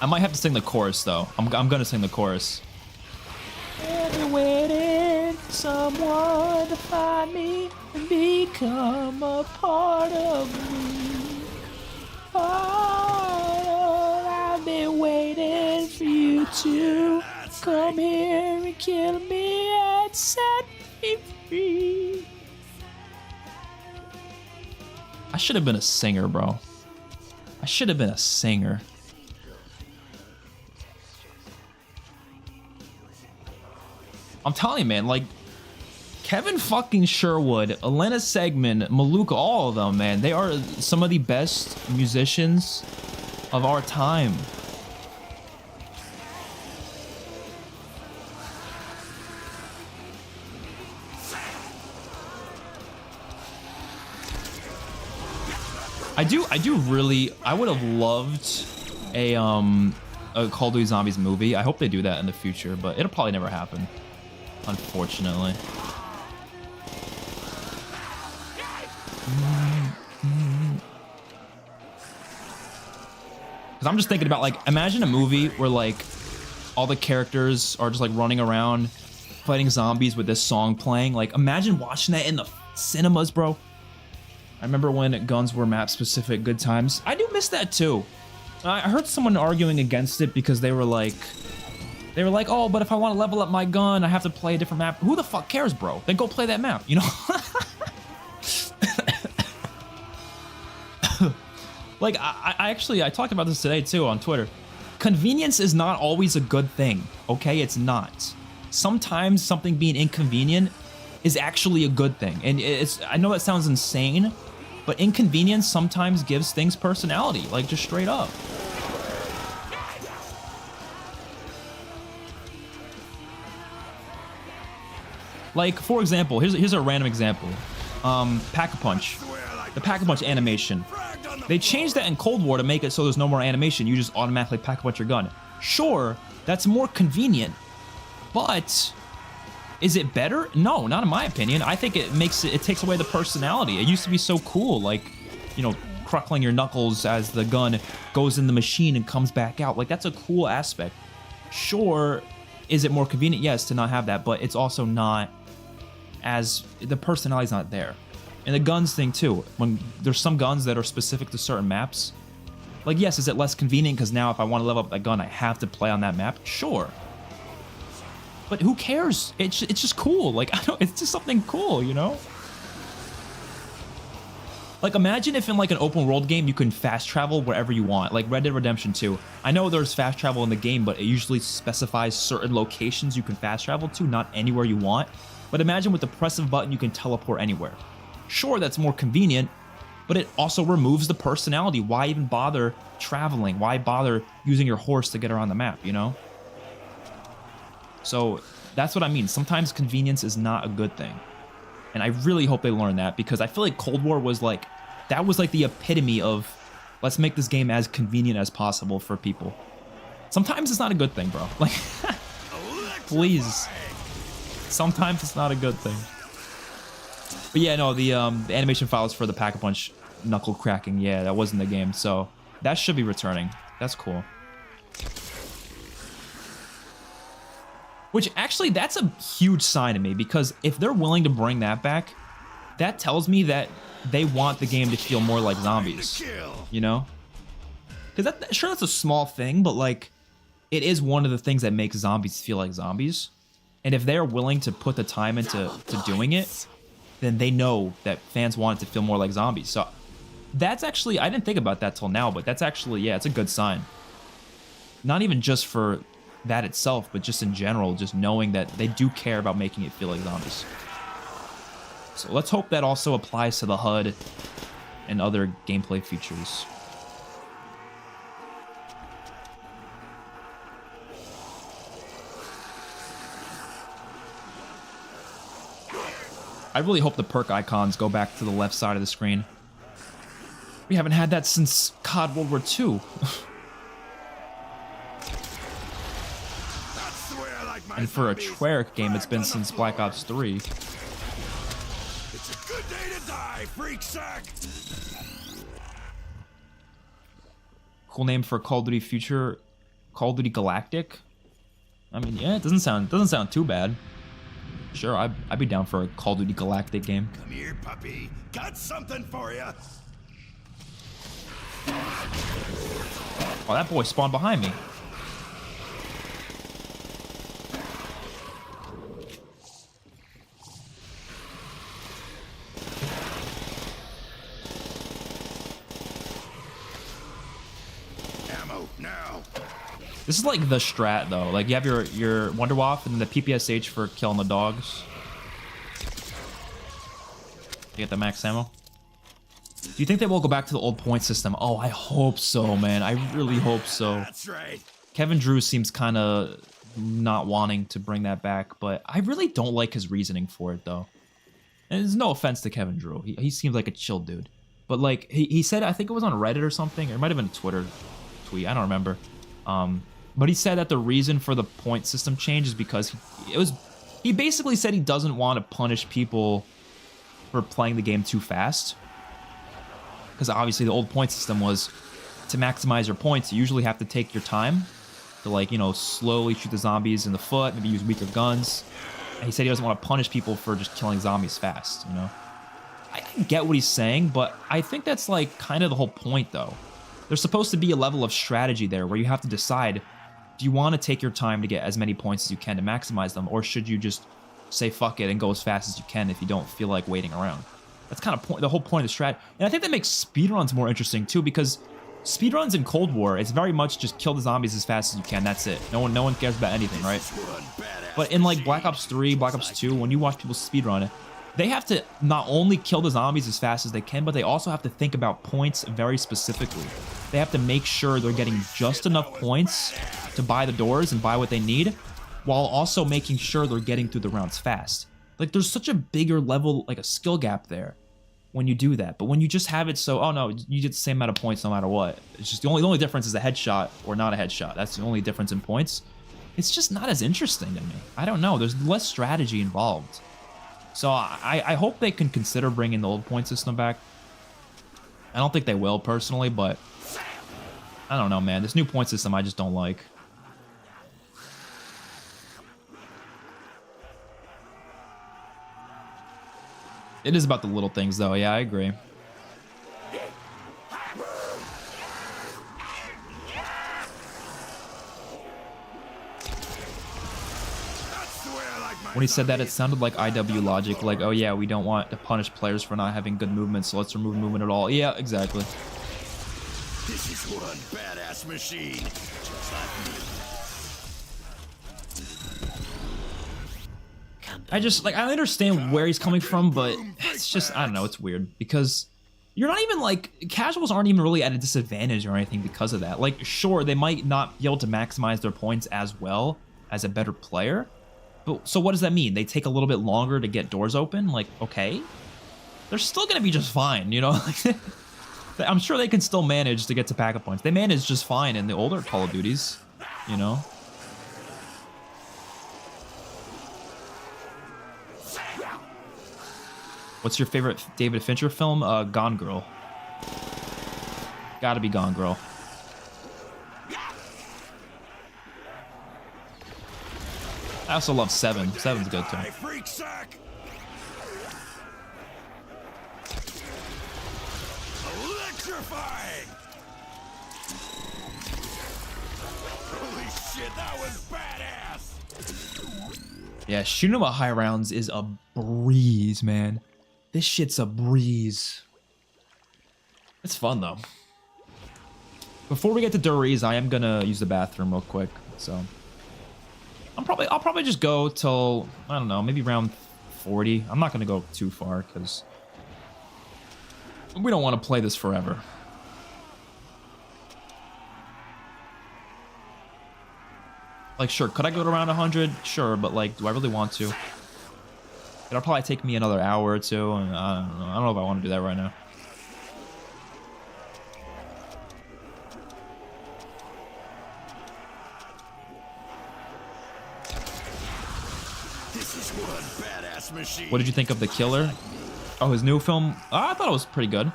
I might have to sing the chorus though. I'm gonna sing the chorus. Been waiting for someone to find me and become a part of me. Oh, I've been waiting for you to come here and kill me and set me free. I should have been a singer, bro. I should have been a singer. I'm telling you, man, like, Kevin fucking Sherwood, Elena Segman, Maluka, all of them, man, they are some of the best musicians of our time. I would have loved a Call of Duty Zombies movie. I hope they do that in the future, but it'll probably never happen, unfortunately. Because I'm just thinking about, like, imagine a movie where, like, all the characters are just, like, running around fighting zombies with this song playing. Like, imagine watching that in the cinemas, bro. I remember when guns were map specific, good times. I do miss that too. I heard someone arguing against it because they were like, oh, but if I want to level up my gun, I have to play a different map. Who the fuck cares, bro? Then go play that map, you know? Like, I talked about this today too on Twitter. Convenience is not always a good thing, okay? It's not. Sometimes something being inconvenient is actually a good thing. And I know that sounds insane, but inconvenience sometimes gives things personality, like just straight up. Like, for example, here's a random example. Pack-a-Punch. The Pack-a-Punch animation. They changed that in Cold War to make it so there's no more animation. You just automatically pack-a-punch your gun. Sure, that's more convenient, but is it better? No, not in my opinion. I think it takes away the personality. It used to be so cool, like, you know, cruckling your knuckles as the gun goes in the machine and comes back out. Like, that's a cool aspect. Sure, is it more convenient? Yes, to not have that, but it's also not as, the personality's not there. And the guns thing too, when there's some guns that are specific to certain maps, like, yes, is it less convenient because now if I want to level up that gun, I have to play on that map? Sure. But who cares? It's just cool. Like, it's just something cool, you know? Like, imagine if in, like, an open world game you can fast travel wherever you want, like Red Dead Redemption 2. I know there's fast travel in the game, but it usually specifies certain locations you can fast travel to, not anywhere you want. But imagine with the press of a button you can teleport anywhere. Sure, that's more convenient, but it also removes the personality. Why even bother traveling? Why bother using your horse to get around the map, you know? So that's what I mean. Sometimes convenience is not a good thing. And I really hope they learn that, because I feel like Cold War was like, that was like the epitome of, let's make this game as convenient as possible for people. Sometimes it's not a good thing, bro. Like, please. Sometimes it's not a good thing. But yeah, no, the animation files for the Pack-a-Punch knuckle cracking, yeah, that was in the game. So that should be returning. That's cool. Which, actually, that's a huge sign to me, because if they're willing to bring that back, that tells me that they want the game to feel more like zombies, you know? Because sure, that's a small thing, but, like, it is one of the things that makes zombies feel like zombies. And if they're willing to put the time into doing it, then they know that fans want it to feel more like zombies. So that's actually, I didn't think about that till now, but that's actually, yeah, it's a good sign. Not even just for that itself, but just in general, just knowing that they do care about making it feel like zombies. So let's hope that also applies to the HUD and other gameplay features. I really hope the perk icons go back to the left side of the screen. We haven't had that since COD World War II. And for a Treyarch game, it's been since Black Ops 3. It's a good day to die, freak sack. Cool name for Call of Duty Future, Call of Duty Galactic. I mean, yeah, it doesn't sound too bad. Sure, I'd be down for a Call of Duty Galactic game. Come here, puppy. Got something for you. Oh, that boy spawned behind me. Ammo now. This is like the strat though. Like you have your Wonderwaff and the PPSH for killing the dogs. You get the max ammo. Do you think they will go back to the old point system? Oh, I hope so, man. I really hope so. That's right. Kevin Drew seems kind of not wanting to bring that back, but I really don't like his reasoning for it though. And there's no offense to Kevin Drew. He seems like a chill dude. But like he said, I think it was on Reddit or something, or it might have been a Twitter tweet. I don't remember. But he said that the reason for the point system change is because he basically said he doesn't want to punish people for playing the game too fast. Because obviously the old point system was to maximize your points, you usually have to take your time to, like, you know, slowly shoot the zombies in the foot, maybe use weaker guns. And he said he doesn't want to punish people for just killing zombies fast, you know? I get what he's saying, but I think that's like kind of the whole point though. There's supposed to be a level of strategy there where you have to decide, do you want to take your time to get as many points as you can to maximize them, or should you just say fuck it and go as fast as you can if you don't feel like waiting around? That's kind of the whole point of the strat. And I think that makes speedruns more interesting too, because speedruns in Cold War, it's very much just kill the zombies as fast as you can. That's it. No one cares about anything, right? But in like Black Ops 3, Black Ops 2, when you watch people speedrun, they have to not only kill the zombies as fast as they can, but they also have to think about points very specifically. They have to make sure they're getting just enough points to buy the doors and buy what they need, while also making sure they're getting through the rounds fast. Like, there's such a bigger level, like a skill gap there when you do that. But when you just have it so, oh no, you get the same amount of points no matter what. It's just the only difference is a headshot or not a headshot. That's the only difference in points. It's just not as interesting to me. I don't know. There's less strategy involved. So I hope they can consider bringing the old point system back. I don't think they will personally, but I don't know, man. This new point system I just don't like. It is about the little things, though. Yeah, I agree. When he said that, it sounded like IW logic. Like, oh yeah, we don't want to punish players for not having good movement, so let's remove movement at all. Yeah, exactly. This is one badass machine. Just like me. I understand where he's coming from, but it's just, I don't know, it's weird because you're not even like, casuals aren't even really at a disadvantage or anything because of that. Like, sure, they might not be able to maximize their points as well as a better player, but so what does that mean? They take a little bit longer to get doors open? Like, okay, they're still gonna be just fine, you know? I'm sure they can still manage to get to pack-up points. They manage just fine in the older Call of Duties, you know? What's your favorite David Fincher film? Gone Girl. Gotta be Gone Girl. I also love Seven. Seven's good too. Freak sack. Electrifying. Holy shit, that was badass. Yeah, Shi No Numa high rounds is a breeze, man. This shit's a breeze. It's fun though. Before we get to Der Riese, I am gonna use the bathroom real quick. So I'll probably just go till, I don't know, maybe around 40. I'm not gonna go too far because we don't want to play this forever. Like, sure, could I go to around 100? Sure, but like, do I really want to? It'll probably take me another hour or two, and I don't know. I don't know if I want to do that right now. This is one badass machine. What did you think of The Killer? Oh, his new film? I thought it was pretty good.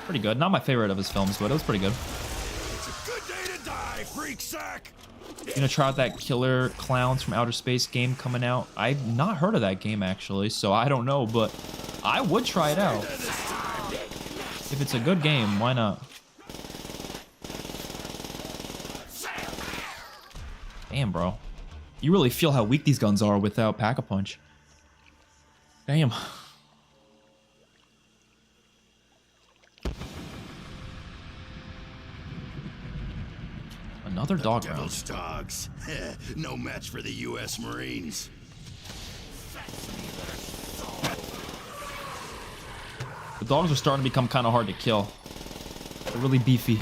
Pretty good. Not my favorite of his films, but it was pretty good. It's a good day to die, freak sack. You gonna try out that Killer Clowns from Outer Space game coming out? I've not heard of that game actually, so I don't know, but I would try it out. If it's a good game, why not? Damn, bro. You really feel how weak these guns are without Pack-a-Punch. Damn. Another dog round. Devil's dogs. No match for the U.S. Marines. The dogs are starting to become kind of hard to kill. They're really beefy.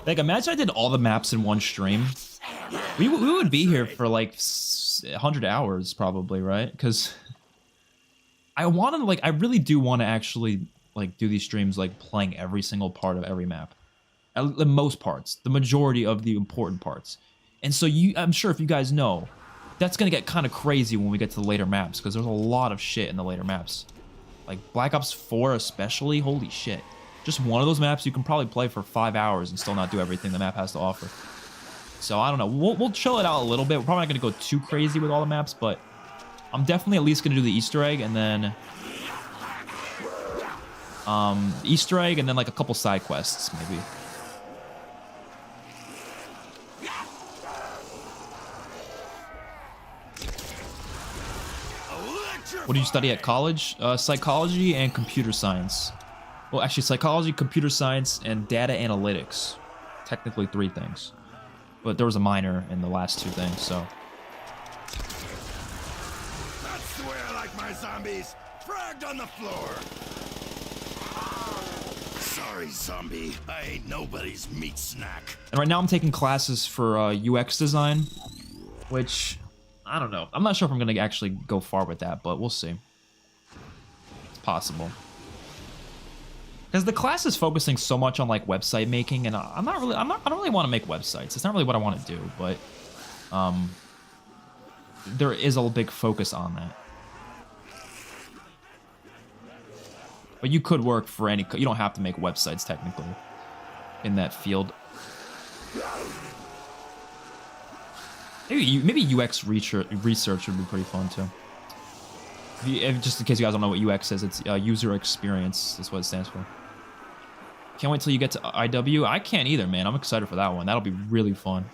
Like, imagine I did all the maps in one stream. We would be here for like 100 hours probably, right? Because I want to, like, I really do want to actually like do these streams like playing every single part of every map. The most parts, the majority of the important parts. And so I'm sure if you guys know, that's gonna get kind of crazy when we get to the later maps because there's a lot of shit in the later maps. Like Black Ops 4 especially, holy shit. Just one of those maps you can probably play for 5 hours and still not do everything the map has to offer. So I don't know. We'll chill it out a little bit. We're probably not going to go too crazy with all the maps, but I'm definitely at least going to do the Easter egg and then like a couple side quests maybe. What do you study at college? Psychology and computer science. Well, actually, psychology, computer science, and data analytics. Technically 3 things. But there was a minor in the last 2 things, so. That's the way I like my zombies. Fragged on the floor. Sorry, zombie. I ain't nobody's meat snack. And right now I'm taking classes for UX design, which, I don't know. I'm not sure if I'm going to actually go far with that, but we'll see. It's possible. Because the class is focusing so much on like website making, and I don't really want to make websites. It's not really what I want to do, but there is a big focus on that. But you could work for any. You don't have to make websites technically in that field. Maybe UX research would be pretty fun too. Just in case you guys don't know what UX is, it's user experience. That's what it stands for. Can't wait till you get to IW. I can't either, man. I'm excited for that one. That'll be really fun.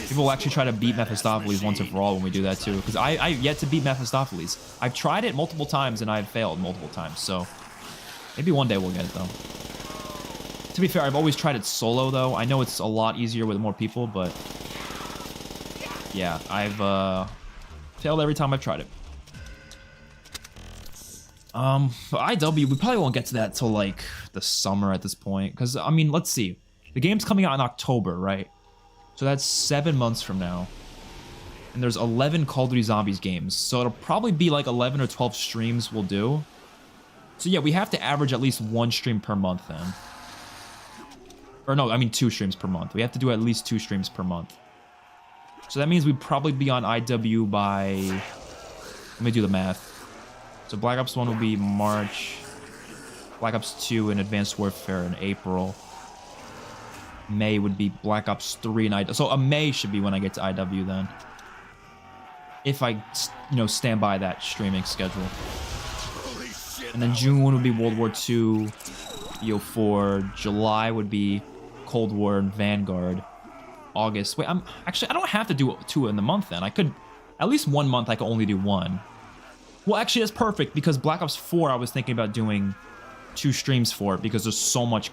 People will actually try to beat Mephistopheles once and for all when we do that too. Because I've yet to beat Mephistopheles. I've tried it multiple times and I've failed multiple times. So maybe one day we'll get it though. To be fair, I've always tried it solo though. I know it's a lot easier with more people, but yeah, I've failed every time I've tried it. For IW, we probably won't get to that till like the summer at this point. Because, I mean, let's see. The game's coming out in October, right? So that's 7 months from now. And there's 11 Call of Duty Zombies games. So it'll probably be like 11 or 12 streams we'll do. So yeah, we have to average at least 1 stream per month then. Or no, I mean 2 streams per month. We have to do at least 2 streams per month. So that means we'd probably be on IW by... Let me do the math. So Black Ops 1 will be March. Black Ops 2 and Advanced Warfare in April. May would be Black Ops 3 and IW. So a May should be when I get to IW then. if I, you know, stand by that streaming schedule. Holy shit. And then June would be World War II, BO4. July would be Cold War and Vanguard. August. Wait, I don't have to do 2 in the month then. I could, at least 1 month, I could only do 1. Well, actually, that's perfect because Black Ops 4, I was thinking about doing 2 streams for it because there's so much.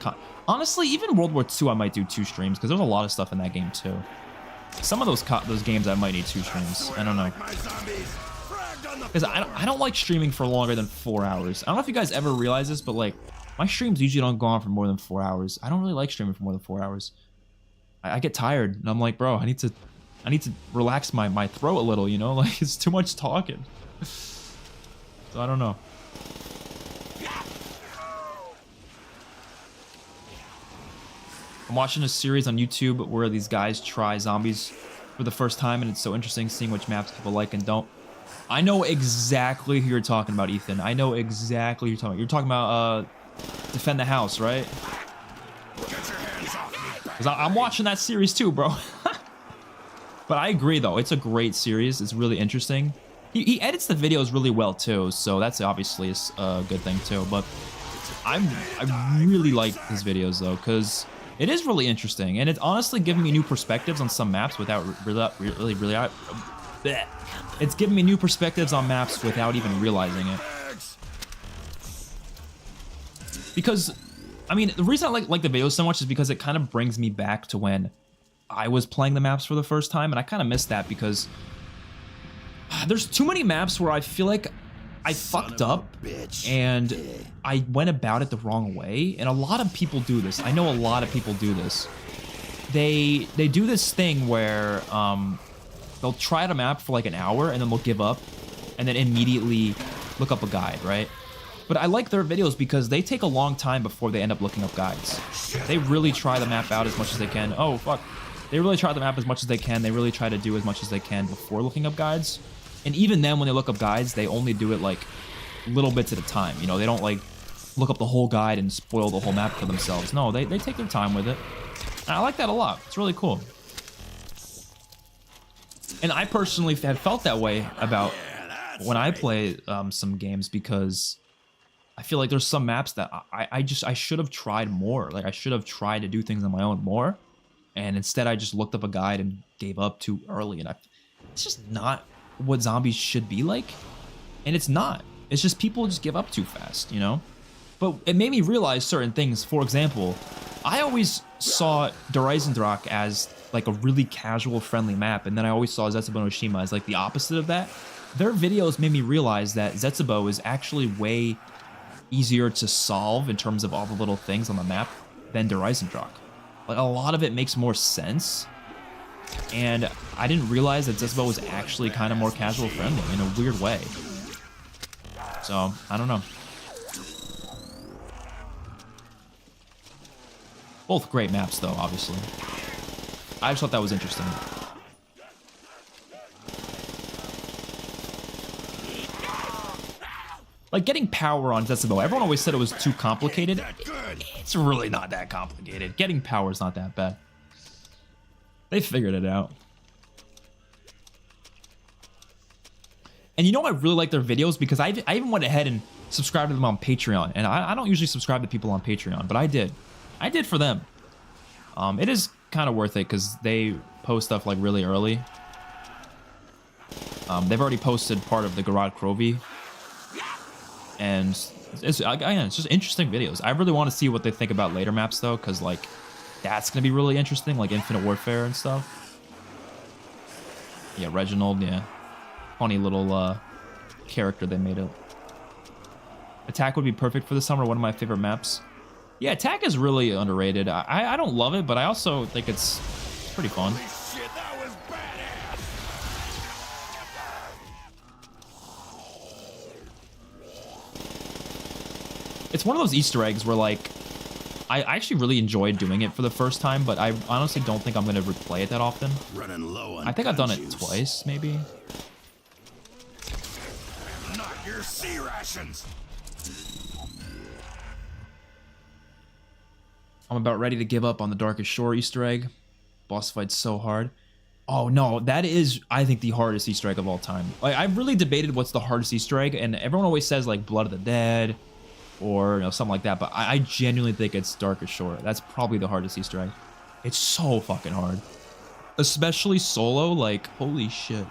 Honestly, even World War II, I might do 2 streams because there's a lot of stuff in that game too. Some of those games, I might need 2 streams. I don't know. Because I don't like streaming for longer than 4 hours. I don't know if you guys ever realize this, but like my streams usually don't go on for more than 4 hours. I don't really like streaming for more than 4 hours. I get tired and I'm like, bro, I need to relax my throat a little, you know? Like it's too much talking. So I don't know. I'm watching a series on YouTube where these guys try zombies for the first time, and it's so interesting seeing which maps people like and don't. I know exactly who you're talking about, Ethan. I know exactly who you're talking about. You're talking about Defend the House, right? Because I'm watching that series too, bro. But I agree, though. It's a great series. It's really interesting. He edits the videos really well, too, so that's obviously a good thing, too. But I really like his videos, though, because it is really interesting, and it's honestly giving me new perspectives on some maps without really. It's giving me new perspectives on maps without even realizing it. Because, I mean, the reason I like the videos so much is because it kind of brings me back to when I was playing the maps for the first time, and I kind of missed that because there's too many maps where I feel like I fucked up and I went about it the wrong way, and a lot of people do this. I know a lot of people do this. They do this thing where they'll try out a map for like an hour and then they'll give up and then immediately look up a guide, right? But I like their videos because they take a long time before they end up looking up guides. They really try the map out as much as they can. Oh, fuck. They really try the map as much as they can. They really try to do as much as they can before looking up guides. And even then, when they look up guides, they only do it like little bits at a time. You know, they don't like look up the whole guide and spoil the whole map for themselves. No, they take their time with it. And I like that a lot. It's really cool. And I personally have felt that way about when I play some games because I feel like there's some maps that I should have tried more. Like I should have tried to do things on my own more. And instead I just looked up a guide and gave up too early. And it's just not what zombies should be like. And it's not. It's just people just give up too fast, you know? But it made me realize certain things. For example, I always saw Der Riese as like a really casual, friendly map. And then I always saw Zetsubo no Shima as like the opposite of that. Their videos made me realize that Zetsubo is actually way easier to solve in terms of all the little things on the map than Der Riese. Like a lot of it makes more sense. And I didn't realize that Zetsubo was actually kind of more casual friendly in a weird way. So, I don't know. Both great maps though, obviously. I just thought that was interesting. Like getting power on Zetsubo, everyone always said it was too complicated. It's really not that complicated. Getting power is not that bad. They figured it out. And you know I really like their videos because I even went ahead and subscribed to them on Patreon. And I don't usually subscribe to people on Patreon, but I did. I did for them. It is kind of worth it because they post stuff like really early. They've already posted part of the Garage Krovi. And it's just interesting videos. I really want to see what they think about later maps though, because like that's gonna be really interesting, like Infinite Warfare and stuff. Yeah, Reginald, yeah. Funny little character they made up. Attack would be perfect for the summer, one of my favorite maps. Yeah, Attack is really underrated. I don't love it, but I also think it's pretty fun. Shit, that was badass. It's one of those Easter eggs where like I actually really enjoyed doing it for the first time, but I honestly don't think I'm gonna replay it that often. Running low on I think I've done it juice. twice, maybe. Not your sea rations. I'm about ready to give up on the Darkest Shore Easter egg. Boss fight's so hard. Oh no, that is, I think, the hardest Easter egg of all time. Like, I've really debated what's the hardest Easter egg, and everyone always says like Blood of the Dead or, you know, something like that. But I genuinely think it's Darkest Shore. That's probably the hardest Easter egg. It's so fucking hard, especially solo. Like, holy shit.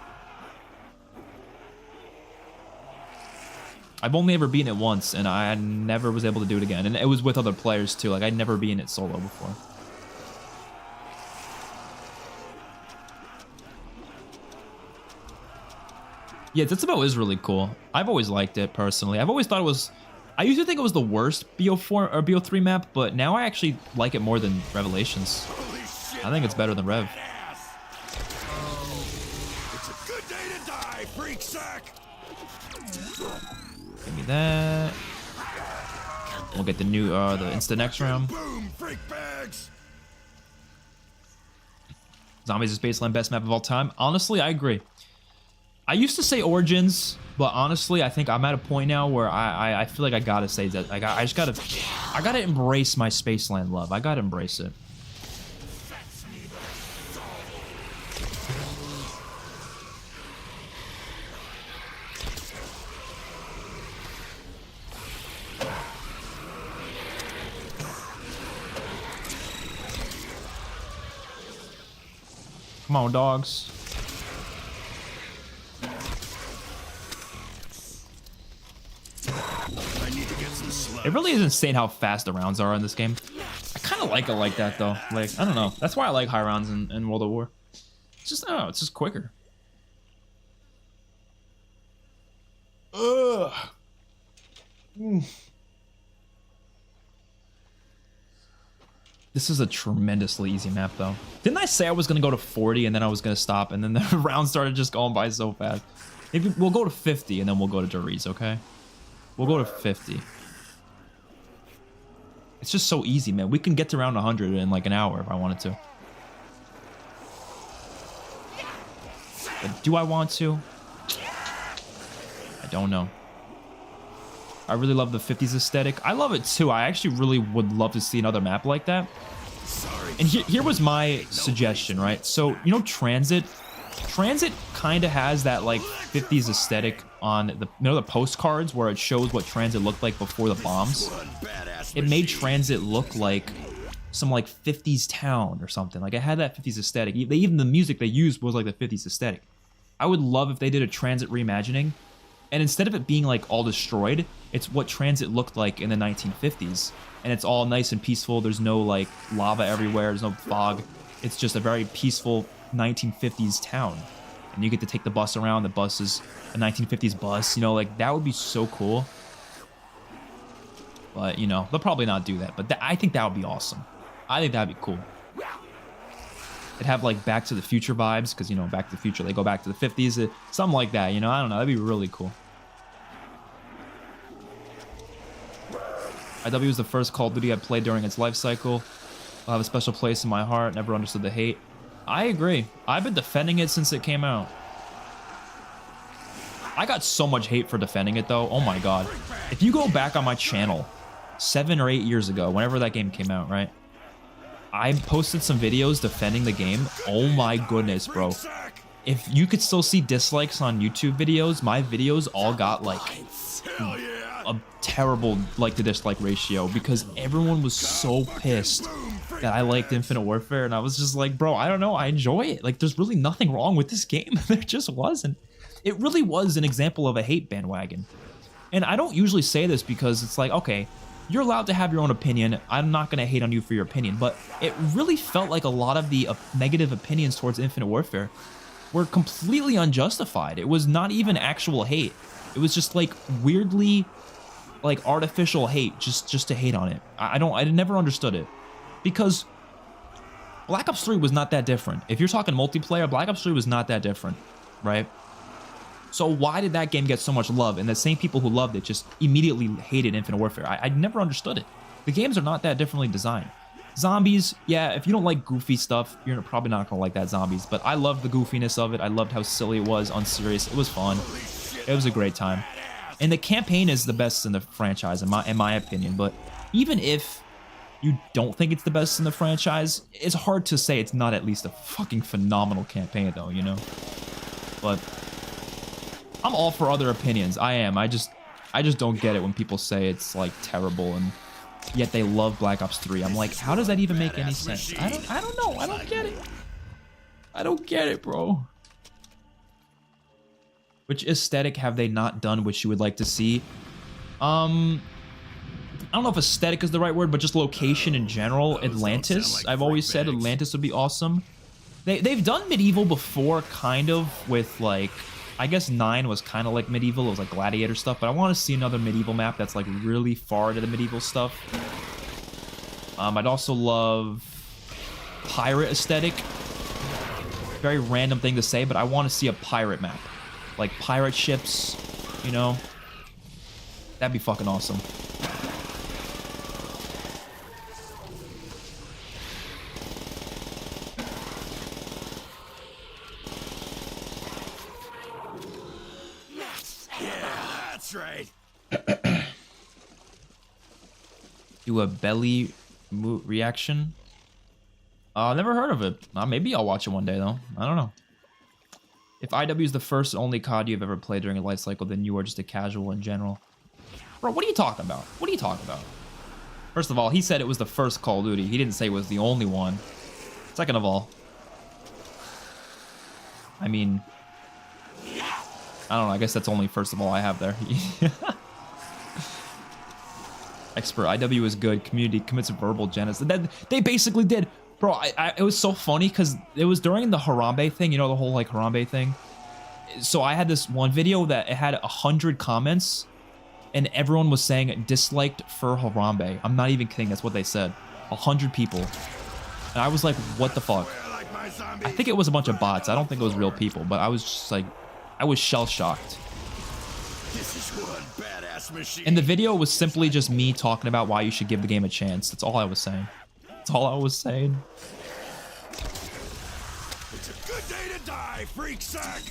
I've only ever beaten it once, and I never was able to do it again. And it was with other players too. Like, I'd never beaten it solo before. Yeah, Zetsubou is really cool. I've always liked it personally. I've always thought it was. I used to think it was the worst BO4 or BO3 map, but now I actually like it more than Revelations. I think it's better than Rev. It's a good day to die, freak sack. Give me that. We'll get the new the instant next round. Boom, freak bags. Zombies is baseline best map of all time. Honestly, I agree. I used to say Origins, but honestly, I think I'm at a point now where I feel like I gotta say that. I gotta embrace my Spaceland love. I gotta embrace it. Come on, dogs. It really is insane how fast the rounds are in this game. I kind of like it like that, though. Like, I don't know. That's why I like high rounds in World of War. It's just, I don't know, it's just quicker. Ugh. This is a tremendously easy map, though. Didn't I say I was going to go to 40 and then I was going to stop, and then the round started just going by so fast? Maybe we'll go to 50 and then we'll go to Riese, okay? We'll go to 50. It's just so easy, man. We can get to around 100 in like an hour if I wanted to. But do I want to? I don't know. I really love the 50s aesthetic. I love it too. I actually really would love to see another map like that. And here was my suggestion, right? So, you know, Transit kind of has that like 50s aesthetic on the, you know, the postcards where it shows what Transit looked like before the bombs. It made Transit look like some like 50s town or something. Like, it had that 50s aesthetic. Even the music they used was like the 50s aesthetic. I would love if they did a Transit reimagining, and instead of it being like all destroyed, it's what Transit looked like in the 1950s. And it's all nice and peaceful. There's no like lava everywhere. There's no fog. It's just a very peaceful 1950s town. And you get to take the bus around. The bus is a 1950s bus. You know, like, that would be so cool. But, you know, they'll probably not do that. But I think that would be awesome. I think that'd be cool. It'd have like Back to the Future vibes, because, you know, Back to the Future, they go back to the 50s. Something like that, you know? I don't know. That'd be really cool. IW was the first Call of Duty I played during its life cycle. I'll have a special place in my heart. Never understood the hate. I agree. I've been defending it since it came out. I got so much hate for defending it, though. Oh my god. If you go back on my channel 7 or 8 years ago, whenever that game came out, right? I posted some videos defending the game. Oh my goodness, bro. If you could still see dislikes on YouTube videos, my videos all got like a terrible like to dislike ratio, because everyone was so pissed that I liked Infinite Warfare, and I was just like, bro, I don't know, I enjoy it. Like, there's really nothing wrong with this game. There just wasn't. It really was an example of a hate bandwagon. And I don't usually say this because it's like, okay, you're allowed to have your own opinion. I'm not going to hate on you for your opinion. But it really felt like a lot of the negative opinions towards Infinite Warfare were completely unjustified. It was not even actual hate. It was just like weirdly like artificial hate just to hate on it. I never understood it. Because Black Ops 3 was not that different. If you're talking multiplayer, Black Ops 3 was not that different, right? So why did that game get so much love? And the same people who loved it just immediately hated Infinite Warfare. I never understood it. The games are not that differently designed. Zombies, yeah, if you don't like goofy stuff, you're probably not going to like that Zombies. But I loved the goofiness of it. I loved how silly it was, unserious. It was fun. It was a great time. And the campaign is the best in the franchise, in my opinion. But even if you don't think it's the best in the franchise, it's hard to say it's not at least a fucking phenomenal campaign, though, you know? But I'm all for other opinions. I am. I just don't get it when people say it's, like, terrible, and yet they love Black Ops 3. I'm like, how does that even make any sense? I don't know. I don't get it. I don't get it, bro. Which aesthetic have they not done which you would like to see? I don't know if aesthetic is the right word, but just location in general. Atlantis. I've always said Atlantis would be awesome. They've done medieval before, kind of, with, like, I guess 9 was kind of like medieval. It was like gladiator stuff, but I want to see another medieval map that's, like, really far into the medieval stuff. I'd also love pirate aesthetic. Very random thing to say, but I want to see a pirate map. Like, pirate ships, you know? That'd be fucking awesome. That's right. Do a belly reaction? Never heard of it. Maybe I'll watch it one day, though. I don't know. If IW is the first and only COD you've ever played during a life cycle, then you are just a casual in general. Bro, what are you talking about? What are you talking about? First of all, he said it was the first Call of Duty. He didn't say it was the only one. Second of all, I mean, I don't know. I guess that's only first of all I have there. Expert, IW is good. Community commits verbal genocide. They basically did. Bro, it was so funny because it was during the Harambe thing, you know, the whole, like, Harambe thing. So I had this one video that it had 100 comments, and everyone was saying disliked for Harambe. I'm not even kidding. That's what they said. 100 people. And I was like, what the fuck? I think it was a bunch of bots. I don't think it was real people, but I was just like, I was shell-shocked. This is one badass machine. And the video was simply just me talking about why you should give the game a chance. That's all I was saying. That's all I was saying. It's a good day to die, freak sack.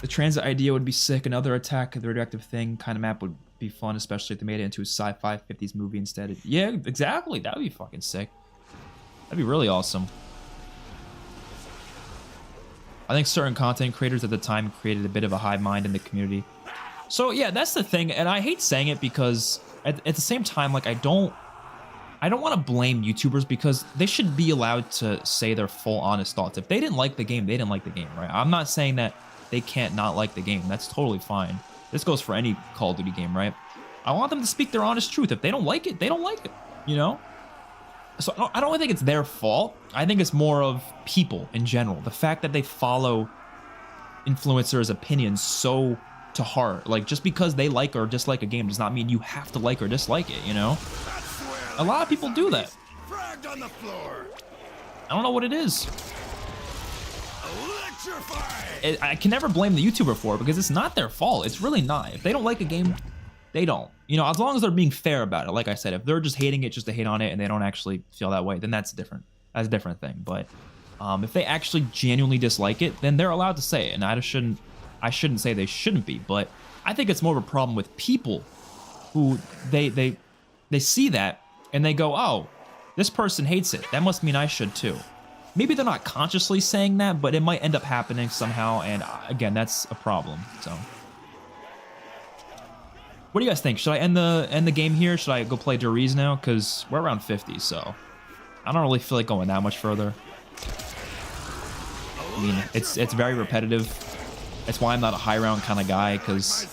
The transit idea would be sick. Another Attack the Radioactive Thing kind of map would be fun, especially if they made it into a sci-fi 50s movie instead. Yeah, exactly. That would be fucking sick. That'd be really awesome. I think certain content creators at the time created a bit of a hive mind in the community. So yeah, that's the thing, and I hate saying it because at the same time, like, I don't want to blame YouTubers because they should be allowed to say their full honest thoughts. If they didn't like the game, they didn't like the game, right? I'm not saying that they can't not like the game. That's totally fine. This goes for any Call of Duty game, right? I want them to speak their honest truth. If they don't like it, they don't like it, you know? So I don't think it's their fault. I think it's more of people in general. The fact that they follow influencers' opinions so to heart. Like, just because they like or dislike a game does not mean you have to like or dislike it, you know? A lot of people do that. Fragged on the floor. I don't know what it is. Electrify. I can never blame the YouTuber for it because it's not their fault. It's really not. If they don't like a game, they don't. You know, as long as they're being fair about it. Like I said, if they're just hating it just to hate on it and they don't actually feel that way, then that's different. That's a different thing. But if they actually genuinely dislike it, then they're allowed to say it. And I shouldn't say they shouldn't be. But I think it's more of a problem with people who they see that and they go, oh, this person hates it. That must mean I should too. Maybe they're not consciously saying that, but it might end up happening somehow. And again, that's a problem. So, what do you guys think? Should I end the game here? Should I go play Riese now? Because we're around 50, so I don't really feel like going that much further. I mean, it's very repetitive. That's why I'm not a high round kind of guy, because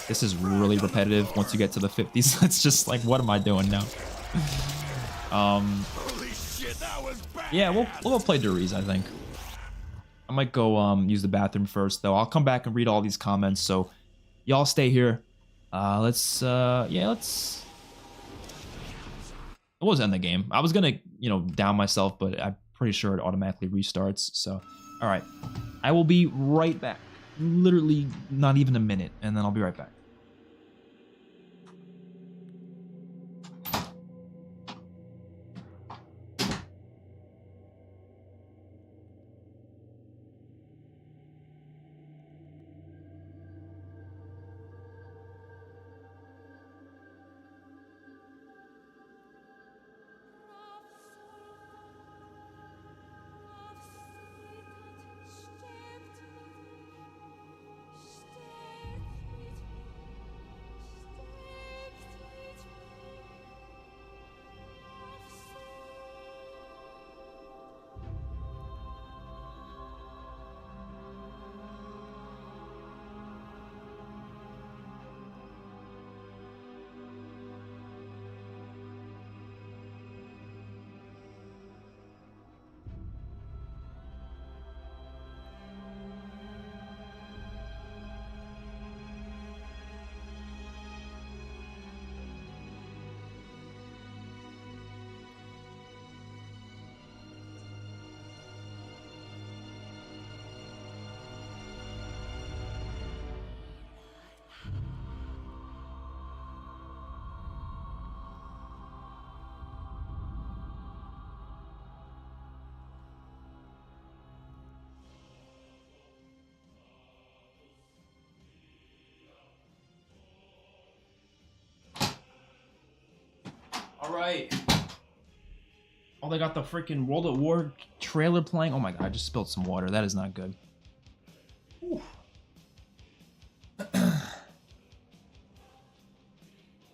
this is really repetitive once you get to the 50s. It's just like, what am I doing now? Yeah, we'll go play Riese, I think. I might go use the bathroom first, though. I'll come back and read all these comments, so y'all stay here. Let's end the game. I was gonna, down myself, but I'm pretty sure it automatically restarts, so. All right, I will be right back. Literally not even a minute, and then I'll be right back. right. Oh, they got the freaking World at War trailer playing. Oh my god, I just spilled some water. That is not good.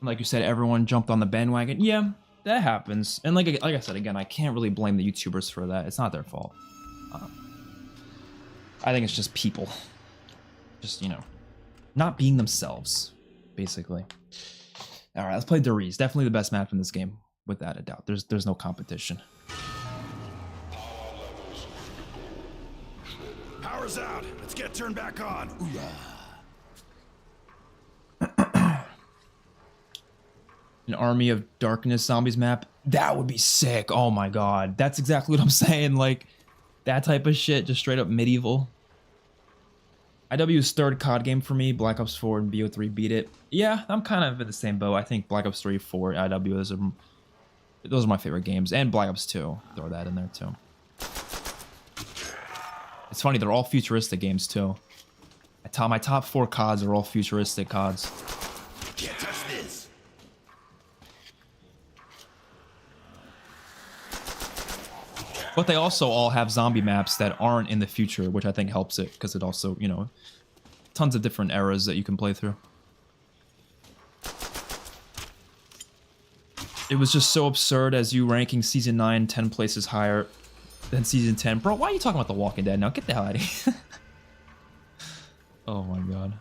Like you said, everyone jumped on the bandwagon. Yeah, that happens. And like I said, again, I can't really blame the YouTubers for that. It's not their fault. I think it's just people. Just, you know, not being themselves, basically. All right, let's play Der Riese. Definitely the best map in this game, without a doubt. There's no competition. Power's out. Let's get turned back on. An Army of Darkness zombies map. That would be sick. Oh my god. That's exactly what I'm saying. Like, that type of shit, just straight up medieval. IW's third COD game for me. Black Ops 4 and BO3 beat it. Yeah, I'm kind of in the same boat. I think Black Ops 3, 4, IW, those are my favorite games. And Black Ops 2. Throw that in there too. It's funny, they're all futuristic games too. My top 4 CODs are all futuristic CODs. Can't touch this. But they also all have zombie maps that aren't in the future, which I think helps it, because it also, you know, tons of different eras that you can play through. It was just so absurd as you ranking Season 9 10 places higher than Season 10. Bro, why are you talking about The Walking Dead now? Get the hell out of here. Oh my god.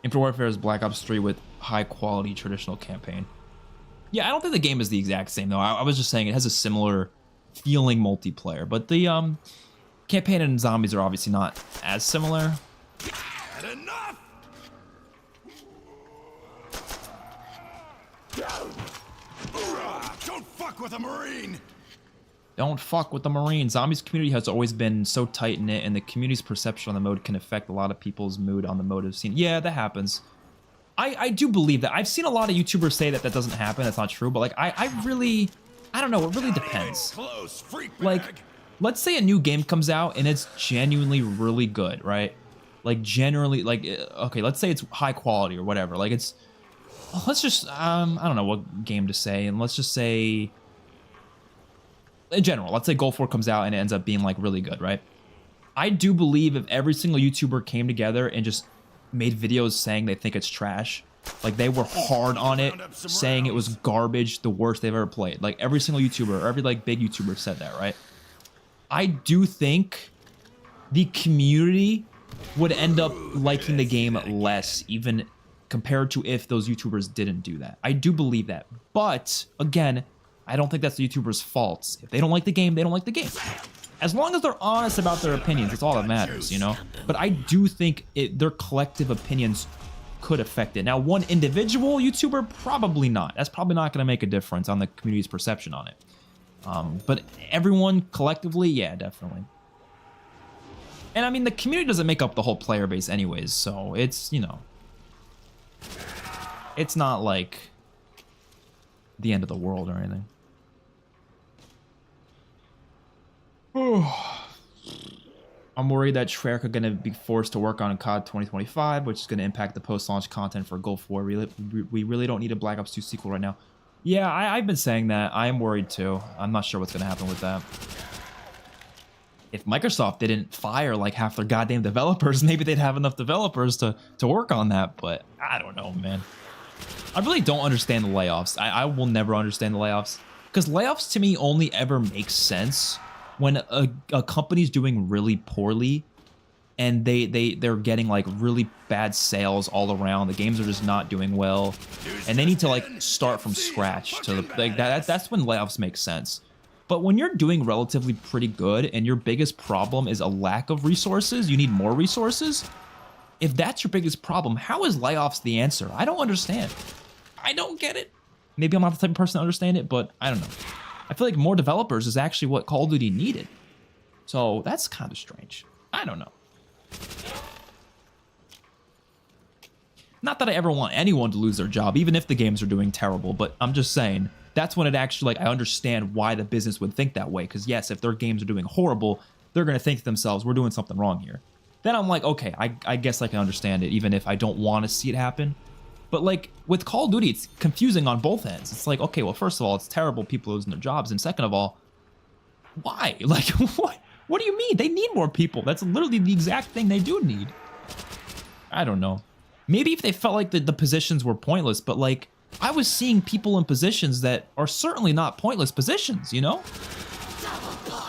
Infinite Warfare is Black Ops 3 with high-quality traditional campaign. Yeah, I don't think the game is the exact same, though. I was just saying it has a similar feeling multiplayer. But the campaign and zombies are obviously not as similar. Had enough! Don't fuck with a Marine! Don't fuck with the Marine. Zombies community has always been so tight-knit, and the community's perception on the mode can affect a lot of people's mood on the motive scene. Yeah, that happens. I do believe that. I've seen a lot of YouTubers say that doesn't happen. That's not true. But like, I really, I don't know. It really depends. Close, freak bag. Like, let's say a new game comes out and it's genuinely really good, right? Like, generally, like, okay, let's say it's high quality or whatever. Like, it's, let's just, I don't know what game to say. And let's just say, in general, let's say Gulf War comes out and it ends up being like really good, right? I do believe if every single YouTuber came together and just made videos saying they think it's trash, like they were hard on it, saying it was garbage, the worst they've ever played. Like every single YouTuber, or every like big YouTuber said that, right? I do think the community would end up liking the game less, even compared to if those YouTubers didn't do that. I do believe that. But again, I don't think that's the YouTuber's fault. If they don't like the game, they don't like the game. As long as they're honest about their opinions, it's all that matters, you know? But I do think their collective opinions could affect it. Now, one individual YouTuber, probably not. That's probably not going to make a difference on the community's perception on it. But everyone collectively, yeah, definitely. And I mean, the community doesn't make up the whole player base anyways, so it's, you know, it's not like the end of the world or anything. I'm worried that Treyarch are going to be forced to work on COD 2025, which is going to impact the post-launch content for Gulf War. We really don't need a Black Ops 2 sequel right now. Yeah, I've been saying that. I am worried too. I'm not sure what's going to happen with that. If Microsoft didn't fire like half their goddamn developers, maybe they'd have enough developers to work on that, but I don't know, man. I really don't understand the layoffs. I will never understand the layoffs, because layoffs to me only ever make sense when a company's doing really poorly and they're getting like really bad sales all around. The games are just not doing well, and they need to like start from scratch to like that's when layoffs make sense. But when you're doing relatively pretty good and your biggest problem is a lack of resources, you need more resources. If that's your biggest problem, how is layoffs the answer? I don't understand. I don't get it. Maybe I'm not the type of person to understand it, but I don't know. I feel like more developers is actually what Call of Duty needed. So that's kind of strange. I don't know. Not that I ever want anyone to lose their job, even if the games are doing terrible, but I'm just saying, that's when it actually, like, I understand why the business would think that way. Because yes, if their games are doing horrible, they're going to think to themselves, we're doing something wrong here. then I'm like, okay, I guess I can understand it, even if I don't want to see it happen. But like with Call of Duty, it's confusing on both ends. It's like, okay, well, first of all, it's terrible people losing their jobs, and second of all, why? Like, what do you mean? They need more people. That's literally the exact thing they do need. I don't know. Maybe if they felt like the positions were pointless, but like, I was seeing people in positions that are certainly not pointless positions, you know?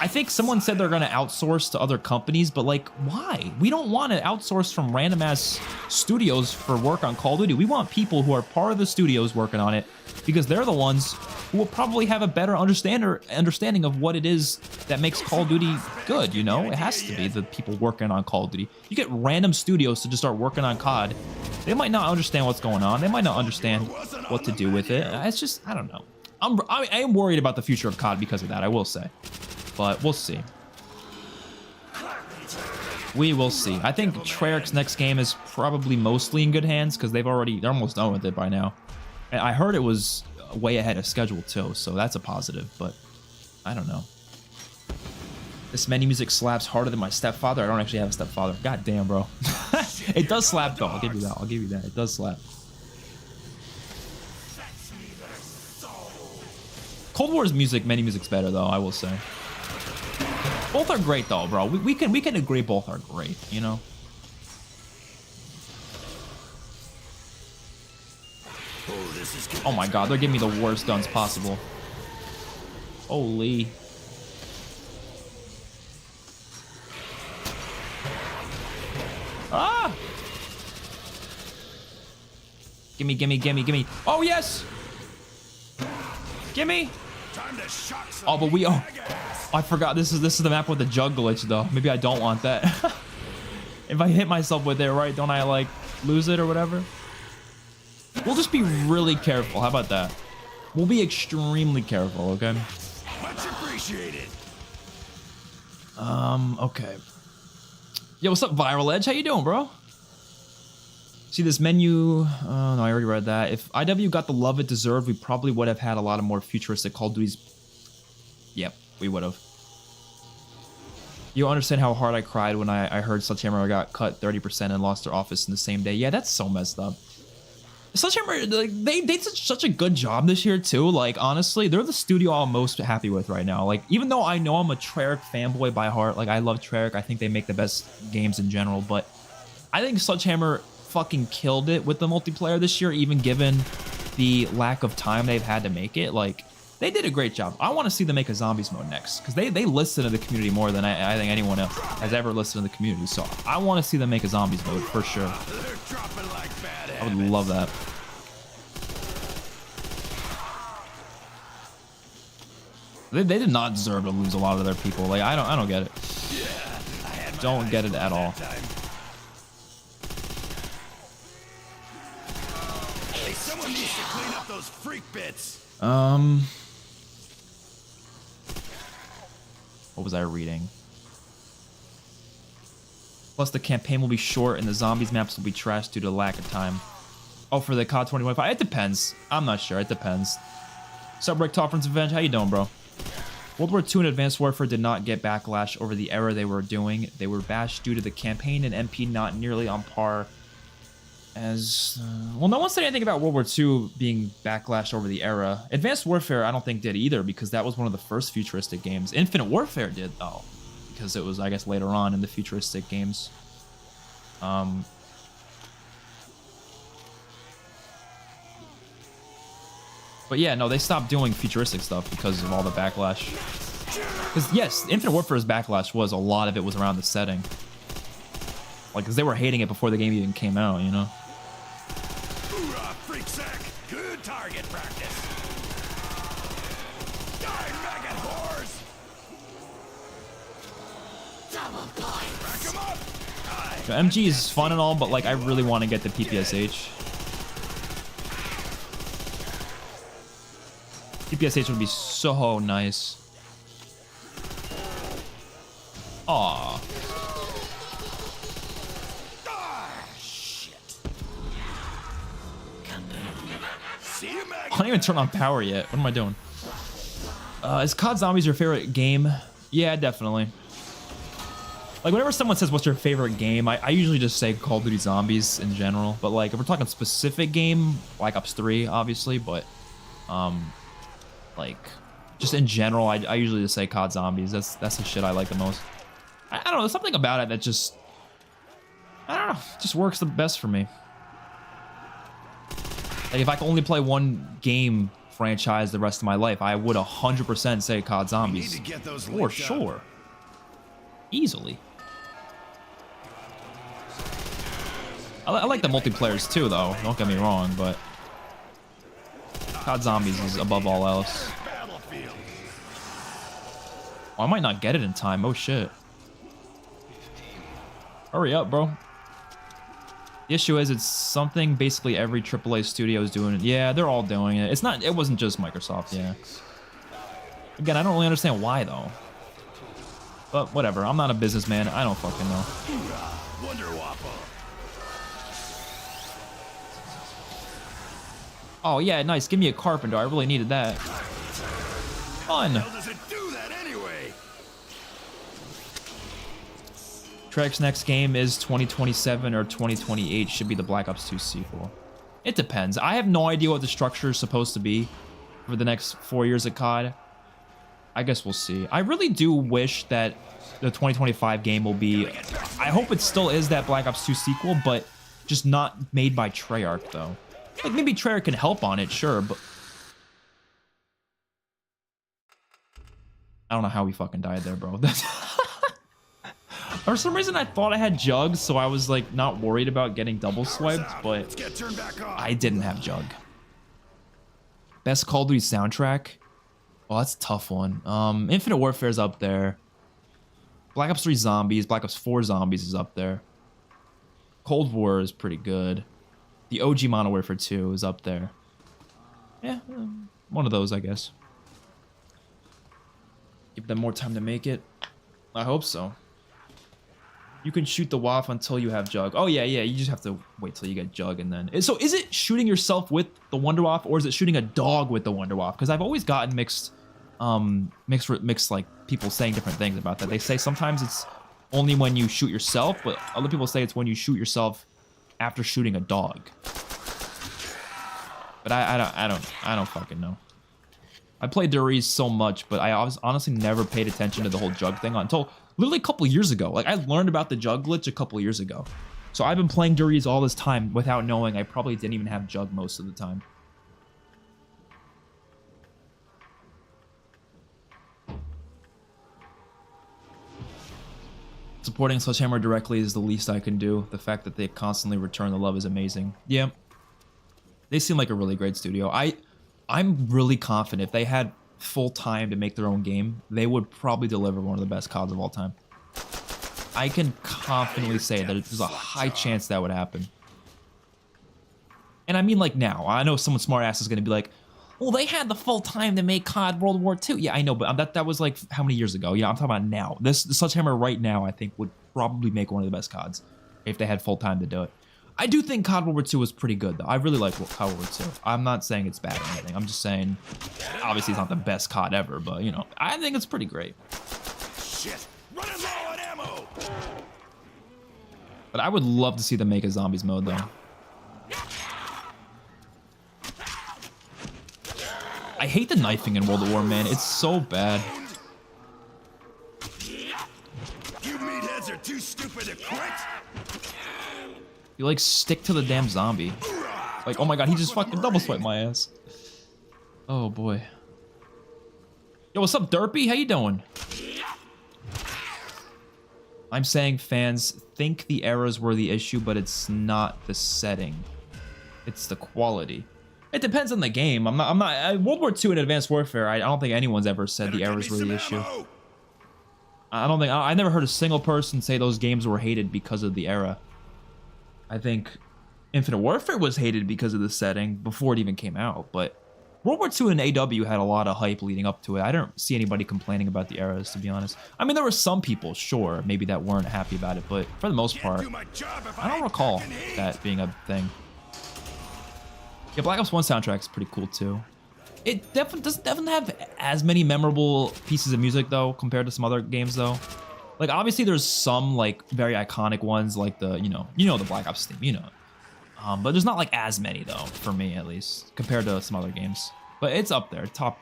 I think someone said they're going to outsource to other companies, but like, why? We don't want to outsource from random ass studios for work on Call of Duty. We want people who are part of the studios working on it, because they're the ones who will probably have a better understanding of what it is that makes Call of Duty good, you know? It has to be the people working on Call of Duty. You get random studios to just start working on COD. They might not understand what's going on. They might not understand what to do with it. It's just, I don't know. I am worried about the future of COD because of that, I will say. But we'll see. We will see. I think Treyarch's next game is probably mostly in good hands because they're almost done with it by now. And I heard it was way ahead of schedule too, so that's a positive, but I don't know. This menu music slaps harder than my stepfather. I don't actually have a stepfather. God damn, bro. It does slap though. I'll give you that. I'll give you that. It does slap. Cold War's menu music's better though, I will say. Both are great though, bro. We can agree both are great, you know? Oh my god, they're giving me the worst guns possible. Holy. Ah! Gimme, gimme, gimme, gimme. Oh, yes! Gimme! Oh, but oh, I forgot this is the map with the jug glitch though. Maybe I don't want that. If I hit myself with it, right, don't I like lose it or whatever? We'll just be really careful. How about that? We'll be extremely careful, okay? Much appreciated. Okay. Yo, what's up, Viral Edge? How you doing, bro? See this menu? Oh, no, I already read that. If IW got the love it deserved, we probably would have had a lot of more futuristic Call of Duties. Yep, we would have. You understand how hard I cried when I heard Sledgehammer got cut 30% and lost their office in the same day. Yeah, that's so messed up. Sledgehammer, like, they did such a good job this year too. Like, honestly, they're the studio I'm most happy with right now. Like, even though I know I'm a Treyarch fanboy by heart, like, I love Treyarch. I think they make the best games in general, but I think Sledgehammer fucking killed it with the multiplayer this year, even given the lack of time they've had to make it. Like, they did a great job. I want to see them make a zombies mode next, because they listen to the community more than I think anyone else has ever listened to the community. So I want to see them make a zombies mode for sure. I would love that. They did not deserve to lose a lot of their people. Like, I don't get it. Don't get it at all. Hey, someone needs to clean up those freak bits. What was I reading? Plus, the campaign will be short and the zombies maps will be trashed due to lack of time. Oh, for the COD 2025? It depends. I'm not sure. It depends. Sup, Rick Toffer's Revenge? How you doing, bro? World War II and Advanced Warfare did not get backlash over the era they were doing. They were bashed due to the campaign and MP not nearly on par as... well, no one said anything about World War II being backlash over the era. Advanced Warfare, I don't think, did either, because that was one of the first futuristic games. Infinite Warfare did, though, because it was, I guess, later on in the futuristic games. But yeah, no, they stopped doing futuristic stuff because of all the backlash. Because yes, Infinite Warfare's backlash was a lot of it was around the setting. Like, because they were hating it before the game even came out, you know? Hoorah, freak sack! Good target practice. Die, maggot whores! Double point! Rack 'em up! So MG is fun and all, but like, I really want to get the PPSH. PPSH would be so nice. Aw. Shit. See you, maggot. I don't even turn on power yet. What am I doing? Is COD Zombies your favorite game? Yeah, definitely. Like, whenever someone says, what's your favorite game, I usually just say Call of Duty Zombies in general. But, like, if we're talking specific game, Black Ops 3, obviously. But, like, just in general, I usually just say COD Zombies. That's the shit I like the most. I don't know, there's something about it that just, I don't know, just works the best for me. Like, if I could only play one game franchise the rest of my life, I would 100% say COD Zombies. For sure. Easily. I like the multiplayers too, though. Don't get me wrong, but COD Zombies is above all else. Oh, I might not get it in time. Oh, shit. Hurry up, bro. The issue is it's something basically every AAA studio is doing. Yeah, they're all doing it. It's not. It wasn't just Microsoft. Yeah. Again, I don't really understand why though. But whatever. I'm not a businessman. I don't fucking know. Oh yeah, nice. Give me a carpenter. I really needed that. Fun. Treyarch's next game is 2027 or 2028. Should be the Black Ops 2 sequel. It depends. I have no idea what the structure is supposed to be for the next 4 years of COD. I guess we'll see. I really do wish that the 2025 game will be... I hope it still is that Black Ops 2 sequel, but just not made by Treyarch, though. Like, maybe Treyarch can help on it, sure, but... I don't know how we fucking died there, bro. For some reason, I thought I had Jug, so I was, like, not worried about getting double swiped, but I didn't have Jug. Best Call of Duty soundtrack? Oh, that's a tough one. Infinite Warfare's up there. Black Ops 3 Zombies, Black Ops 4 Zombies is up there. Cold War is pretty good. The OG Modern Warfare 2 is up there. Yeah, one of those, I guess. Give them more time to make it. I hope so. You can shoot the WAF until you have Jug. Oh, yeah, you just have to wait till you get Jug and then... So is it shooting yourself with the Wonder WAF or is it shooting a dog with the Wonder WAF? Because I've always gotten mixed, like, people saying different things about that. They say sometimes it's only when you shoot yourself, but other people say it's when you shoot yourself after shooting a dog. But I don't fucking know. I played Der Riese so much, but I honestly never paid attention to the whole Jug thing until... literally a couple years ago. Like, I learned about the Jug glitch a couple years ago. So I've been playing Der Riese all this time without knowing I probably didn't even have Jug most of the time. Supporting Sledgehammer directly is the least I can do. The fact that they constantly return the love is amazing. Yeah. They seem like a really great studio. I'm really confident if they had full time to make their own game, they would probably deliver one of the best CODs of all time. I can confidently say that there's a high chance that would happen. And I mean, like, now. I know someone smart ass is going to be like, well, they had the full time to make COD World War II. Yeah, I know, but that was like how many years ago? Yeah, I'm talking about now. The Sledgehammer right now, I think, would probably make one of the best CODs if they had full time to do it. I do think COD World War II was pretty good, though. I really like COD World War II. I'm not saying it's bad or anything. I'm just saying, obviously, it's not the best COD ever, but, you know, I think it's pretty great. Shit! Running low on ammo! But I would love to see them make a zombies mode, though. I hate the knifing in World at War, man. It's so bad. You meatheads are too stupid to quit! You, like, stick to the damn zombie. Like, oh my god, he just fucking double swiped my ass. Oh, boy. Yo, what's up, Derpy? How you doing? I'm saying fans think the errors were the issue, but it's not the setting. It's the quality. It depends on the game. I'm not World War II and Advanced Warfare, I don't think anyone's ever said the errors were the issue. I never heard a single person say those games were hated because of the era. I think Infinite Warfare was hated because of the setting before it even came out, but World War II and AW had a lot of hype leading up to it. I don't see anybody complaining about the eras, to be honest. I mean, there were some people, sure, maybe that weren't happy about it, but for the most part, I don't recall that being a thing. Yeah, Black Ops 1 soundtrack is pretty cool, too. It doesn't have as many memorable pieces of music, though, compared to some other games, though. Like, obviously, there's some like very iconic ones, like the the Black Ops theme, but there's not like as many though, for me at least, compared to some other games. But it's up there, top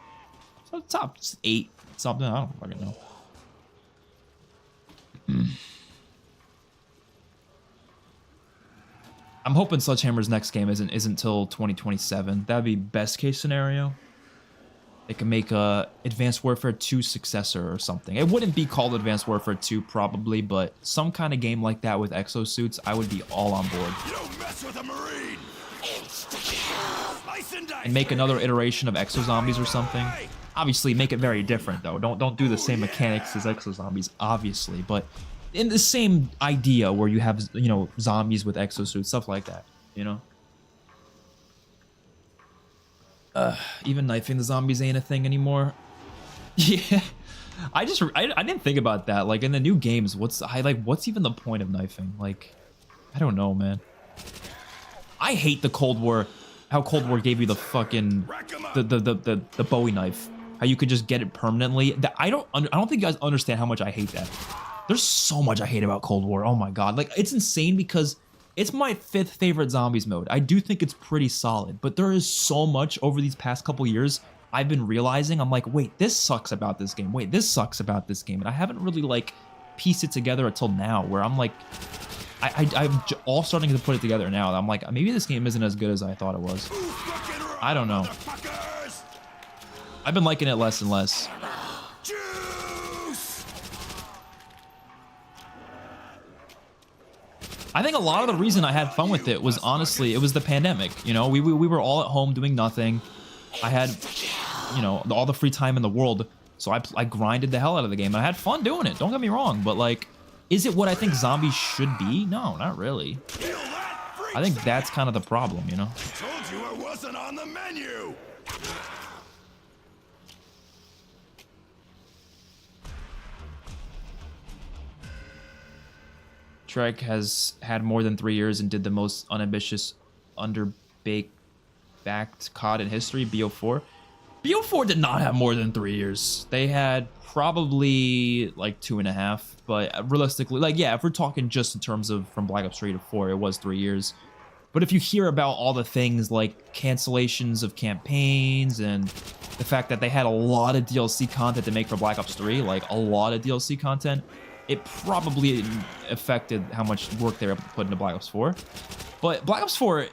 8 something. I don't fucking know. I'm hoping Sledgehammer's next game isn't till 2027. That'd be best case scenario. They can make a Advanced Warfare 2 successor or something. It wouldn't be called Advanced Warfare 2 probably, but some kind of game like that with exosuits, I would be all on board. You don't mess with a Marine. And make another iteration of Exo Zombies or something. Obviously, make it very different though. Don't do the same mechanics as Exo Zombies, obviously, but in the same idea where you have zombies with exosuits, stuff like that. Even knifing the zombies ain't a thing anymore. Yeah, I didn't think about that. Like in the new games, what's even the point of knifing? Like, I don't know, man. I hate the Cold War. How Cold War gave you the fucking the Bowie knife. How you could just get it permanently. I don't think you guys understand how much I hate that. There's so much I hate about Cold War. Oh my god, like it's insane because it's my 5th favorite zombies mode. I do think it's pretty solid, but there is so much over these past couple years I've been realizing. I'm like, wait, this sucks about this game. Wait, this sucks about this game. And I haven't really like pieced it together until now, where I'm like, I'm all starting to put it together now. I'm like, maybe this game isn't as good as I thought it was. I don't know. I've been liking it less and less. I think a lot of the reason I had fun with it was honestly, it was the pandemic. We were all at home doing nothing. I had, all the free time in the world. So I grinded the hell out of the game and I had fun doing it. Don't get me wrong. But like, is it what I think zombies should be? No, not really. I think that's kind of the problem, I told you it wasn't on the menu. Trek has had more than 3 years and did the most unambitious, underbaked, backed COD in history, BO4. BO4 did not have more than 3 years. They had probably like 2.5, but realistically, like, yeah, if we're talking just in terms of from Black Ops 3 to 4, it was 3 years. But if you hear about all the things like cancellations of campaigns and the fact that they had a lot of DLC content to make for Black Ops 3, like a lot of DLC content, it probably affected how much work they were able to put into Black Ops 4. But Black Ops 4,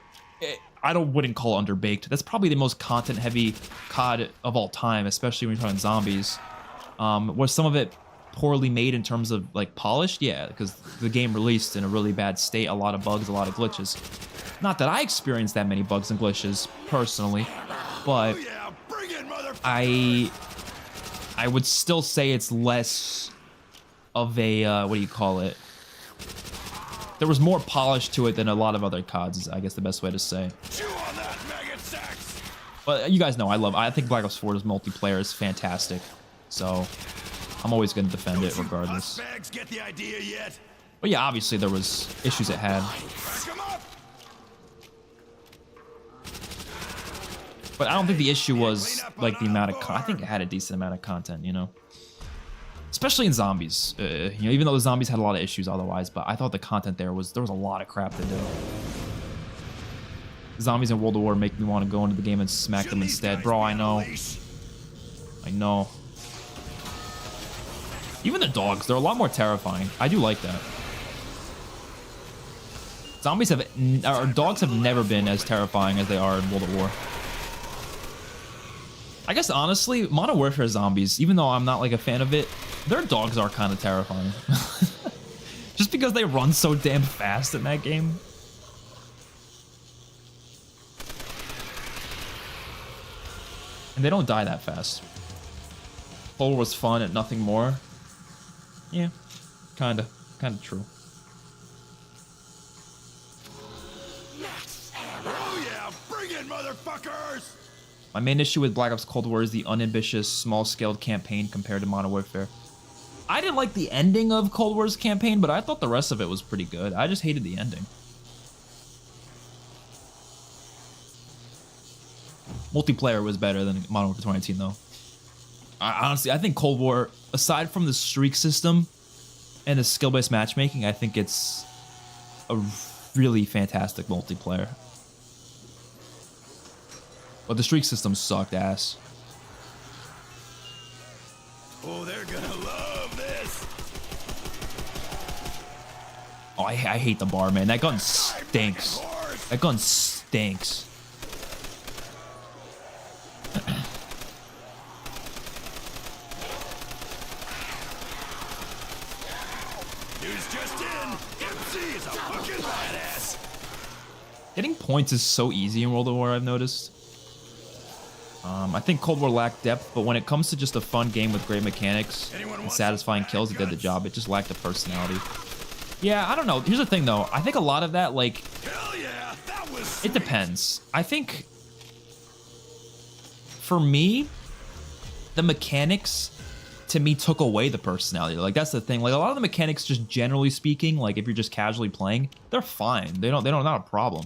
wouldn't call it underbaked. That's probably the most content-heavy COD of all time, especially when you're talking zombies. Was some of it poorly made in terms of like polished? Yeah, because the game released in a really bad state, a lot of bugs, a lot of glitches. Not that I experienced that many bugs and glitches personally, but I would still say it's less of a what do you call it? There was more polish to it than a lot of other CODs, is I guess the best way to say. But you guys know I think Black Ops 4's multiplayer is fantastic, so I'm always going to defend it regardless. But yeah, obviously there was issues it had. But I don't think the issue was like the amount of I think it had a decent amount of content, especially in zombies. Even though the zombies had a lot of issues otherwise, but I thought the content there was a lot of crap to do. Zombies in World of War make me want to go into the game and smack them instead. Bro, I know. Even the dogs, they're a lot more terrifying. I do like that. Dogs have never been as terrifying as they are in World of War. I guess honestly, Modern Warfare zombies, even though I'm not like a fan of it, their dogs are kind of terrifying. Just because they run so damn fast in that game. And they don't die that fast. Cold War was fun and nothing more. Yeah, kinda true. Oh yeah, bring it, motherfuckers! My main issue with Black Ops Cold War is the unambitious, small-scaled campaign compared to Modern Warfare. I didn't like the ending of Cold War's campaign, but I thought the rest of it was pretty good. I just hated the ending. Multiplayer was better than Modern Warfare 2019, though. Honestly, I think Cold War, aside from the streak system, and the skill-based matchmaking, I think it's a really fantastic multiplayer. But the streak system sucked ass. Oh, they're gonna love this. Oh, I hate the bar, man. That gun stinks. That gun stinks. News just in. MC is a fucking badass. Getting points is so easy in World of War, I've noticed. I think Cold War lacked depth, but when it comes to just a fun game with great mechanics and satisfying kills, it did the job. It just lacked the personality. Yeah, I don't know. Here's the thing, though. I think a lot of that, like, Hell yeah, that was it depends. I think, for me, the mechanics, to me, took away the personality. Like, that's the thing. Like, a lot of the mechanics, just generally speaking, like, if you're just casually playing, they're fine. They're not a problem.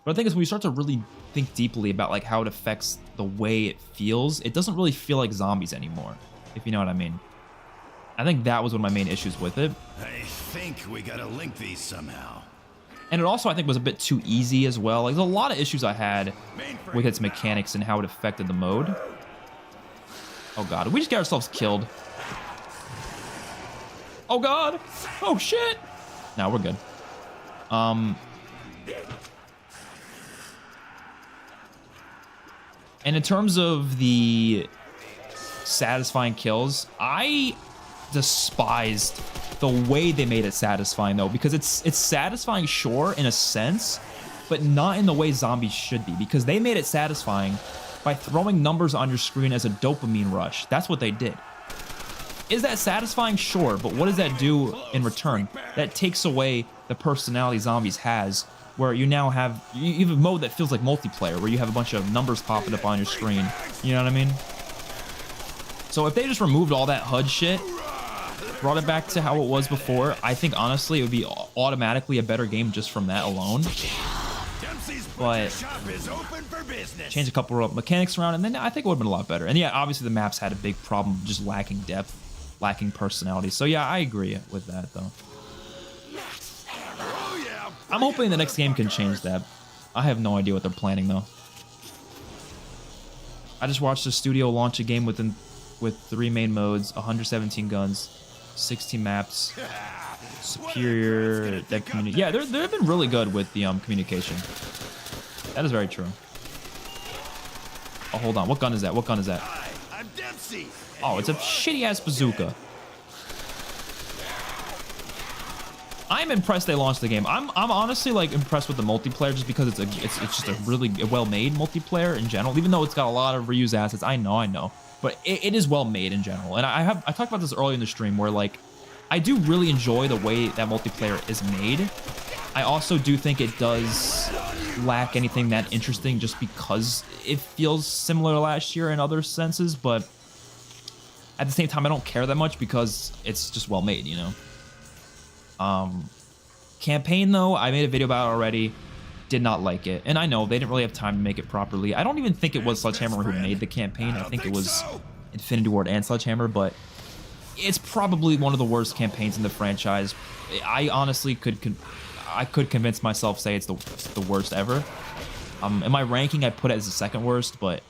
But the thing is, when you start to really think deeply about, like, how it affects the way it feels, it doesn't really feel like zombies anymore, if you know what I mean. I think that was one of my main issues with it. I think we gotta link these somehow. And it also, I think, was a bit too easy as well. Like, there's a lot of issues I had with its mechanics and how it affected the mode. Oh, God. Did we just get ourselves killed? Oh, God. Oh, shit. No, we're good. And in terms of the satisfying kills, I despised the way they made it satisfying, though, because it's satisfying, sure, in a sense, but not in the way zombies should be, because they made it satisfying by throwing numbers on your screen as a dopamine rush. That's what they did. Is that satisfying? Sure, but what does that do in return? That takes away the personality zombies has, where you now have, you have a mode that feels like multiplayer, where you have a bunch of numbers popping up on your screen. You know what I mean? So if they just removed all that HUD shit, brought it back to how it was before, I think honestly it would be automatically a better game just from that alone. But change a couple of mechanics around, and then I think it would have been a lot better. And yeah, obviously the maps had a big problem, just lacking depth, lacking personality. So yeah, I agree with that though. I'm hoping the next game can change that. I have no idea what they're planning though. I just watched the studio launch a game with 3 main modes, 117 guns, 16 maps, superior dev community. Yeah, they've been really good with the communication. That is very true. Oh, hold on. What gun is that? What gun is that? Oh, it's a shitty ass bazooka. I'm impressed they launched the game. I'm honestly like impressed with the multiplayer just because it's just a really well-made multiplayer in general. Even though it's got a lot of reused assets, I know, but it is well made in general. And I talked about this earlier in the stream where like I do really enjoy the way that multiplayer is made. I also do think it does lack anything that interesting just because it feels similar to last year in other senses, but at the same time I don't care that much because it's just well made, you know. Campaign though, I made a video about it already. Did not like it, and I know they didn't really have time to make it properly. I don't even think it was Sledgehammer who made the campaign. I think it was Infinity Ward and Sledgehammer, but it's probably one of the worst campaigns in the franchise. I honestly could convince myself say it's the worst ever. In my ranking, I put it as the second worst, but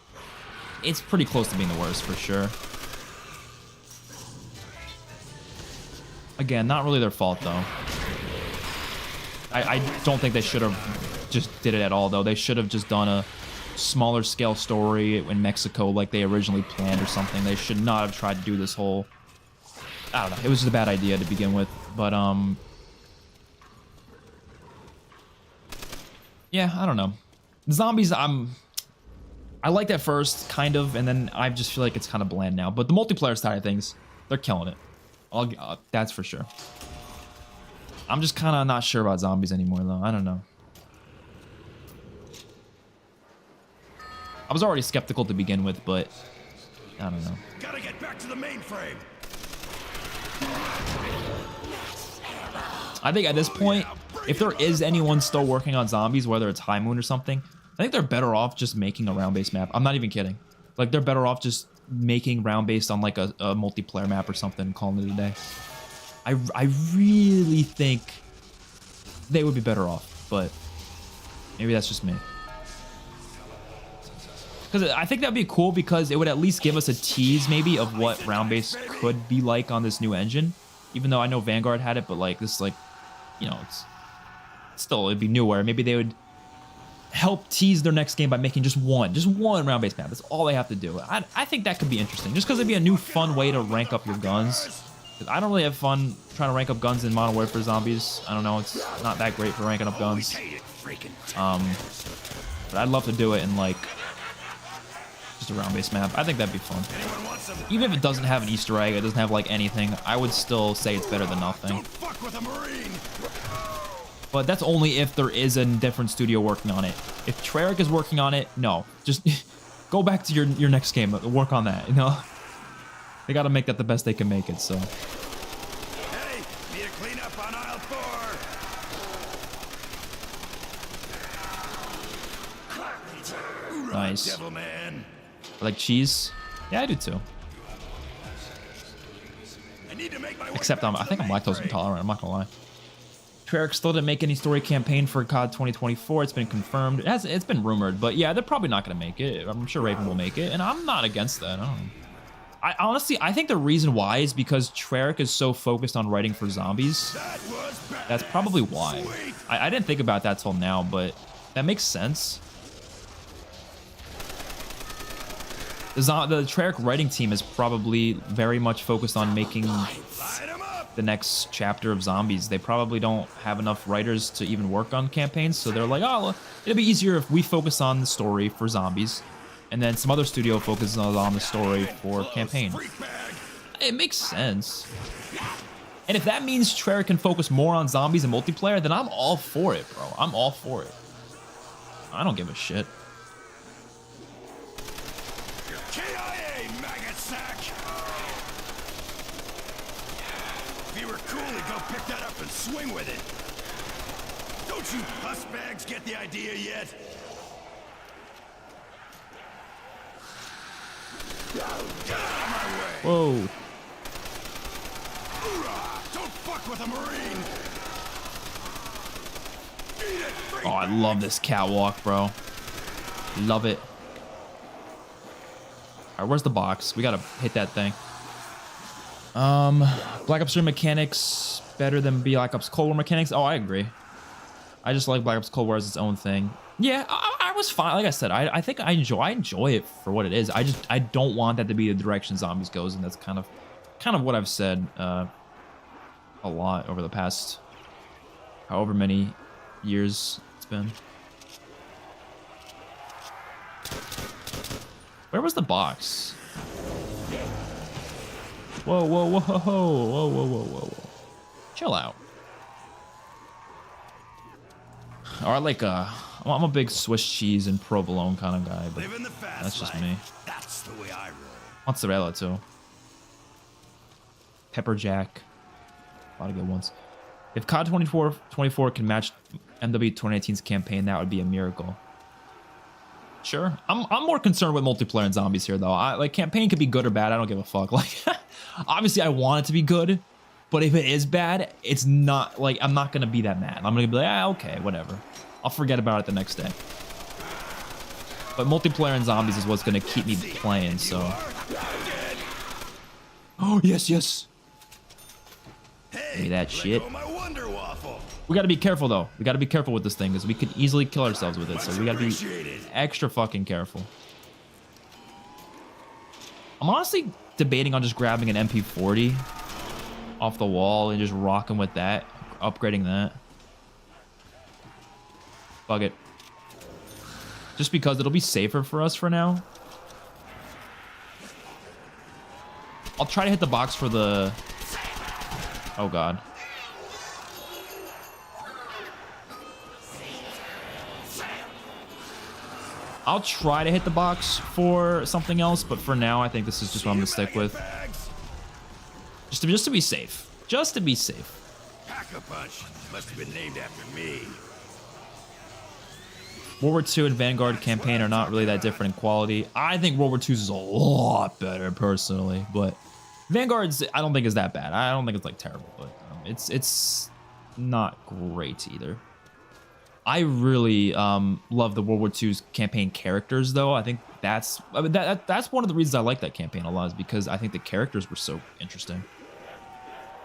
it's pretty close to being the worst for sure. Again, not really their fault though. I don't think they should have just did it at all though. They should have just done a smaller scale story in Mexico like they originally planned or something. They should not have tried to do this whole, I don't know, it was just a bad idea to begin with. But yeah, I don't know. Zombies, I liked at first, kind of, and then I just feel like it's kind of bland now. But the multiplayer side of things, they're killing it. That's for sure. I'm just kind of not sure about zombies anymore, though. I don't know. I was already skeptical to begin with, but I don't know. Gotta get back to the mainframe. I think at this point, if there is anyone still working on zombies, whether it's High Moon or something, I think they're better off just making a round-based map. I'm not even kidding. Like, they're better off just making round-based on, like, a multiplayer map or something and calling it a day. I really think they would be better off, but maybe that's just me. Because I think that'd be cool because it would at least give us a tease maybe of what round-based could be like on this new engine. Even though I know Vanguard had it, but like this, like, you know, it's still, it'd be newer. Maybe they would help tease their next game by making just one round-based map. That's all they have to do. I think that could be interesting, just because it'd be a new fun way to rank up your guns. Because I don't really have fun trying to rank up guns in Modern Warfare Zombies. I don't know, it's not that great for ranking up guns. But I'd love to do it in like just a round-based map. I think that'd be fun. Even if it doesn't have an Easter egg, it doesn't have like anything, I would still say it's better than nothing. But that's only if there is a different studio working on it. If Treyarch is working on it, no. Just go back to your next game, work on that, you know? They gotta make that the best they can make it, so. Hey, need to clean up on aisle 4. Nice. Devil man. I like cheese? Yeah, I do too. I need to make my way Except back I to think the I'm lactose mainframe. intolerant, I'm not gonna lie. Treyarch still didn't make any story campaign for COD 2024. It's been confirmed. It's been rumored, but yeah, they're probably not gonna make it. I'm sure Raven will make it, and I'm not against that. I honestly, I think the reason why is because Treyarch is so focused on writing for zombies. That was bad. That's probably why. Sweet. I didn't think about that till now, but that makes sense. The Treyarch writing team is probably very much focused on making Light 'em up. the next chapter of zombies. They probably don't have enough writers to even work on campaigns, so they're like, oh, it'll be easier if we focus on the story for zombies, and then some other studio focuses on the story for campaign. Freak bag. It makes sense. And if that means Treyarch can focus more on zombies and multiplayer, then I'm all for it, bro. I'm all for it. I don't give a shit. KIA, maggot sack. If you were cool, he'd go pick that up and swing with it. Don't you puss bags get the idea yet? Get out of my way. Whoa. Hoorah! Don't fuck with a Marine. Eat it, freak Oh, I bag. love this catwalk, bro. Love it. All right, where's the box? We gotta hit that thing. Black Ops 3 mechanics better than Black Ops Cold War mechanics? Oh, I agree. I just like Black Ops Cold War as its own thing. Yeah, I was fine. Like I said, I think I enjoy it for what it is. I don't want that to be the direction zombies goes, and that's kind of what I've said a lot over the past however many years it's been. Where was the box? Whoa, whoa, whoa, whoa, whoa, whoa, whoa, whoa. Chill out. Or I like I'm a big Swiss cheese and provolone kind of guy, but Living the fast that's just life. me. That's the way I roll. Mozzarella too. Pepper jack. A lot of good ones. If COD 24 can match MW 2018's campaign, that would be a miracle. Sure. I'm more concerned with multiplayer and zombies here though. Like campaign could be good or bad. I don't give a fuck. Like obviously I want it to be good, but if it is bad, it's not like I'm not gonna be that mad. I'm gonna be like, okay, whatever. I'll forget about it the next day. But multiplayer and zombies is what's gonna keep me playing, so. Oh yes, yes. Give me that shit. My Wonder Waffle. We gotta be careful though. We gotta be careful with this thing because we could easily kill ourselves with it. So we gotta be extra fucking careful. I'm honestly debating on just grabbing an MP40 off the wall and just rocking with that, upgrading that. Fuck it. Just because it'll be safer for us for now. I'll try to hit the box for the... Oh god. I'll try to hit the box for something else, but for now, I think this is just what I'm gonna stick with. Just to be safe. Just to be safe. Pack-a-Punch must have been named after me. World War II and Vanguard campaign are not really that different in quality. I think World War II is a lot better, personally, but Vanguard's I don't think is that bad. I don't think it's like terrible, but it's not great either. I really love the World War II's campaign characters, though. I think that's one of the reasons I like that campaign a lot, is because I think the characters were so interesting.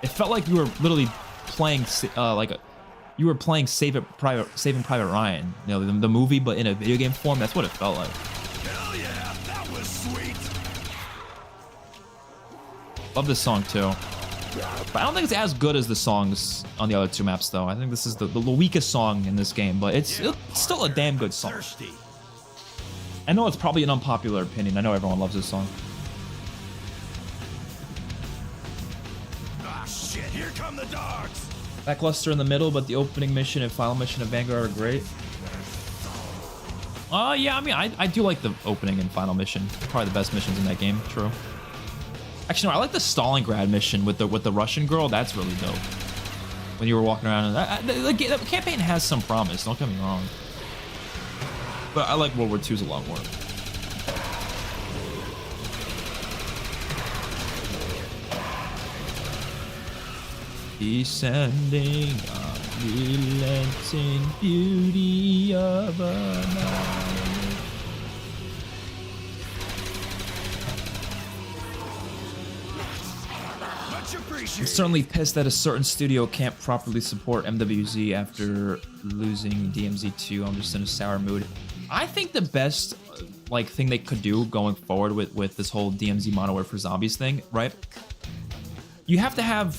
It felt like you were literally playing Saving Private Ryan, you know, the movie, but in a video game form. That's what it felt like. Hell yeah, that was sweet. Love this song too. But I don't think it's as good as the songs on the other two maps, though. I think this is the weakest song in this game, but it's still a damn good song. Thirsty. I know it's probably an unpopular opinion. I know everyone loves this song. Ah, shit, here come the dogs. Lackluster in the middle, but the opening mission and final mission of Vanguard are great. Yeah, I mean, I do like the opening and final mission. Probably the best missions in that game, true. Actually, no, I like the Stalingrad mission with the Russian girl. That's really dope. When you were walking around, the campaign has some promise. Don't get me wrong. But I like World War II's a lot more. Descending on relenting beauty of a night. I'm certainly pissed that a certain studio can't properly support MWZ after losing DMZ2. I'm just in a sour mood. I think the best thing they could do going forward with this whole DMZ Modern Warfare Zombies thing, right? You have to have,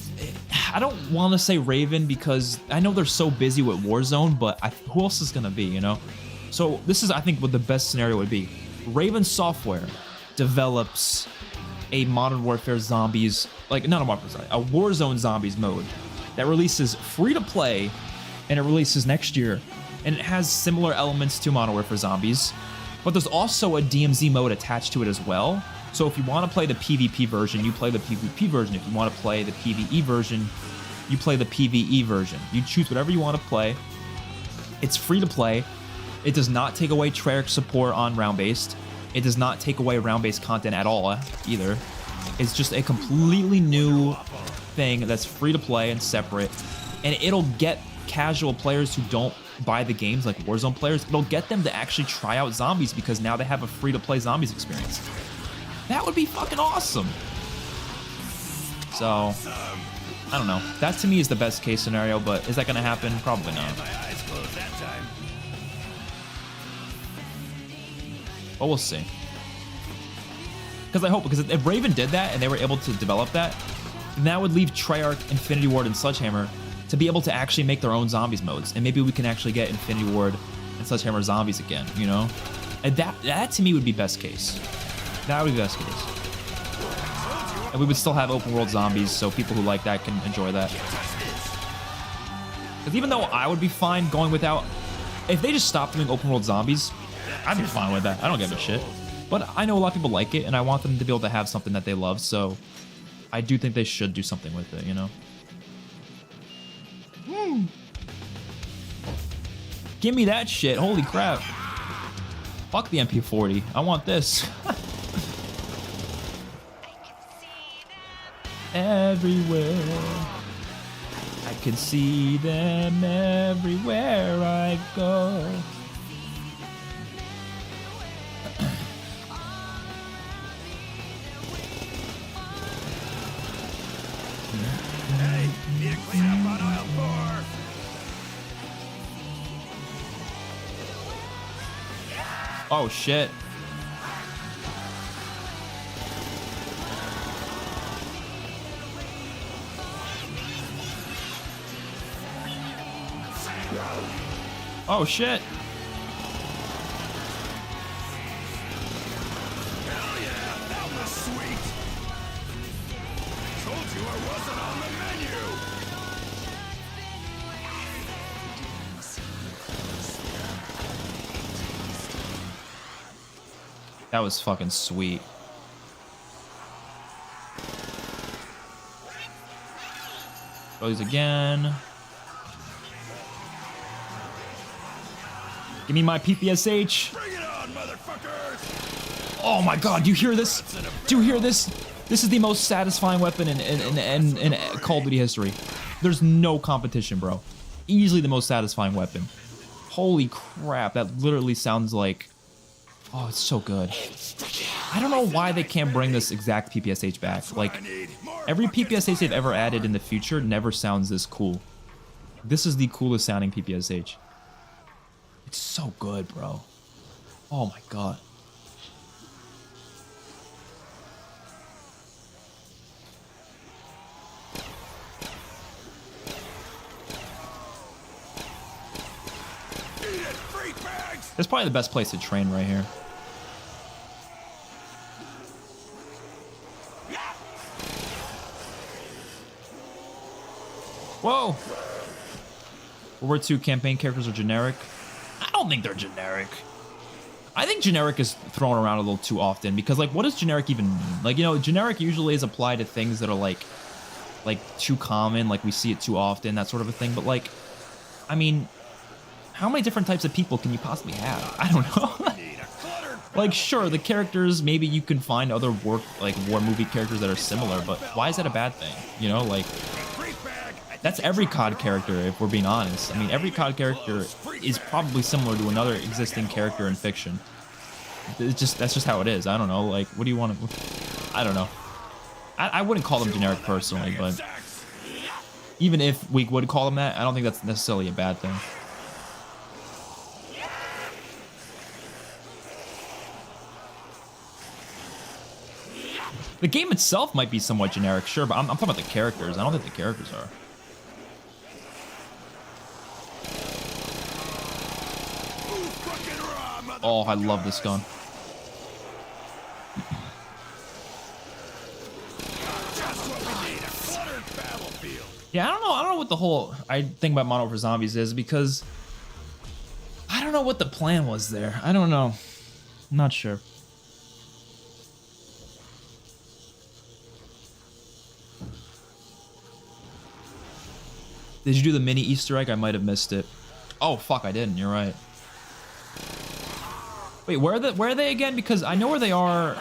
I don't want to say Raven because I know they're so busy with Warzone, but who else is going to be, you know? So this is, I think, what the best scenario would be. Raven Software develops a Modern Warfare Zombies, a Warzone Zombies mode that releases free to play, and it releases next year, and it has similar elements to Modern Warfare Zombies, but there's also a DMZ mode attached to it as well. So if you want to play the PvP version, you play the PvP version. If you want to play the PvE version, you play the PvE version. You choose whatever you want to play. It's free to play. It does not take away Treyarch support on round-based. It does not take away round-based content at all either. It's just a completely new thing that's free to play and separate. And it'll get casual players who don't buy the games, like Warzone players, it'll get them to actually try out zombies because now they have a free to play zombies experience. That would be fucking awesome. So, I don't know. That to me is the best case scenario, but is that going to happen? Probably not. My eyes closed that time. But we'll see. Because if Raven did that and they were able to develop that, then that would leave Treyarch, Infinity Ward, and Sledgehammer to be able to actually make their own zombies modes. And maybe we can actually get Infinity Ward and Sledgehammer zombies again, you know? And that to me would be best case. That would be best case. And we would still have open world zombies, so people who like that can enjoy that. Because even though I would be fine going without, if they just stopped doing open world zombies, I'd be fine with that. I don't give a shit. But I know a lot of people like it, and I want them to be able to have something that they love, so I do think they should do something with it, you know? Give me that shit. Holy crap. Fuck the MP40. I want this. Everywhere. I can see them everywhere I go. Hey, need to clean up on aisle 4. Oh shit. Oh shit. Hell yeah, that was sweet. Told you I wasn't on the menu. That was fucking sweet. Goes again. Give me my PPSH. Bring it on, motherfuckers. Oh my god, do you hear this? Do you hear this? This is the most satisfying weapon in Call of Duty history. There's no competition, bro. Easily the most satisfying weapon. Holy crap, that literally sounds like... Oh, it's so good. I don't know why they can't bring this exact PPSH back. Like, every PPSH they've ever added in the future never sounds this cool. This is the coolest sounding PPSH. It's so good, bro. Oh my god. It's probably the best place to train right here. Whoa! World War II campaign characters are generic. I don't think they're generic. I think generic is thrown around a little too often because, like, what does generic even mean? Like, you know, generic usually is applied to things that are like too common, like we see it too often, that sort of a thing. But like, I mean, how many different types of people can you possibly have? I don't know. Like, sure, the characters, maybe you can find other war movie characters that are similar, but why is that a bad thing? You know, like, that's every COD character, if we're being honest. I mean, every COD character is probably similar to another existing character in fiction. That's just how it is. I don't know. Like, what do you want to... I don't know. I wouldn't call them generic personally, but even if we would call them that, I don't think that's necessarily a bad thing. The game itself might be somewhat generic, sure, but I'm talking about the characters. I don't think the characters are. Oh, I love this gun. Yeah, I don't know what the whole thing about Modern Warfare Zombies is, because I don't know what the plan was there. I don't know. I'm not sure. Did you do the mini Easter egg? I might have missed it. Oh fuck, I didn't. You're right. Wait, where are they again? Because I know where they are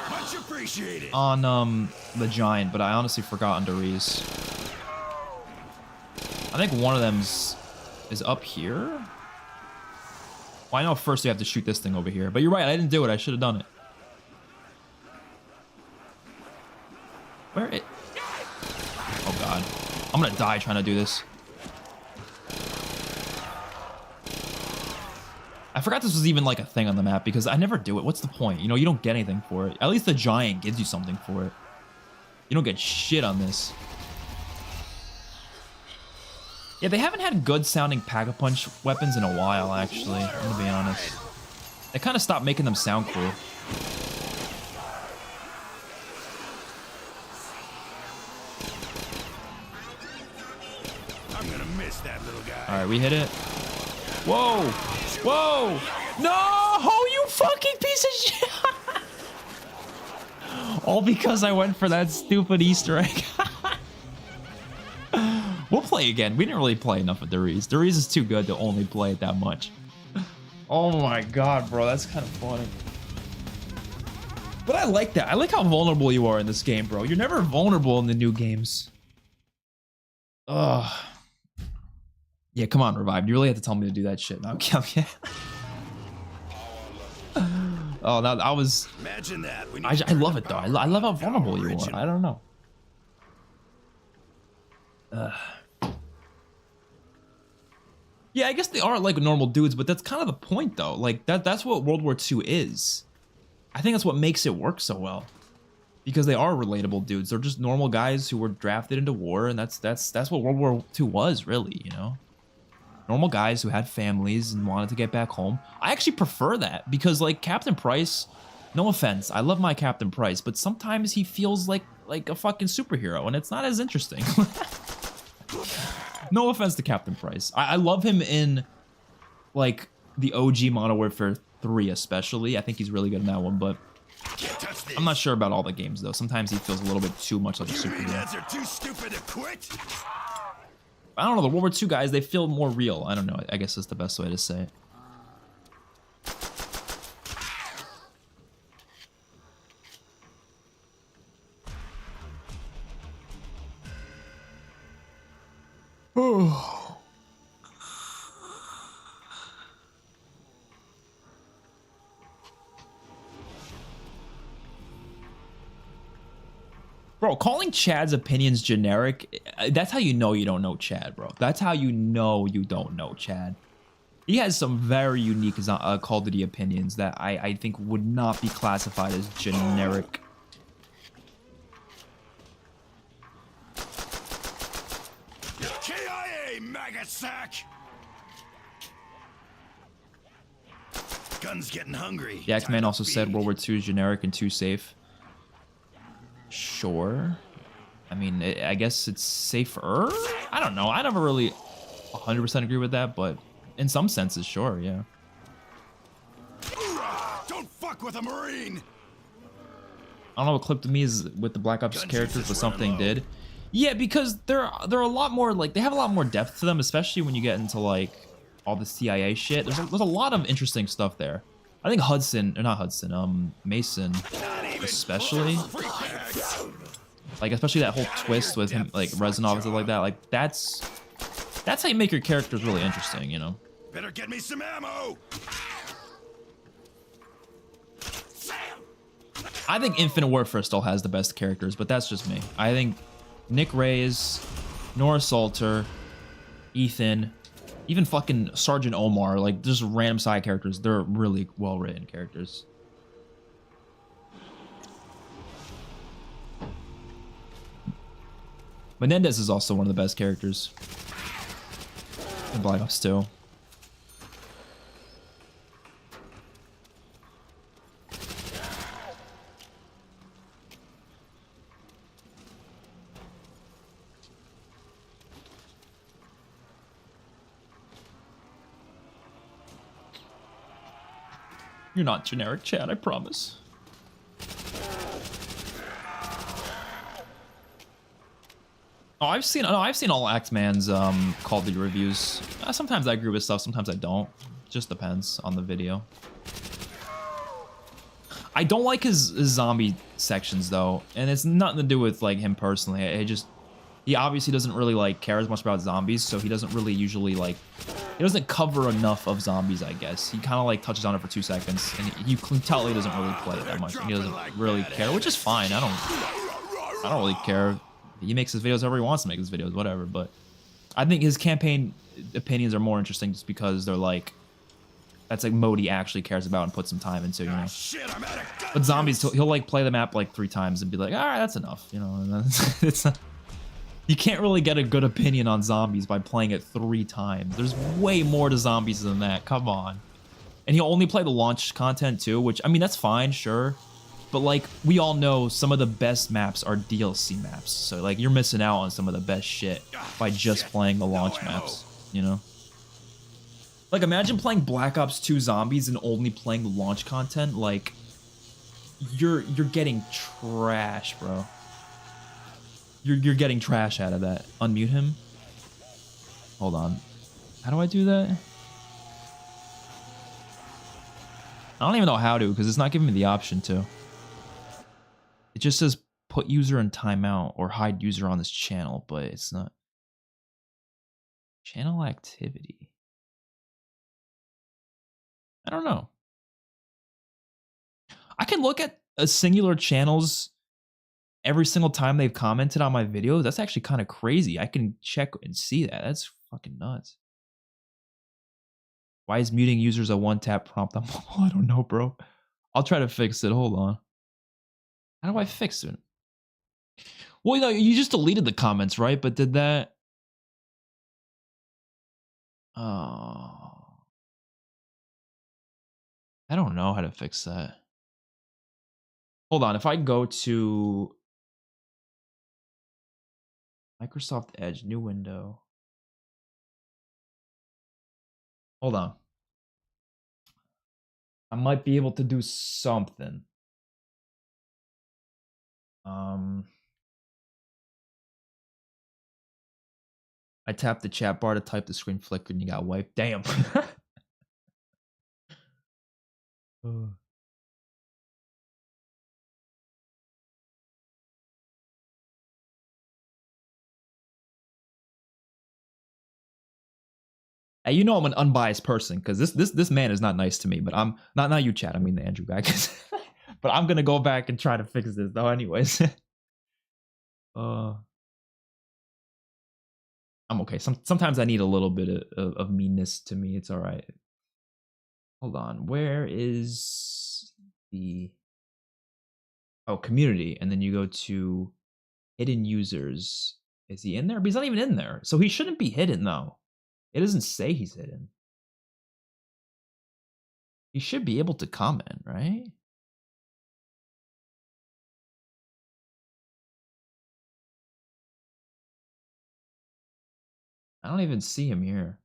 on the Giant, but I honestly forgot under Riese. I think one of them is up here. Well, I know first you have to shoot this thing over here, but you're right. I didn't do it. I should have done it. Where it? Oh god, I'm gonna die trying to do this. I forgot this was even like a thing on the map because I never do it. What's the point? You know, you don't get anything for it. At least the Giant gives you something for it. You don't get shit on this. Yeah, they haven't had good sounding Pack-a-Punch weapons in a while, actually. I'm gonna be honest. They kind of stopped making them sound cool. I'm gonna miss that little guy. All right, we hit it. Whoa! Whoa! No! Oh, you fucking piece of shit! All because I went for that stupid Easter egg. We'll play again. We didn't really play enough with the Riese. The Riese is too good to only play it that much. Oh my god, bro. That's kind of funny. But I like that. I like how vulnerable you are in this game, bro. You're never vulnerable in the new games. Ugh. Yeah, come on, Revived. You really have to tell me to do that shit. No, yeah. Oh, no, I was... Imagine that. I love it, though. I love how vulnerable you are. I don't know. Yeah, I guess they are like normal dudes, but that's kind of the point, though. Like, that's what World War II is. I think that's what makes it work so well. Because they are relatable dudes. They're just normal guys who were drafted into war, and that's what World War II was, really, you know? Normal guys who had families and wanted to get back home. I actually prefer that, because, like, Captain Price, no offense, I love my Captain Price, but sometimes he feels like a fucking superhero, and it's not as interesting. No offense to Captain Price. I love him in, like, the OG Modern Warfare 3 especially. I think he's really good in that one, but I'm not sure about all the games, though. Sometimes he feels a little bit too much like a superhero. Are too stupid to quit? I don't know, the World War II guys, they feel more real. I don't know, I guess that's the best way to say it. Oh. Bro, calling Chad's opinions generic, that's how you know you don't know Chad, bro. That's how you know you don't know Chad. He has some very unique Call of Duty opinions that I think would not be classified as generic. KIA, maggot sack! Gun's getting hungry. The X-Man Time also to said feed. World War II is generic and too safe. Sure. I mean, I guess it's safer? I don't know. I never really 100% agree with that, but in some senses, sure, yeah. Don't fuck with a Marine! I don't know what clipped me is with the Black Ops Gun characters, juice but is running something low. did. Yeah, because they're a lot more, like, they have a lot more depth to them, especially when you get into, like, all the CIA shit. There's a lot of interesting stuff there. I think Mason, especially. Like, especially that whole twist with him, like, Reznov and stuff like that. Like, that's how you make your characters really interesting, you know? Better get me some ammo! I think Infinite Warfare still has the best characters, but that's just me. I think Nick Reyes, Nora Salter, Ethan, even fucking Sergeant Omar, like, just random side characters. They're really well-written characters. Menendez is also one of the best characters in Black Ops 2. You're not generic, Chad, I promise. Oh, I've seen all X-Man's Call of Duty reviews. Sometimes I agree with stuff, sometimes I don't. Just depends on the video. I don't like his zombie sections though, and it's nothing to do with like him personally. He obviously doesn't really like care as much about zombies, so he doesn't really usually like, he doesn't cover enough of zombies, I guess. He kind of like touches on it for 2 seconds, and you can tell he doesn't really play it that much. He doesn't really care, which is fine. I don't really care. He makes his videos however he wants to make his videos, whatever. But I think his campaign opinions are more interesting just because they're like, that's like mode he actually cares about and puts some time into, you know. Shit, I'm out of gun But zombies, juice. he'll like play the map like 3 times and be like, all right, that's enough, you know. And then it's not, you can't really get a good opinion on zombies by playing it 3 times. There's way more to zombies than that. Come on. And he'll only play the launch content too, which, I mean, that's fine, sure. But like, we all know some of the best maps are DLC maps. So like, you're missing out on some of the best shit by just playing the launch maps, you know? Like, imagine playing Black Ops 2 Zombies and only playing the launch content. Like, you're getting trash, bro. You're getting trash out of that. Unmute him. Hold on. How do I do that? I don't even know how to, because it's not giving me the option to. It just says put user in timeout or hide user on this channel, but it's not. Channel activity. I don't know. I can look at a singular channel's every single time they've commented on my videos. That's actually kind of crazy. I can check and see that. That's fucking nuts. Why is muting users a one-tap prompt? I don't know, bro. I'll try to fix it. Hold on. How do I fix it? Well, you know, you just deleted the comments, right? But did that... Oh... I don't know how to fix that. Hold on. If I go to Microsoft Edge, new window. Hold on. I might be able to do something. I tapped the chat bar to type, the screen flickered and you got wiped. Damn. Hey, you know I'm an unbiased person because this man is not nice to me. But I'm not you, Chad. I mean the Andrew guy. But I'm gonna go back and try to fix this though. Anyways, I'm okay. Sometimes I need a little bit of meanness to me. It's all right. Hold on. Where is the community? And then you go to hidden users. Is he in there? But he's not even in there. So he shouldn't be hidden though. It doesn't say he's hidden. He should be able to comment, right? I don't even see him here.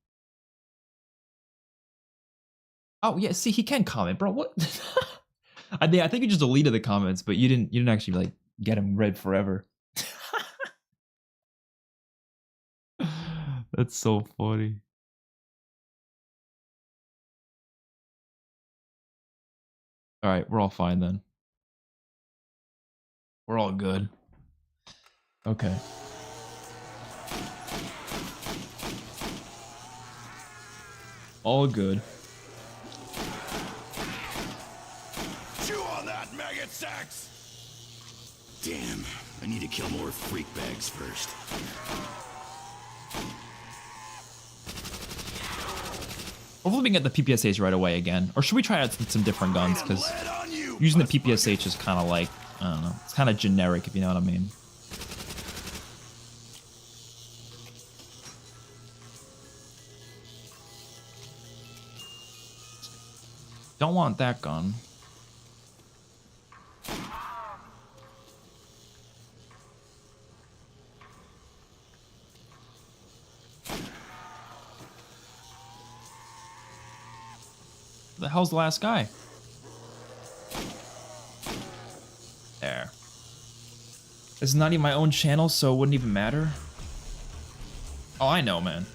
Oh yeah, see he can comment, bro. What? I think you just deleted the comments, but you didn't actually like get him read forever. That's so funny. All right, we're all fine then. We're all good. Okay. All good. Chew on that, maggot sacks! Damn, I need to kill more freak bags first. Hopefully we can get the PPSH right away again. Or should we try out some different guns? Because using the PPSH is kind of like, I don't know. It's kind of generic, if you know what I mean. Don't want that gun. The hell's the last guy? There. This is not even my own channel, so it wouldn't even matter. Oh, I know, man.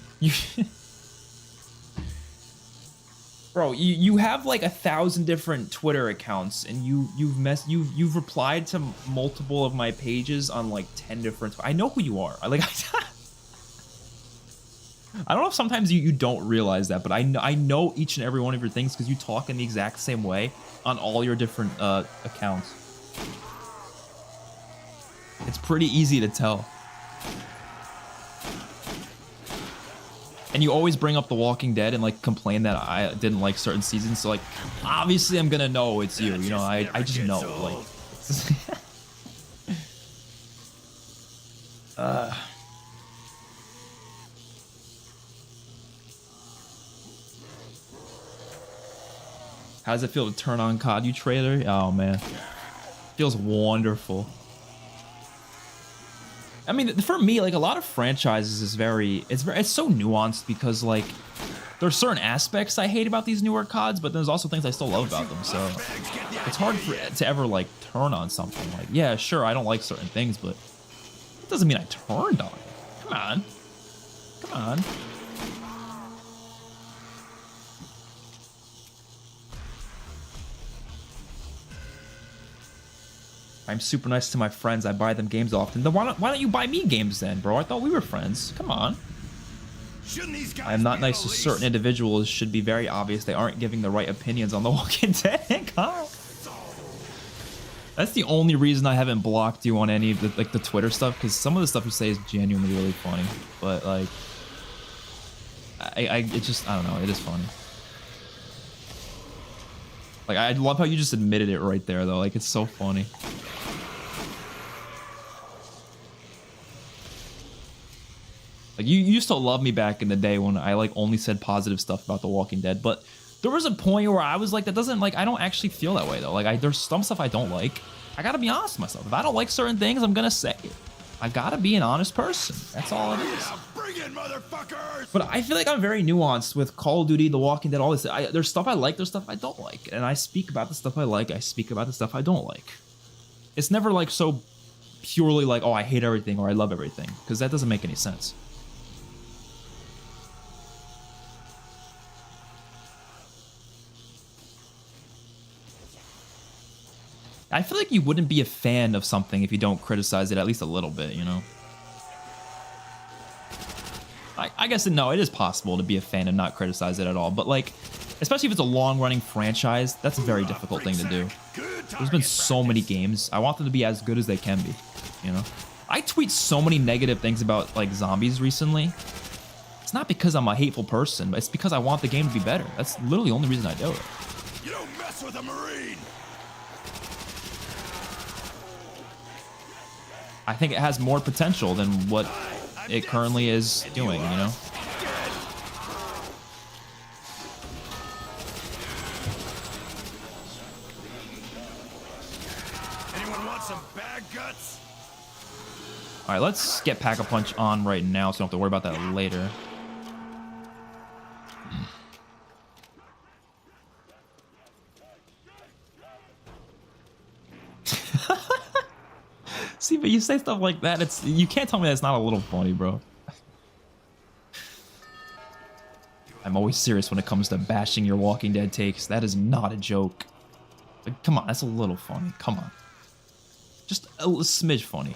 Bro, you have like 1,000 different Twitter accounts, and you've replied to multiple of my pages on like 10 different. I know who you are. I don't know if sometimes you don't realize that, but I know each and every one of your things because you talk in the exact same way on all your different accounts. It's pretty easy to tell. And you always bring up The Walking Dead and like complain that I didn't like certain seasons. So like, obviously I'm gonna know it's you. You know, I just know. Like. How does it feel to turn on COD trailer? Oh man, feels wonderful. I mean, for me, like a lot of franchises is it's so nuanced because like there's certain aspects I hate about these newer CODs, but there's also things I still love about them. So it's hard to ever like turn on something. Like, yeah, sure, I don't like certain things, but it doesn't mean I turned on it. Come on, come on. I'm super nice to my friends. I buy them games often. Then why don't you buy me games then, bro? I thought we were friends. Come on. I am not nice to certain individuals. Should be very obvious. They aren't giving the right opinions on The Walking Dead. That's the only reason I haven't blocked you on any of the Twitter stuff, because some of the stuff you say is genuinely really funny. But like, I don't know. It is funny. Like, I love how you just admitted it right there, though. Like, it's so funny. Like, you used to love me back in the day when I, like, only said positive stuff about The Walking Dead. But there was a point where I was like, that doesn't, like, I don't actually feel that way, though. Like, there's some stuff I don't like. I gotta be honest with myself. If I don't like certain things, I'm gonna say it. I gotta be an honest person. That's all it is. Bring it, motherfuckers! But I feel like I'm very nuanced with Call of Duty, The Walking Dead, all this. There's stuff I like, there's stuff I don't like. And I speak about the stuff I like, I speak about the stuff I don't like. It's never like so purely like, oh, I hate everything or I love everything, because that doesn't make any sense. I feel like you wouldn't be a fan of something if you don't criticize it at least a little bit, you know? I guess no, it is possible to be a fan and not criticize it at all. But like, especially if it's a long-running franchise, that's a very difficult thing to do. There's been so many games. I want them to be as good as they can be, you know? I tweet so many negative things about like zombies recently. It's not because I'm a hateful person, but it's because I want the game to be better. That's literally the only reason I do it. You don't mess with a Marine. I think it has more potential than what it currently is doing, you know? Anyone want some bad guts? All right, let's get Pack-a-Punch on right now so I don't have to worry about that later. See, but you say stuff like that, you can't tell me that's not a little funny, bro. I'm always serious when it comes to bashing your Walking Dead takes. That is not a joke. Like, come on, that's a little funny. Come on. Just a smidge funny.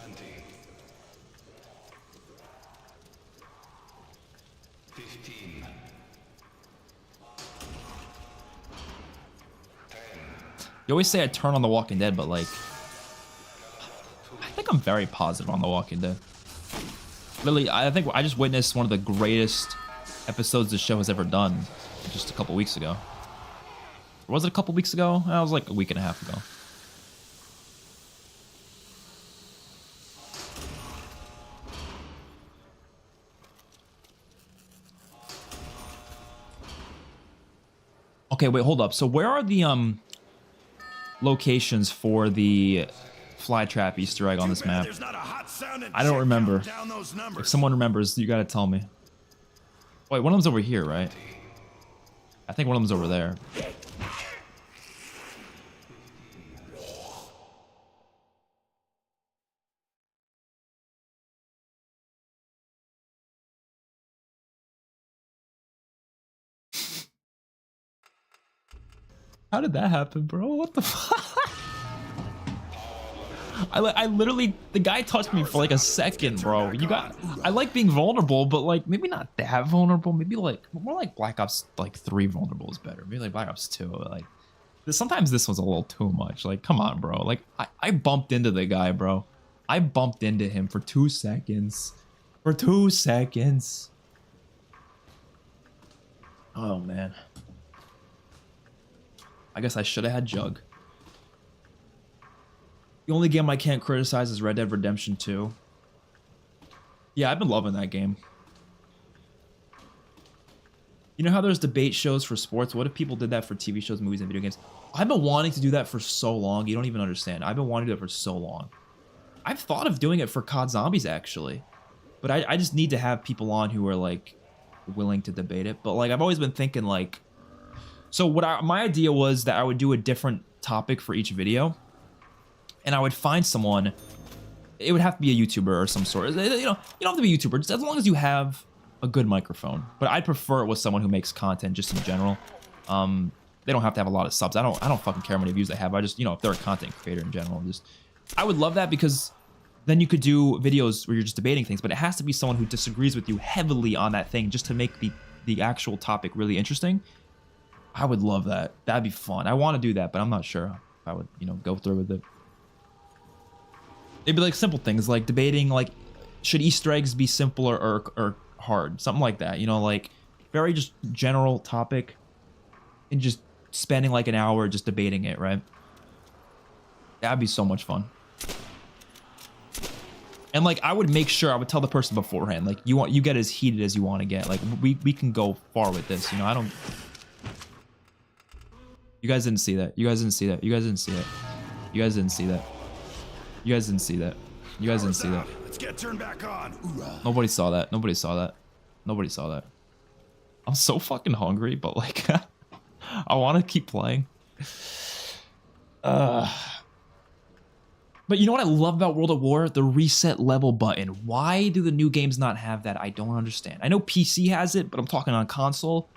You always say I turn on The Walking Dead, but like, I think I'm very positive on The Walking Dead. Really, I think I just witnessed one of the greatest episodes the show has ever done just a couple weeks ago. Or was it a couple weeks ago? That was like a week and a half ago. Okay, wait, hold up. So where are the locations for the flytrap Easter egg on this map? I don't remember. If someone remembers, you gotta tell me. Wait, one of them's over here, right? I think one of them's over there. How did that happen, bro? What the fuck? I literally, the guy touched me for like a second, bro. I like being vulnerable, but like maybe not that vulnerable. Maybe like more like Black Ops like 3 vulnerable is better. Maybe like Black Ops 2. Like sometimes this was a little too much. Like come on, bro. Like I bumped into the guy, bro. I bumped into him for 2 seconds. For 2 seconds. Oh man. I guess I should have had Jug. The only game I can't criticize is Red Dead Redemption 2. Yeah, I've been loving that game. You know how there's debate shows for sports? What if people did that for TV shows, movies, and video games? I've been wanting to do that for so long. You don't even understand. I've been wanting to do it for so long. I've thought of doing it for COD Zombies, actually. But I just need to have people on who are, like, willing to debate it. But, like, I've always been thinking, like... So my idea was that I would do a different topic for each video. And I would find someone... It would have to be a YouTuber or some sort. You know, you don't have to be a YouTuber, just as long as you have a good microphone. But I'd prefer it with someone who makes content just in general. They don't have to have a lot of subs. I don't fucking care how many views they have. I just, you know, if they're a content creator in general, I would love that because then you could do videos where you're just debating things, but it has to be someone who disagrees with you heavily on that thing just to make the actual topic really interesting. I would love that. That'd be fun. I want to do that, but I'm not sure if I would, you know, go through with it. It'd be like simple things like debating, like, should Easter eggs be simple or hard? Something like that, you know, like very just general topic and just spending like an hour just debating it, right? That'd be so much fun. And like, I would make sure, I would tell the person beforehand, like, you get as heated as you want to get. Like, we can go far with this, you know, You guys didn't see that. You guys didn't see that. You guys didn't see that. You guys didn't see that. You guys didn't see that. You guys didn't see that. Let's get turned back on. Nobody saw that. Nobody saw that. Nobody saw that. I'm so fucking hungry, but like, I want to keep playing. But you know what I love about World at War? The reset level button. Why do the new games not have that? I don't understand. I know PC has it, but I'm talking on console.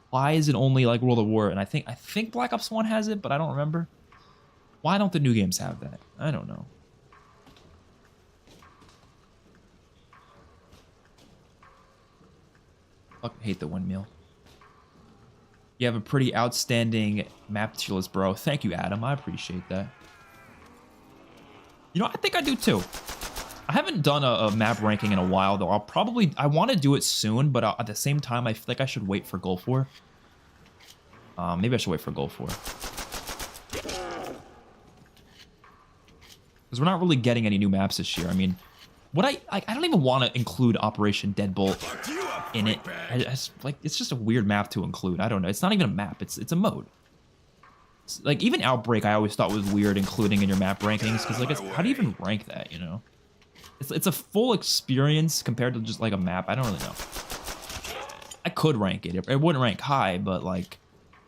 Why is it only like World at War? And I think Black Ops 1 has it, but I don't remember. Why don't the new games have that? I don't know. Fucking hate the windmill. You have a pretty outstanding map tier list, bro. Thank you, Adam. I appreciate that. You know, I think I do too. I haven't done a map ranking in a while, though. I want to do it soon, but at the same time, I feel like I should wait for Gulf War. Maybe I should wait for Gulf War. Because we're not really getting any new maps this year. I mean, what I don't even want to include Operation Deadbolt in it. It's just a weird map to include. I don't know. It's not even a map. It's a mode. Like, even Outbreak, I always thought was weird including in your map rankings. Because, like, how do you even rank that, you know? It's a full experience compared to just, like, a map. I don't really know. I could rank it. It wouldn't rank high, but, like,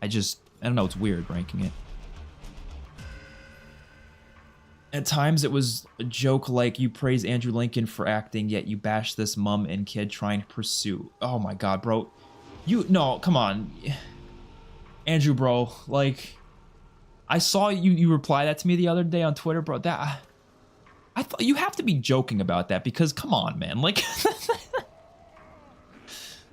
I don't know. It's weird ranking it. At times, it was a joke like, you praise Andrew Lincoln for acting, yet you bash this mom and kid trying to pursue. Oh, my God, bro. No, come on. Andrew, bro, like, I saw you reply that to me the other day on Twitter, bro. I thought you have to be joking about that because, come on, man. Like,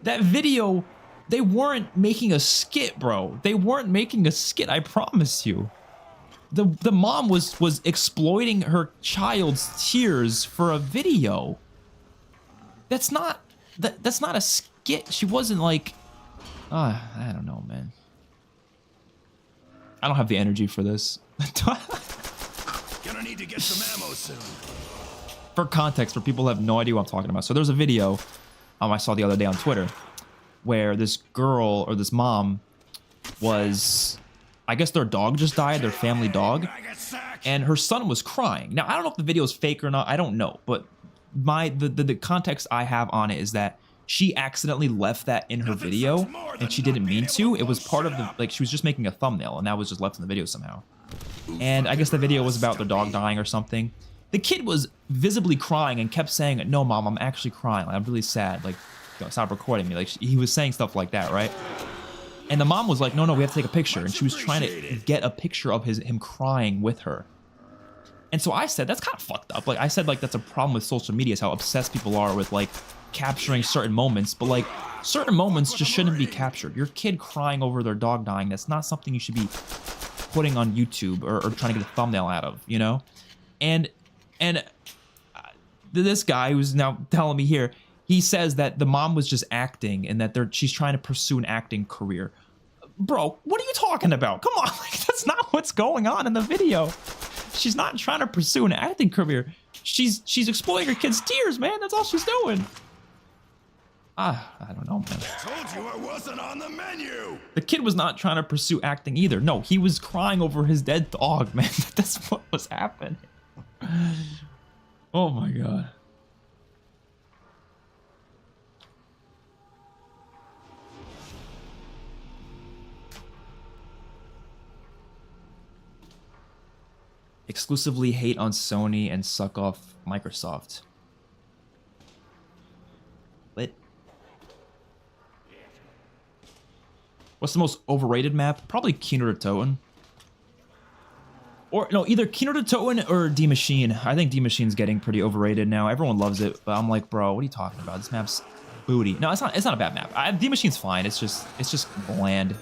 that video, they weren't making a skit, bro. They weren't making a skit, I promise you. The mom was exploiting her child's tears for a video. That's not a skit. She wasn't like, I don't know, man. I don't have the energy for this. Gonna need to get some ammo soon. For context, for people who have no idea what I'm talking about. So there's a video I saw the other day on Twitter where this girl or this mom was, I guess their dog just died, their family dog, and her son was crying. Now, I don't know if the video is fake or not. I don't know, but the context I have on it is that she accidentally left that in her video, and she didn't mean to. It was part of the, like, she was just making a thumbnail, and that was just left in the video somehow. And I guess the video was about their dog dying or something. The kid was visibly crying and kept saying, "No, mom, I'm actually crying. Like, I'm really sad. Like, stop recording me." Like, he was saying stuff like that, right? And the mom was like, no, we have to take a picture. And she was trying to get a picture of him crying with her. And so I said, that's kind of fucked up. Like, I said, like, that's a problem with social media, is how obsessed people are with, like, capturing certain moments. But, like, certain moments just shouldn't be captured. Your kid crying over their dog dying, that's not something you should be putting on YouTube or trying to get a thumbnail out of, you know? And this guy who's now telling me here, he says that the mom was just acting and that she's trying to pursue an acting career. Bro, what are you talking about? Come on, like, that's not what's going on in the video. She's not trying to pursue an acting career. She's exploiting her kid's tears, man. That's all she's doing. I don't know, man. I told you I wasn't on the menu. The kid was not trying to pursue acting either. No, he was crying over his dead dog, man. That's what was happening. Oh my God. Exclusively hate on Sony and suck off Microsoft. What? What's the most overrated map? Probably Kino Der Toten. Or, no, either Kino Der Toten or D Machine. I think D Machine's getting pretty overrated now. Everyone loves it, but I'm like, bro, what are you talking about? This map's booty. No, it's not a bad map. D Machine's fine. It's just bland.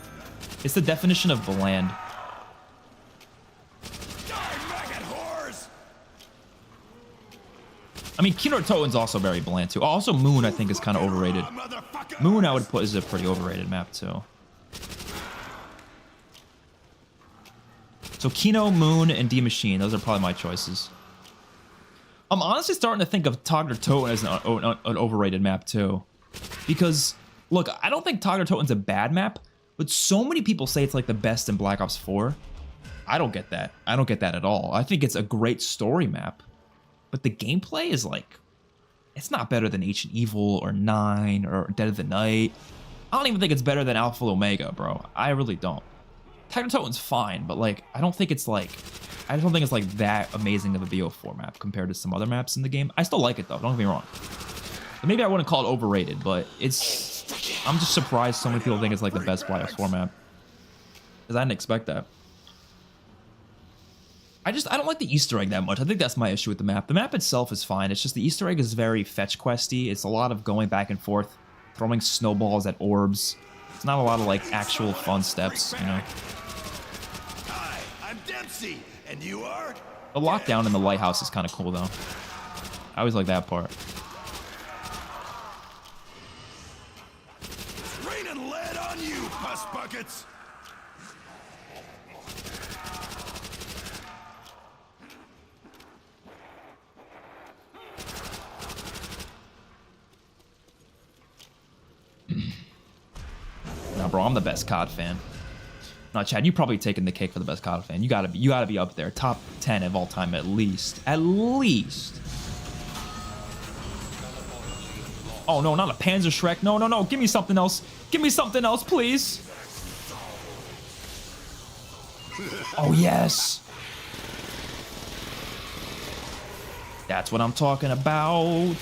It's the definition of bland. I mean, Kino Der Toten's also very bland, too. Also, Moon, I think, is kind of overrated. Moon, I would put, is a pretty overrated map, too. So, Kino, Moon, and D Machine. Those are probably my choices. I'm honestly starting to think of Nacht Der Untoten as an overrated map, too. Because, look, I don't think Nacht Der Untoten's a bad map, but so many people say it's, like, the best in Black Ops 4. I don't get that. I don't get that at all. I think it's a great story map. But the gameplay is like, it's not better than Ancient Evil or 9 or Dead of the Night. I don't even think it's better than Alpha Omega, bro. I really don't. Nacht Der Untoten's fine, but like, I don't think it's like that amazing of a BO4 map compared to some other maps in the game. I still like it though, don't get me wrong. But maybe I wouldn't call it overrated, but I'm just surprised so many people think it's like the best Black Ops 4 map. Because I didn't expect that. I don't like the Easter egg that much. I think that's my issue with the map. The map itself is fine. It's just the Easter egg is very fetch questy. It's a lot of going back and forth. throwing snowballs at orbs. It's not a lot of like actual fun steps, you know. Hi, I'm Dempsey, and you are? The lockdown in the lighthouse is kind of cool though. I always like that part. It's raining lead on you, puss buckets. Nah, bro, I'm the best COD fan. No, Chad, you probably taking the cake for the best COD fan. You gotta be up there, top 10 of all time at least. At least. Oh no, not a Panzer Shrek. No, no, no. Give me something else. Give me something else, please. Oh yes. That's what I'm talking about.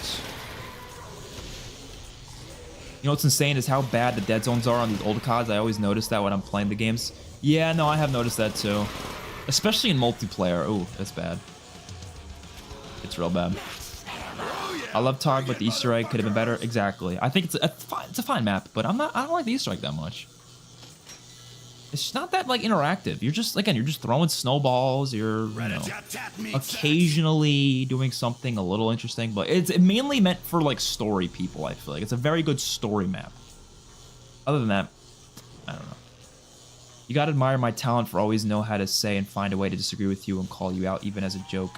You know what's insane is how bad the dead zones are on these old CODs. I always notice that when I'm playing the games. Yeah, no, I have noticed that too. Especially in multiplayer. Ooh, that's bad. It's real bad. I love Tog, but the Easter egg could have been better. Exactly. I think it's a fine map, but I don't like the Easter egg that much. It's not that like interactive. You're just throwing snowballs. You're, you know, occasionally doing something a little interesting, but it's mainly meant for like story people. I feel like it's a very good story map. Other than that, I don't know. You gotta admire my talent for always know how to say and find a way to disagree with you and call you out, even as a joke.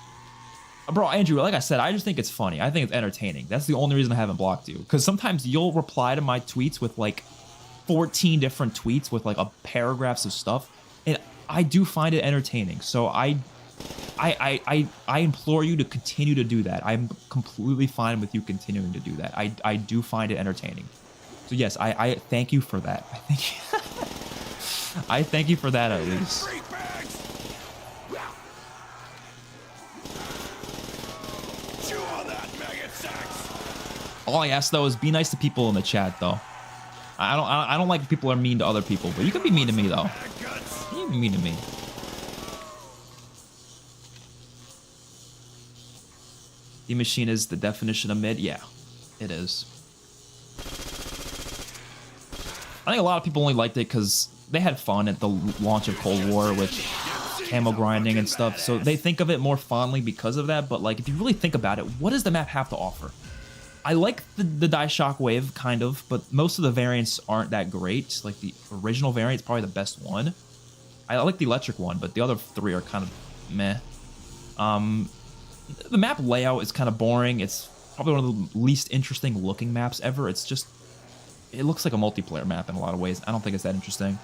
Bro, Andrew, like I said, I just think it's funny. I think it's entertaining. That's the only reason I haven't blocked you. Because sometimes you'll reply to my tweets with like 14 different tweets with like a paragraphs of stuff, and I do find it entertaining. So I implore you to continue to do that. I'm completely fine with you continuing to do that. I do find it entertaining. So yes, I thank you for that. I thank you for that at least. All I ask though is be nice to people in the chat though. I don't like people are mean to other people, but you can be mean to me though. You can be mean to me. The machine is the definition of mid. Yeah, it is. I think a lot of people only liked it because they had fun at the launch of Cold War with camo grinding and stuff, so they think of it more fondly because of that. But like, if you really think about it, what does the map have to offer? I like the Die Shockwave, kind of, but most of the variants aren't that great. Like, the original variant is probably the best one. I like the electric one, but the other three are kind of meh. The map layout is kind of boring. It's probably one of the least interesting looking maps ever. It's just, it looks like a multiplayer map in a lot of ways. I don't think it's that interesting.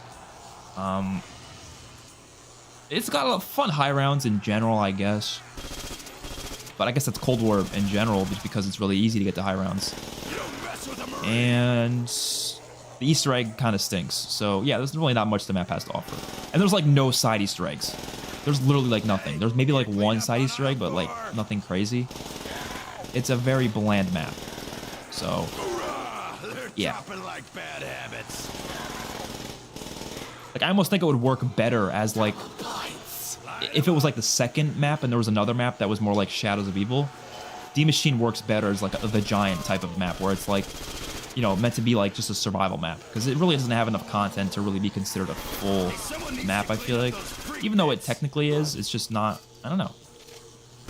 It's got a lot of fun high rounds in general, I guess. But I guess that's Cold War in general, just because it's really easy to get to high rounds. And the Easter egg kind of stinks. So yeah, there's really not much the map has to offer. And there's like no side Easter eggs. There's literally like nothing. There's maybe like one side Easter egg, but like nothing crazy. It's a very bland map. So yeah. Like, I almost think it would work better as like, if it was like the second map and there was another map that was more like Shadows of Evil. D-Machine works better as like the giant type of map where it's like, you know, meant to be like just a survival map, because it really doesn't have enough content to really be considered a full map, I feel like. Even though it technically is, it's just not, I don't know.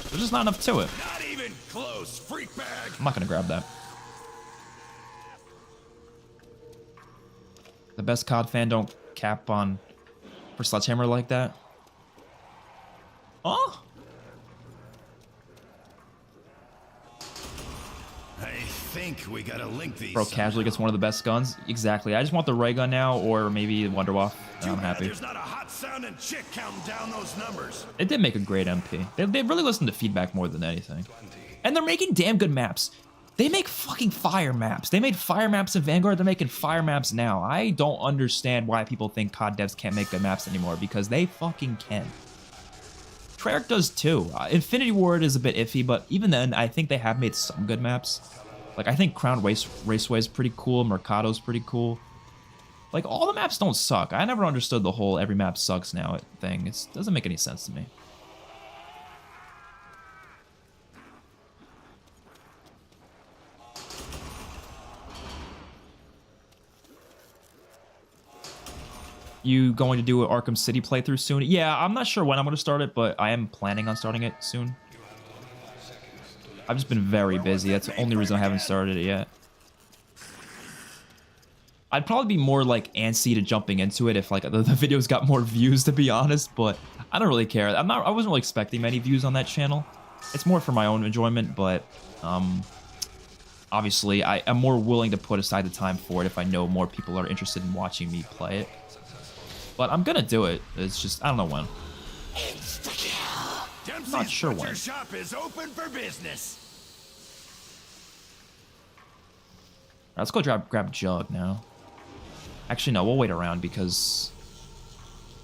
There's just not enough to it. Not even close, freak bag. I'm not gonna grab that. The best COD fan don't cap on for Sledgehammer like that. Oh? I think we gotta link these. Bro, casually gets one of the best guns. Exactly. I just want the ray gun now, or maybe Wonderwaff. I'm happy. There's not a hot sounding chick counting down those numbers. It did make a great MP. They really listened to feedback more than anything. And they're making damn good maps. They make fucking fire maps. They made fire maps in Vanguard. They're making fire maps now. I don't understand why people think COD devs can't make good maps anymore, because they fucking can. Treyarch does too. Infinity Ward is a bit iffy, but even then, I think they have made some good maps. Like, I think Crown Raceway is pretty cool. Mercado's pretty cool. Like, all the maps don't suck. I never understood the whole every map sucks now thing. It doesn't make any sense to me. You going to do an Arkham City playthrough soon? Yeah, I'm not sure when I'm going to start it, but I am planning on starting it soon. I've just been very busy. That's the only reason I haven't started it yet. I'd probably be more like antsy to jumping into it if like the videos got more views, to be honest, but I don't really care. I wasn't really expecting many views on that channel. It's more for my own enjoyment, but obviously I am more willing to put aside the time for it if I know more people are interested in watching me play it. But I'm gonna do it. It's just, I don't know when. I'm not sure when. Shop is open for business. Let's go grab Jug now. Actually, no, we'll wait around because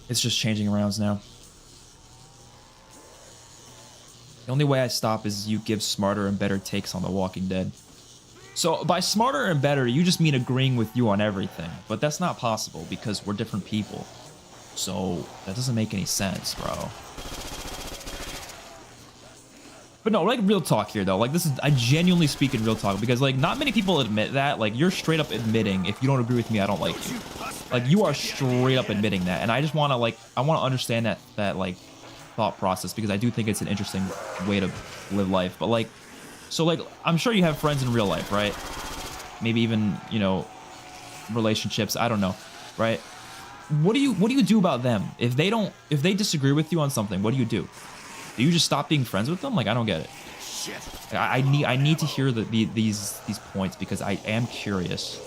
it's just changing rounds now. The only way I stop is you give smarter and better takes on The Walking Dead. So by smarter and better, you just mean agreeing with you on everything. But that's not possible because we're different people. So that doesn't make any sense, bro. But no, like real talk here though. Like this is, I genuinely speak in real talk because like not many people admit that. Like you're straight up admitting if you don't agree with me, I don't like you. Like you are straight up admitting that. And I just want to like, I want to understand that like thought process because I do think it's an interesting way to live life. But like, so like, I'm sure you have friends in real life, right? Maybe even, you know, relationships. I don't know, right? What do you do about them? If they disagree with you on something, what do you do? Do you just stop being friends with them? Like, I don't get it. Shit. I need to hear these points because I am curious.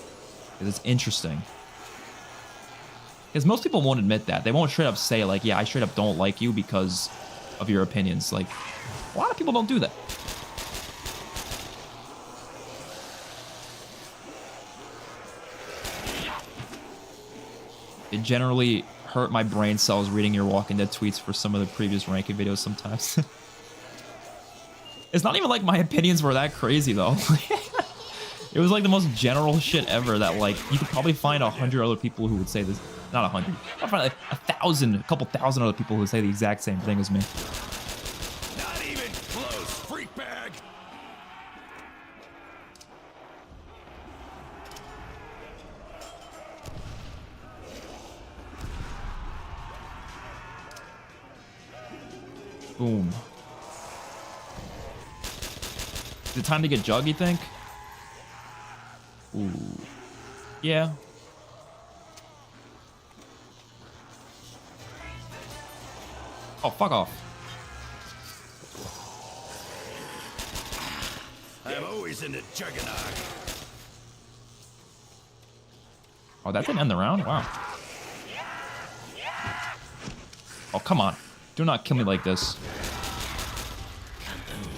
Because it's interesting. Because most people won't admit that. They won't straight up say like, yeah, I straight up don't like you because of your opinions. Like, a lot of people don't do that. It generally hurt my brain cells reading your Walking Dead tweets for some of the previous ranking videos sometimes. It's not even like my opinions were that crazy though. It was like the most general shit ever that like you could probably find 100 other people who would say this. Not 100. I'd find like 1,000, a couple thousand other people who would say the exact same thing as me. Not even close, freak bag. Boom. Is it time to get Jug, you think? Ooh. Yeah. Oh, fuck off. I'm always in the juggernaut. Oh, that didn't end the round? Wow. Oh, come on. Do not kill me like this.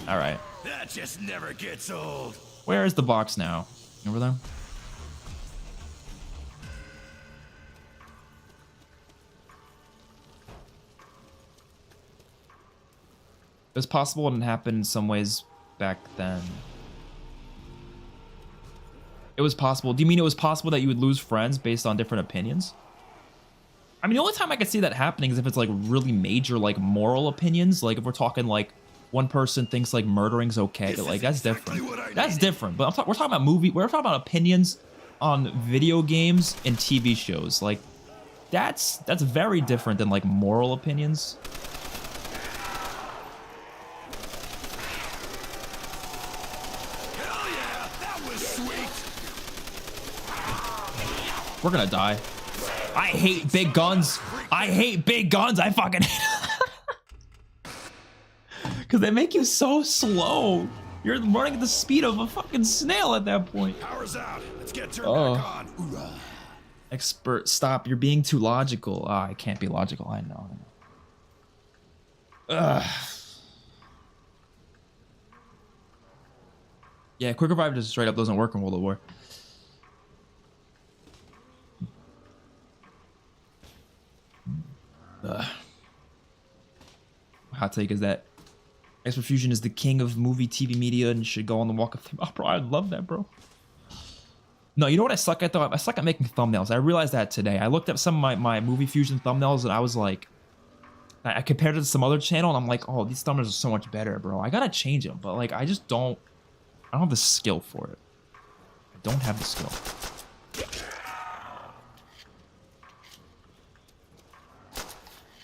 Alright. That just never gets old. Where is the box now? Over there? It was possible and happened in some ways back then. It was possible. Do you mean it was possible that you would lose friends based on different opinions? I mean, the only time I could see that happening is if it's like really major, like moral opinions. Like if we're talking like one person thinks like murdering's okay, like that's different. That's different. But we're talking about we're talking about opinions on video games and TV shows. Like that's very different than like moral opinions. Hell yeah, that was sweet. We're gonna die. I hate big guns. I hate big guns. I fucking hate because they make you so slow. You're running at the speed of a fucking snail at that point. Power's out. Let's get turned back on. Hoorah. Expert, stop. You're being too logical. Ah, I can't be logical. I know. Ugh. Yeah, quick revive just straight up doesn't work in World of War. Hot take is that XpertFusion is the king of movie TV media and should go on the Walk of Fame. Oh, bro, I love that, bro. No, you know what I suck at though? I suck at making thumbnails. I realized that today. I looked up some of my movie fusion thumbnails and I was like, I compared it to some other channel and I'm like, oh, these thumbnails are so much better, bro. I gotta change them, but like, I don't have the skill for it. I don't have the skill.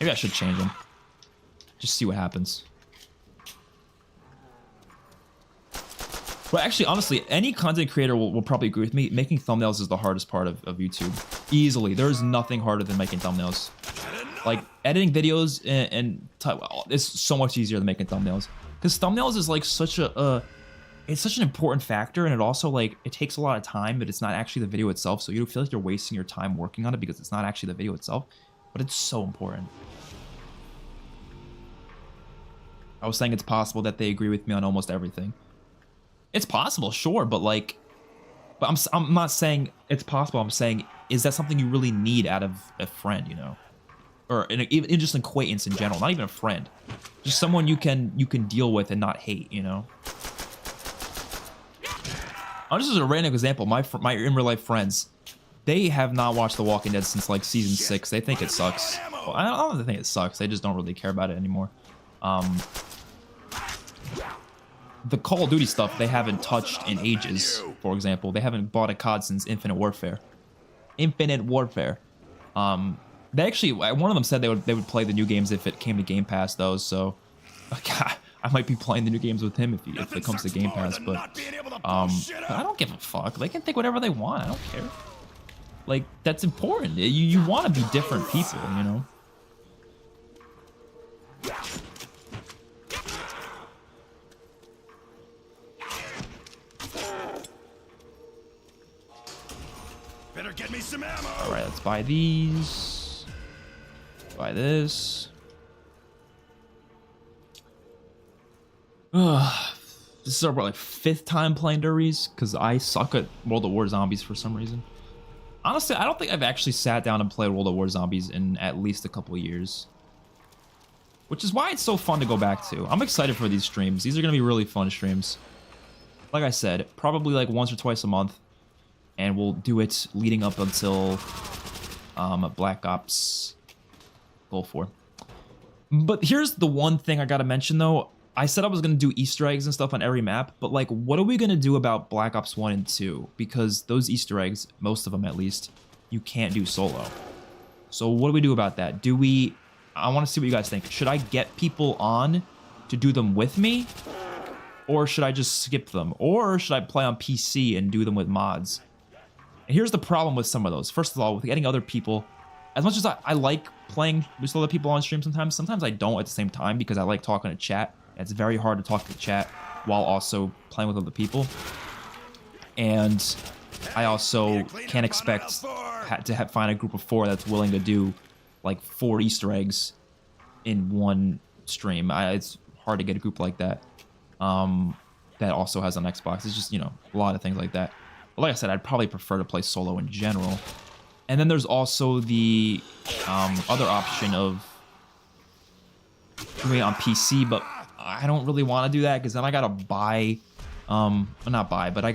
Maybe I should change them. Just see what happens. But actually, honestly, any content creator will probably agree with me. Making thumbnails is the hardest part of YouTube. Easily. There's nothing harder than making thumbnails. Like, editing videos it's so much easier than making thumbnails. Because thumbnails is like such it's such an important factor, and it also, like, it takes a lot of time, but it's not actually the video itself, so you feel like you're wasting your time working on it because it's not actually the video itself. But it's so important. I was saying it's possible that they agree with me on almost everything. It's possible, sure, but like, I'm not saying it's possible. I'm saying, is that something you really need out of a friend, you know, or even just an acquaintance in general, not even a friend, just someone you can deal with and not hate, you know. Just as a random example, my in real life friends, they have not watched The Walking Dead since like season 6. They think it sucks. Well, I don't think it sucks. They just don't really care about it anymore. The Call of Duty stuff they haven't touched in ages, for example. They haven't bought a COD since Infinite Warfare. They actually, one of them said they would play the new games if it came to Game Pass, though, so I might be playing the new games with him if it comes to Game Pass, but I don't give a fuck. They can think whatever they want. I don't care. Like, that's important. You want to be different people, you know? Better get me some ammo. All right, let's buy these. Buy this. This is our like 5th time playing Riese because I suck at World of War Zombies for some reason. Honestly, I don't think I've actually sat down and played World of War Zombies in at least a couple of years. Which is why it's so fun to go back to. I'm excited for these streams. These are going to be really fun streams. Like I said, probably like once or twice a month. And we'll do it leading up until Black Ops Gulf War. But here's the one thing I gotta mention, though. I said I was gonna do Easter eggs and stuff on every map, but like, what are we gonna do about Black Ops 1 and 2? Because those Easter eggs, most of them at least, you can't do solo. So what do we do about that? I want to see what you guys think. Should I get people on to do them with me? Or should I just skip them? Or should I play on PC and do them with mods? And here's the problem with some of those. First of all, with getting other people, as much as I like playing with other people on stream sometimes I don't at the same time because I like talking to chat. It's very hard to talk to chat while also playing with other people. And I also can't expect to find a group of 4 that's willing to do like 4 Easter eggs in one stream. It's hard to get a group like that that also has an Xbox. It's just, you know, a lot of things like that. But like I said, I'd probably prefer to play solo in general. And then there's also the other option of doing it on PC, but I don't really want to do that because then I gotta buy, not buy, but I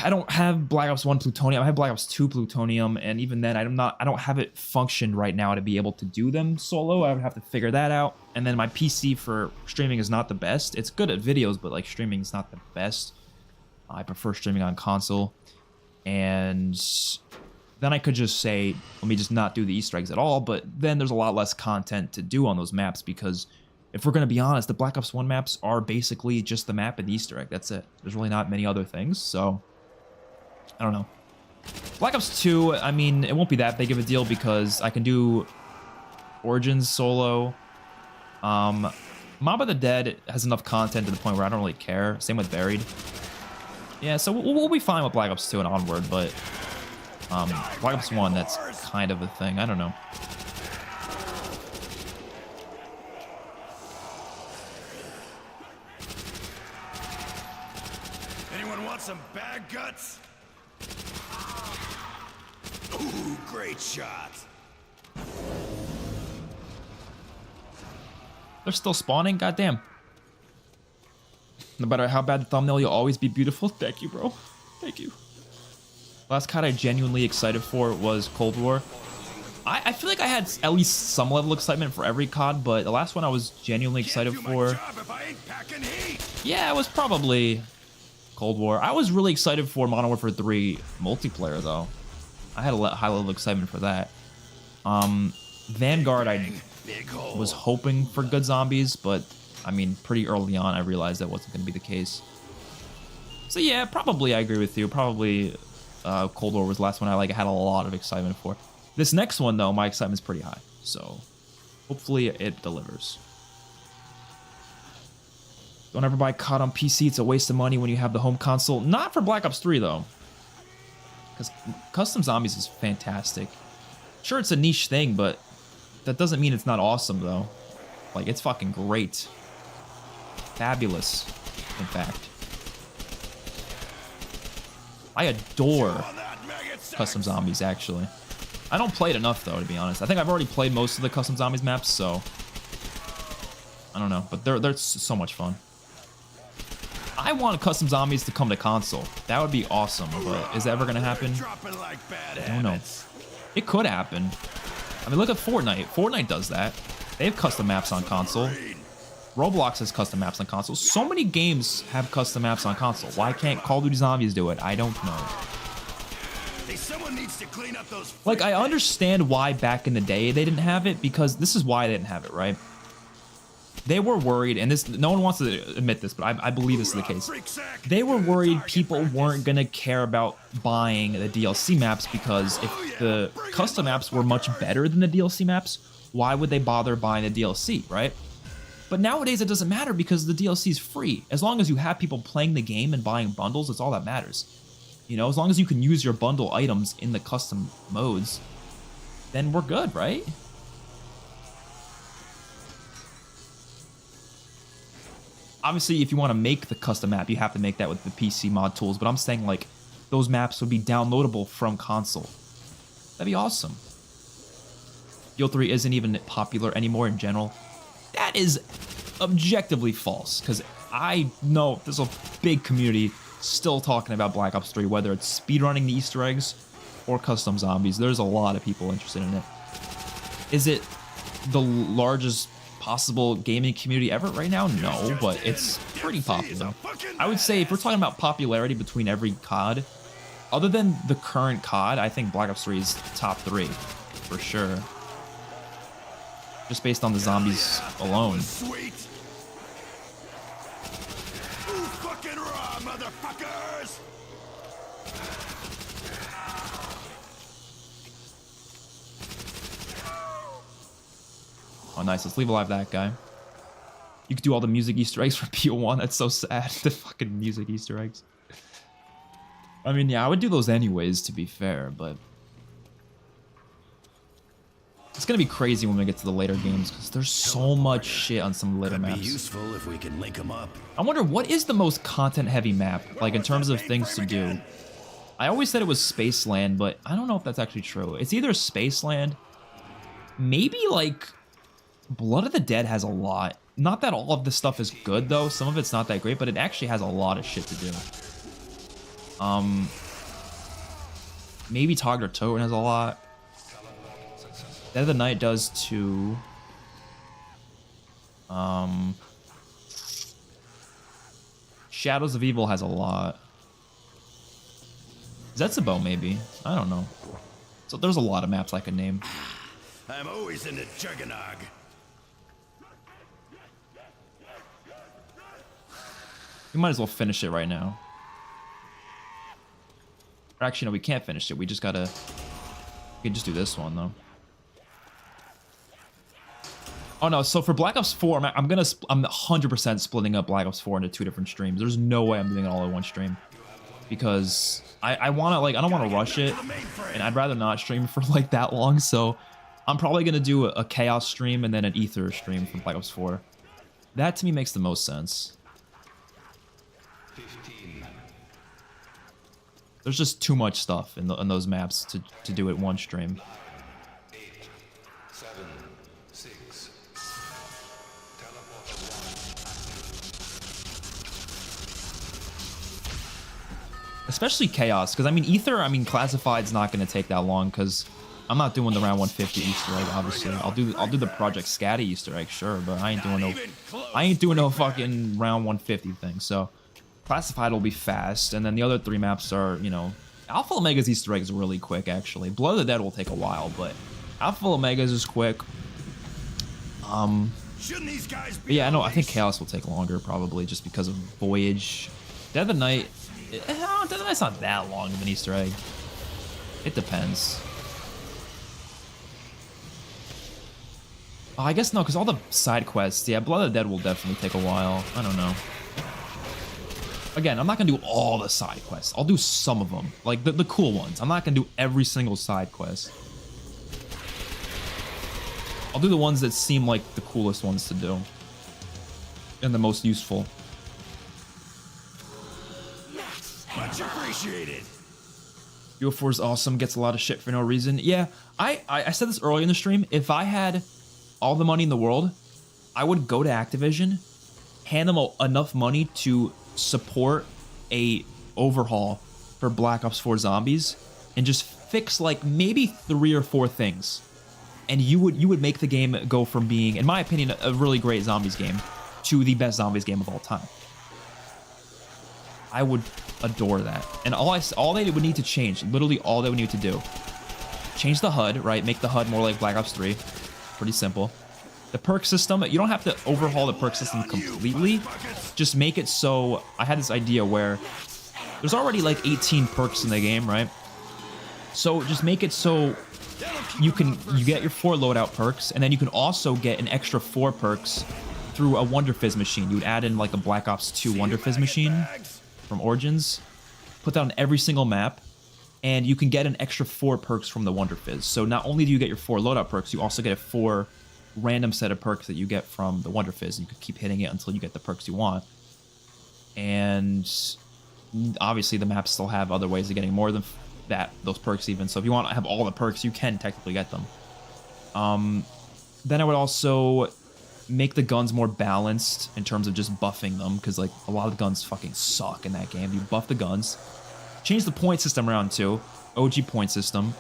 don't have Black Ops 1 plutonium. I have Black Ops 2 plutonium, and even then, I don't have it functioned right now to be able to do them solo. I would have to figure that out. And then my PC for streaming is not the best. It's good at videos, but like streaming is not the best. I prefer streaming on console. And then I could just say, let me just not do the Easter eggs at all, but then there's a lot less content to do on those maps because if we're going to be honest, the Black Ops 1 maps are basically just the map and the Easter egg. That's it. There's really not many other things, so I don't know. Black Ops 2, I mean, it won't be that big of a deal because I can do Origins solo. Mob of the Dead has enough content to the point where I don't really care. Same with Buried. Yeah, so we'll be fine with Black Ops 2 and onward, but Black Ops 1, that's kind of a thing. I don't know. Anyone want some bag guts? Ooh, great shot. They're still spawning? Goddamn. No matter how bad the thumbnail, you'll always be beautiful. Thank you, bro. Thank you. Last COD I genuinely excited for was Cold War. I feel like I had at least some level of excitement for every COD, but the last one I was genuinely excited for... Yeah, it was probably Cold War. I was really excited for Modern Warfare 3 multiplayer, though. I had a high level of excitement for that. Vanguard, I Big hole. was hoping for good zombies, but I mean, pretty early on, I realized that wasn't going to be the case. So yeah, probably I agree with you. Probably Cold War was the last one I had a lot of excitement for. This next one, though, my excitement's pretty high. So hopefully it delivers. Don't ever buy COD on PC. It's a waste of money when you have the home console. Not for Black Ops 3, though. Because custom zombies is fantastic. Sure, it's a niche thing, but that doesn't mean it's not awesome, though. Like, it's fucking great. Fabulous, in fact. I adore custom zombies, actually. I don't play it enough, though, to be honest. I think I've already played most of the custom zombies maps, so... I don't know, but they're so much fun. I want custom zombies to come to console. That would be awesome, but is that ever going to happen? I don't know. It could happen. I mean, look at Fortnite. Fortnite does that. They have custom maps on console. Roblox has custom maps on console. So many games have custom maps on console. Why can't Call of Duty Zombies do it? I don't know. Hey, someone needs to clean up those. Like, I understand why back in the day they didn't have it, because this is why they didn't have it, right? They were worried, and this, no one wants to admit this, but I believe this is the case. They were worried people weren't going to care about buying the DLC maps, because if the custom maps were much better than the DLC maps, why would they bother buying the DLC, right? But nowadays it doesn't matter, because the DLC is free. As long as you have people playing the game and buying bundles, it's all that matters. You know, as long as you can use your bundle items in the custom modes, then we're good, right? Obviously, if you want to make the custom map, you have to make that with the PC mod tools. But I'm saying, like, those maps would be downloadable from console. That'd be awesome. Yo 3 isn't even popular anymore in general. That is objectively false, because I know there's a big community still talking about Black Ops 3, whether it's speedrunning the Easter eggs or custom zombies. There's a lot of people interested in it. Is it the largest possible gaming community ever right now? No, but it's pretty popular. I would say if we're talking about popularity between every COD, other than the current COD, I think Black Ops 3 is top 3 for sure. Just based on the zombies alone. Sweet. Ooh, fucking raw, motherfuckers! Oh, nice. Let's leave alive that guy. You could do all the music Easter eggs for PO1. That's so sad. The fucking music Easter eggs. I mean, yeah, I would do those anyways, to be fair, but... It's gonna be crazy when we get to the later games, because there's so much shit on some later maps. Be useful if we can link them up. I wonder, what is the most content-heavy map, like, in terms of things to do? I always said it was Spaceland, but I don't know if that's actually true. It's either Spaceland, maybe, like... Blood of the Dead has a lot. Not that all of this stuff is good, though. Some of it's not that great, but it actually has a lot of shit to do. Maybe Nacht Der Untoten has a lot. Dead of the Night does too. Shadows of Evil has a lot. Zetsubo, maybe. I don't know. So there's a lot of maps I could name. I'm always in the Juggernog. We might as well finish it right now. Or actually, no, we can't finish it. We just gotta... We can just do this one, though. Oh, no. So for Black Ops 4, I'm 100% splitting up Black Ops 4 into 2 different streams. There's no way I'm doing it all in one stream. Because I want to, like, I don't want to rush it. And I'd rather not stream for, like, that long. So I'm probably going to do a Chaos stream and then an Ether stream for Black Ops 4. That, to me, makes the most sense. There's just too much stuff in those maps to do it one stream. 8, 7, 6. Especially Chaos, because I mean Ether, I mean Classified's not going to take that long, because I'm not doing the round 150 Easter egg. Obviously, I'll do the Project Scatty Easter egg, sure, but I ain't doing no fucking round 150 thing. So Classified will be fast, and then the other 3 maps are, you know, Alpha Omega's Easter egg is really quick, actually. Blood of the Dead will take a while, but Alpha Omegas is quick. Shouldn't these guys But be yeah, I know. I think released? Chaos will take longer, probably, just because of Voyage. Dead of the Night. Dead of the Night's not that long of an Easter egg. It depends. Oh, I guess no, because all the side quests. Yeah, Blood of the Dead will definitely take a while. I don't know. Again, I'm not going to do all the side quests. I'll do some of them. Like, the cool ones. I'm not going to do every single side quest. I'll do the ones that seem like the coolest ones to do. And the most useful. Much appreciated. UFO is awesome. Gets a lot of shit for no reason. Yeah, I said this earlier in the stream. If I had all the money in the world, I would go to Activision, hand them enough money to support a overhaul for Black Ops 4 Zombies, and just fix like maybe 3 or 4 things, and you would make the game go from being, in my opinion, a really great zombies game to the best zombies game of all time. I would adore that. And all they would need to change, literally all they would need to do, change the HUD, right? Make the HUD more like Black Ops 3. Pretty simple. The perk system, you don't have to overhaul the perk system completely. Just make it so, I had this idea where there's already like 18 perks in the game, right? So just make it so you get your 4 loadout perks, and then you can also get an extra 4 perks through a Wonder Fizz machine. You would add in like a Black Ops 2 Wonder Fizz machine from Origins, put that on every single map, and you can get an extra 4 perks from the Wonder Fizz. So not only do you get your 4 loadout perks, you also get a 4 random set of perks that you get from the Wonder Fizz. You can keep hitting it until you get the perks you want. And obviously the maps still have other ways of getting more than those perks even. So if you want to have all the perks, you can technically get them. Then I would also make the guns more balanced in terms of just buffing them, because like a lot of the guns fucking suck in that game. You buff the guns, change the point system around too, OG point system,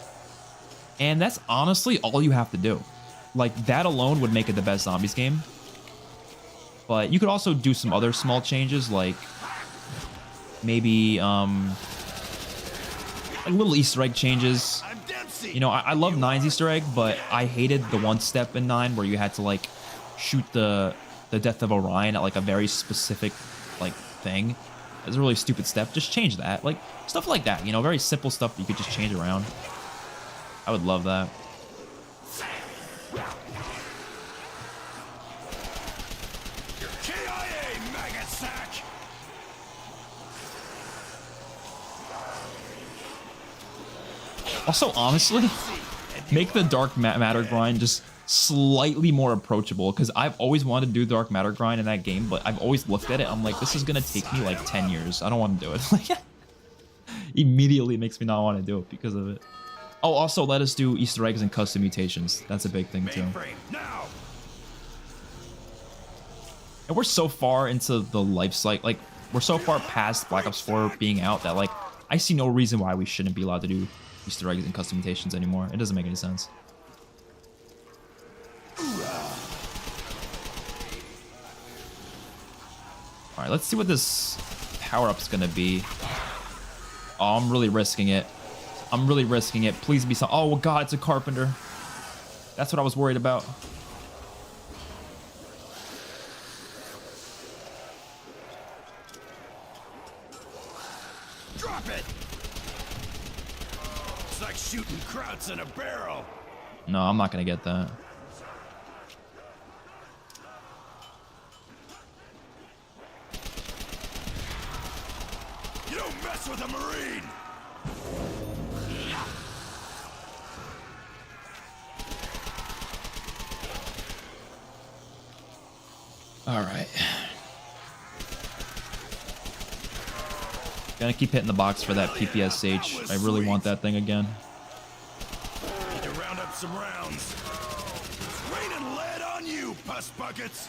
and that's honestly all you have to do. Like that alone would make it the best zombies game. But you could also do some other small changes, like maybe like little Easter egg changes. You know, I love 9's Easter egg, but I hated the one step in 9 where you had to like shoot the death of Orion at like a very specific like thing. It's a really stupid step. Just change that. Like stuff like that, you know, very simple stuff that you could just change around. I would love that. KIA, maggot sack. Also, honestly, make the Dark Matter grind just slightly more approachable, because I've always wanted to do Dark Matter grind in that game, but I've always looked at it, I'm like, this is gonna take me like 10 years. I don't want to do it. Like, immediately makes me not want to do it because of it. Oh, also let us do Easter eggs and custom mutations. That's a big thing too. Mainframe, now. And we're so far into the life cycle, like we're so far past Black Ops 4 being out that like I see no reason why we shouldn't be allowed to do Easter eggs and custom mutations anymore. It doesn't make any sense. Alright, let's see what this power-up's gonna be. Oh, I'm really risking it. I'm really risking it. Please be some. Oh, well, God, it's a carpenter. That's what I was worried about. Drop it. It's like shooting krauts in a barrel. No, I'm not gonna get that. You don't mess with a Marine. All right. Gonna keep hitting the box for that PPSH. I really want that thing again. Need to round up some rounds. It's raining lead on you, pus buckets.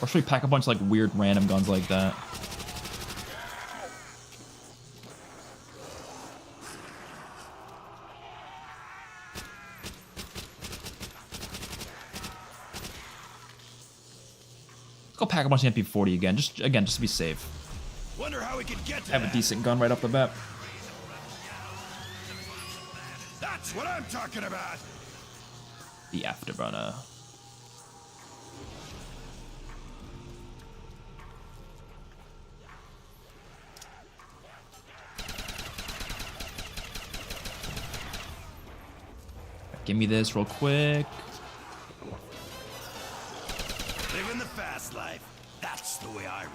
Or should we pack a bunch of like weird random guns like that? Let's go pack a bunch of MP40 again. Just to be safe. Wonder how we could get to I have a that. decent gun right off the bat. That's what I'm talking about. The Afterburner. Give me this real quick. Living the fast life. That's the way I roll.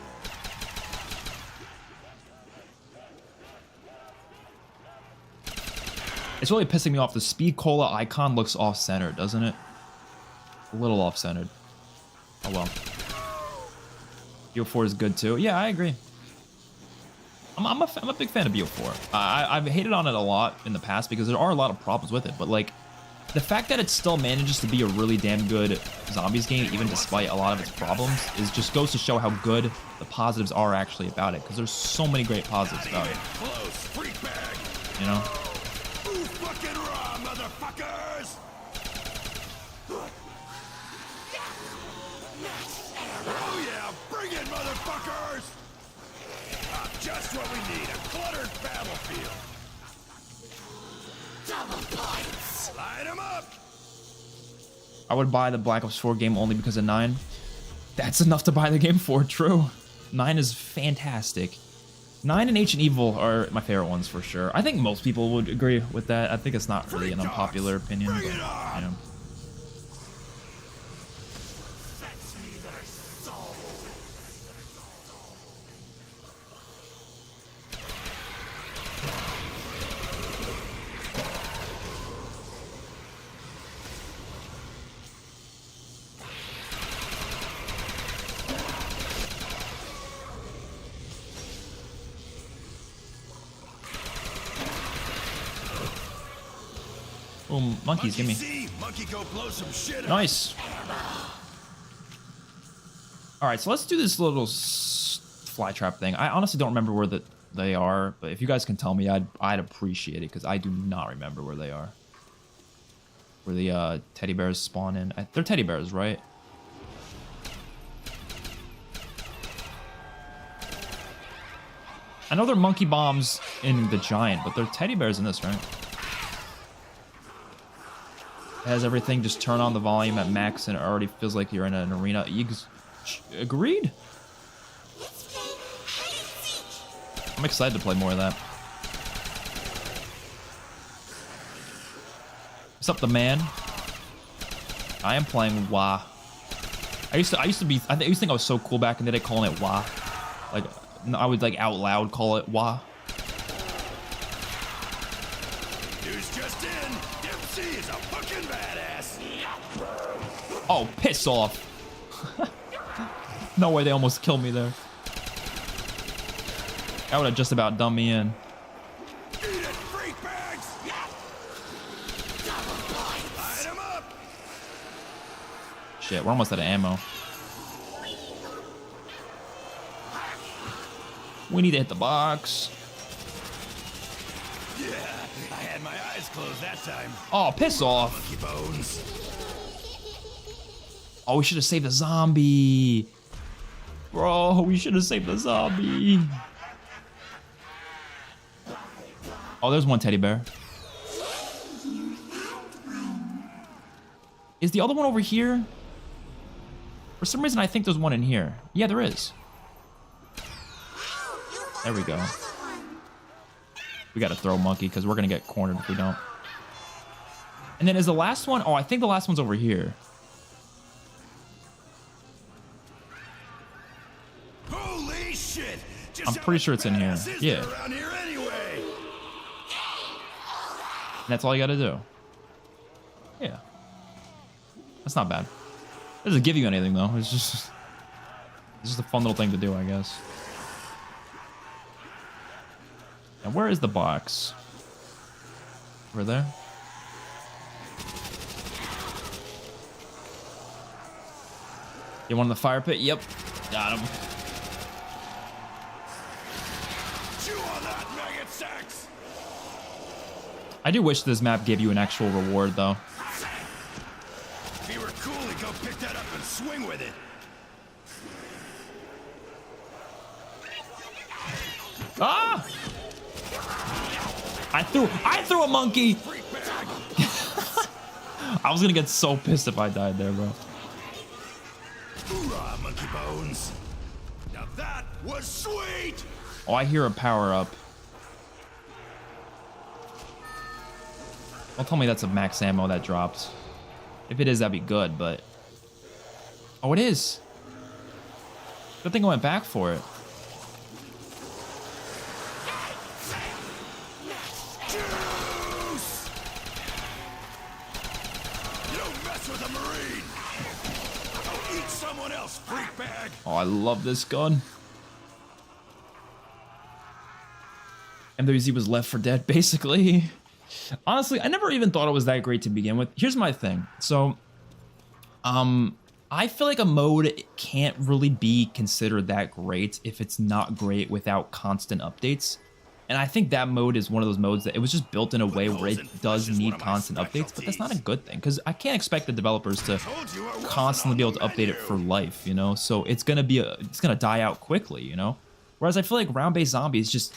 It's really pissing me off. The Speed Cola icon looks off-centered, doesn't it? A little off-centered. Oh well. BO4 is good too. Yeah, I agree. I'm a big fan of BO4. I've hated on it a lot in the past because there are a lot of problems with it, but like the fact that it still manages to be a really damn good zombies game, even despite a lot of its problems, is just goes to show how good the positives are actually about it. Because there's so many great positives about it. Close, freak bag. You know? Ooh, fucking raw, motherfuckers! Oh yeah, bring it, motherfuckers! Just what we need, a cluttered battlefield. Double points. Light 'em up. I would buy the Black Ops 4 game only because of 9. That's enough to buy the game for, true. 9 is fantastic. 9 and Ancient Evil are my favorite ones for sure. I think most people would agree with that. I think it's not really an unpopular opinion, but, you know. Oh, monkeys, give me. Monkey go blow some shit up. Nice. All right, so let's do this little fly trap thing. I honestly don't remember where they are, but if you guys can tell me, I'd appreciate it because I do not remember where they are. Where the teddy bears spawn in. They're teddy bears, right? I know they're monkey bombs in the giant, but they're teddy bears in this, right? It has everything, just turn on the volume at max and it already feels like you're in an arena. Agreed? I'm excited to play more of that. What's up, the man? I am playing Wah. I used to think I was so cool back in the day calling it Wah. Like, I would like out loud call it Wah. News just in. MC is a fucking badass. Oh, piss off. No way, they almost killed me there. That would have just about done me in. Eat it, freak bags. Light 'em up. Shit, we're almost out of ammo. We need to hit the box. Yeah, I had my eyes closed that time. Oh, piss off. Monkey bones. Oh, we should have saved the zombie. Bro, we should have saved the zombie. Oh, there's one teddy bear. Is the other one over here? For some reason, I think there's one in here. Yeah, there is. There we go. We gotta throw monkey because we're gonna get cornered if we don't. And then is the last one? Oh, I think the last one's over here. Holy shit! Just I'm how pretty much sure it's in here. badass is Yeah. there around here anyway? And that's all you gotta do. Yeah. That's not bad. It doesn't give you anything though. It's just a fun little thing to do, I guess. And where is the box? Over there? You want the fire pit? Yep. Got him. Chew on that, maggot sex! I do wish this map gave you an actual reward though. If you were cool, he'd go pick that up and swing with it. Ah! I threw a monkey. I was gonna get so pissed if I died there, bro. Hoorah, monkey bones. Now that was sweet. Oh, I hear a power up. Don't tell me that's a max ammo that dropped. If it is, that'd be good, but... Oh, it is. Good thing I went back for it. Juice! You don't mess with a Marine. I'll eat someone else, freak bag. Oh, I love this gun. MWZ was Left 4 Dead, basically. Honestly, I never even thought it was that great to begin with. Here's my thing. So, I feel like a mode can't really be considered that great if it's not great without constant updates. And I think that mode is one of those modes that it was just built in a way where it does need constant updates, but that's not a good thing because I can't expect the developers to constantly be able to update it for life, you know? So it's gonna die out quickly, you know? Whereas I feel like round-based zombies just,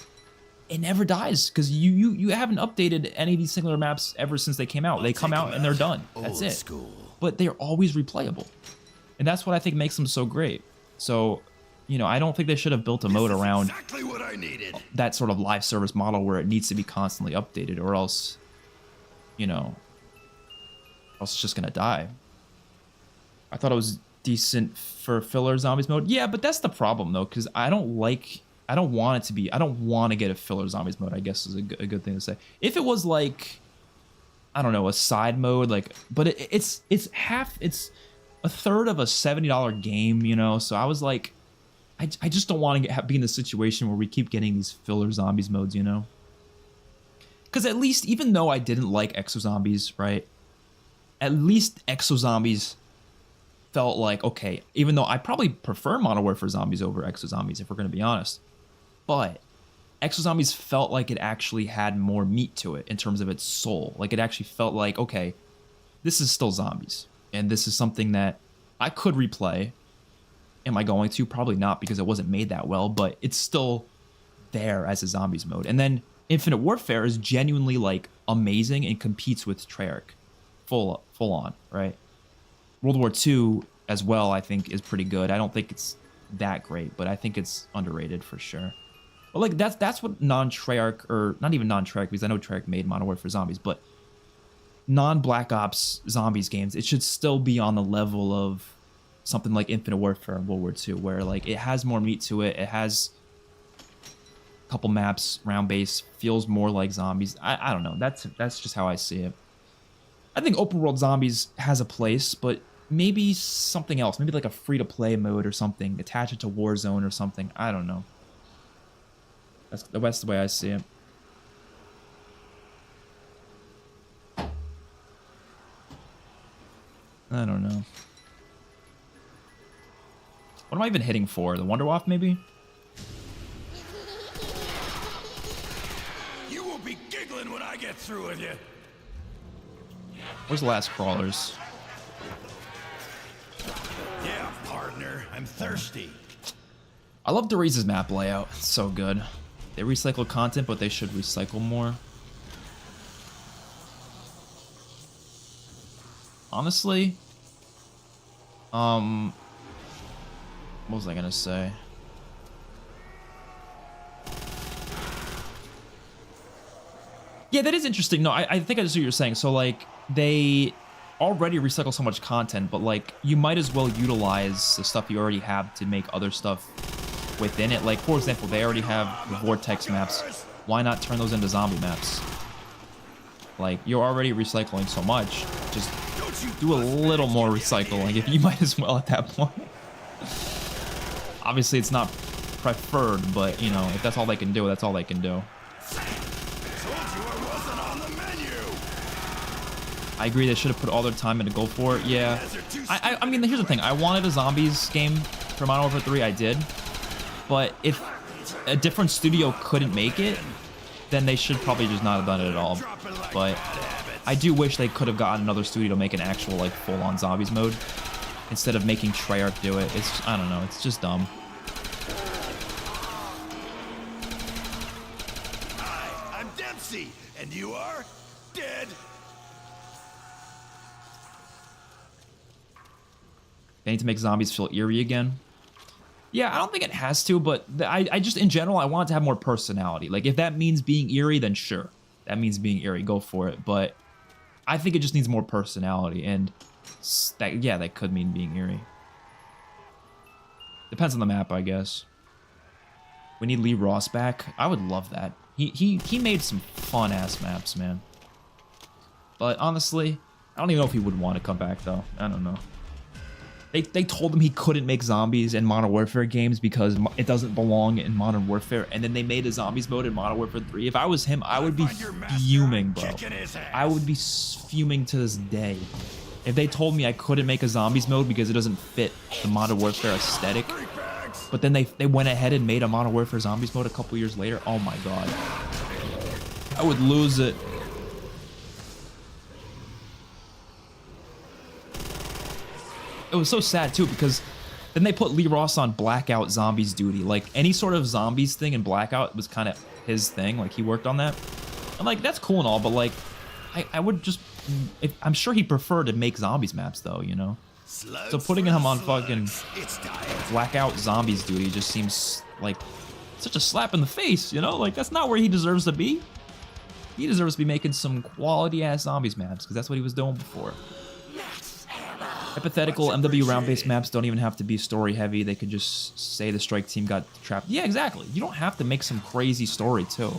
it never dies because you haven't updated any of these singular maps ever since they came out. They come out and they're done. That's it. But they're always replayable. And that's what I think makes them so great. So, you know, I don't think they should have built a mode around Exactly what I needed. that sort of live service model where it needs to be constantly updated or else, you know, else it's just gonna die. I thought it was decent for filler zombies mode. Yeah, but that's the problem though, because I don't want to get a filler zombies mode, I guess is a good thing to say. If it was like, I don't know, a side mode, like, but it's a third of a $70 game, you know? So I was like, I just don't want to be in the situation where we keep getting these filler zombies modes, you know? Because at least, even though I didn't like Exo Zombies, right? At least Exo Zombies felt like, okay, even though I probably prefer Modern Warfare Zombies over Exo Zombies, if we're going to be honest. But Exo Zombies felt like it actually had more meat to it in terms of its soul. Like, it actually felt like, okay, this is still zombies. And this is something that I could replay. Am I going to? Probably not, because it wasn't made that well, but it's still there as a zombies mode. And then Infinite Warfare is genuinely, like, amazing and competes with Treyarch. Full on, right? World War II as well, I think, is pretty good. I don't think it's that great, but I think it's underrated for sure. But, like, that's what non-Treyarch, or not even non-Treyarch, because I know Treyarch made Modern Warfare Zombies, but non-Black Ops zombies games, it should still be on the level of something like Infinite Warfare and World War II, where like it has more meat to it. It has a couple maps, round base, feels more like zombies. I don't know. That's just how I see it. I think open world zombies has a place, but maybe something else. Maybe like a free-to-play mode or something. Attach it to Warzone or something. I don't know. That's the way I see it. I don't know. What am I even hitting for? The Wonderwaff, maybe? You will be giggling when I get through with you. Where's the last crawlers? Yeah, partner. I'm thirsty. I love the Riese's map layout. It's so good. They recycle content, but they should recycle more. Honestly, what was I gonna say? Yeah, that is interesting. No, I think I just see what you're saying. So, like, they already recycle so much content, but, like, you might as well utilize the stuff you already have to make other stuff within it. Like, for example, they already have the Vortex maps. Why not turn those into zombie maps? Like, you're already recycling so much. Just do a little more recycling, if you might as well at that point. Obviously, it's not preferred, but, you know, if that's all they can do, that's all they can do. I agree, they should have put all their time into go for it. Yeah. I mean, here's the thing. I wanted a zombies game for Modern Warfare 3. I did. But if a different studio couldn't make it, then they should probably just not have done it at all. But I do wish they could have gotten another studio to make an actual, like, full-on zombies mode instead of making Treyarch do it. It's, I don't know, it's just dumb. And you are dead. They need to make zombies feel eerie again. Yeah, I don't think it has to, but I just, in general, I want it to have more personality. Like, if that means being eerie, then sure. That means being eerie, go for it. But I think it just needs more personality, and that could mean being eerie. Depends on the map, I guess. We need Lee Ross back. I would love that. He made some fun-ass maps, man. But honestly, I don't even know if he would want to come back, though. I don't know. They told him he couldn't make zombies in Modern Warfare games because it doesn't belong in Modern Warfare, and then they made a zombies mode in Modern Warfare 3. If I was him, I would be fuming, bro. I would be fuming to this day. If they told me I couldn't make a zombies mode because it doesn't fit the Modern Warfare aesthetic, but then they went ahead and made a Modern Warfare zombies mode a couple years later, oh my god. I would lose it. It was so sad too because then they put Lee Ross on Blackout Zombies duty. Like any sort of zombies thing in Blackout was kind of his thing. Like he worked on that. I'm like, that's cool and all, but like, I would just, I'm sure he'd prefer to make zombies maps though, you know? So putting him on fucking Blackout Zombies duty just seems like such a slap in the face, you know? Like that's not where he deserves to be. He deserves to be making some quality ass zombies maps because that's what he was doing before. Hypothetical MW round-based maps don't even have to be story-heavy. They could just say the strike team got trapped. Yeah, exactly. You don't have to make some crazy story, too.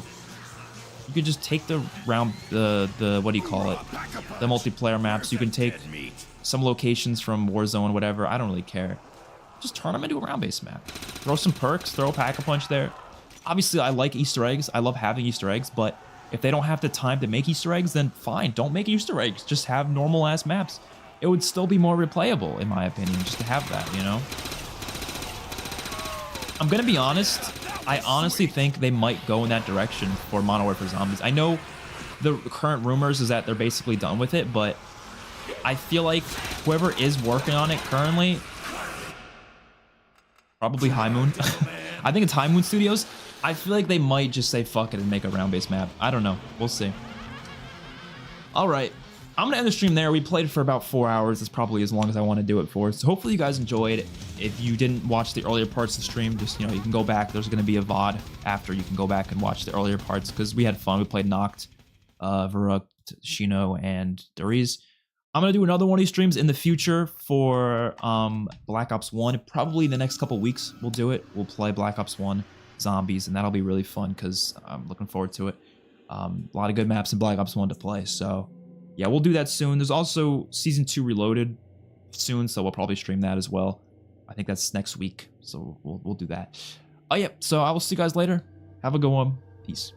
You could just take the what do you call it? The multiplayer maps. You can take some locations from Warzone, whatever. I don't really care. Just turn them into a round-based map. Throw some perks. Throw a Pack-a-Punch there. Obviously, I like Easter eggs. I love having Easter eggs, but if they don't have the time to make Easter eggs, then fine. Don't make Easter eggs. Just have normal-ass maps. It would still be more replayable, in my opinion, just to have that, you know? I'm gonna be honest, I honestly think they might go in that direction for Modern Warfare Zombies. I know the current rumors is that they're basically done with it, but I feel like whoever is working on it currently, probably High Moon. I think it's High Moon Studios. I feel like they might just say fuck it and make a round-based map. I don't know. We'll see. All right. I'm going to end the stream there. We played for about 4 hours. It's probably as long as I want to do it for. So hopefully you guys enjoyed. If you didn't watch the earlier parts of the stream, just, you know, you can go back. There's going to be a VOD after. You can go back and watch the earlier parts because we had fun. We played Nacht, Verruckt, Shi No, and Riese. I'm going to do another one of these streams in the future for Black Ops 1. Probably in the next couple weeks we'll do it. We'll play Black Ops 1 Zombies, and that'll be really fun because I'm looking forward to it. A lot of good maps in Black Ops 1 to play, so... yeah, we'll do that soon. There's also Season 2 Reloaded soon, so we'll probably stream that as well. I think that's next week, so we'll do that. Oh, yeah, so I will see you guys later. Have a good one. Peace.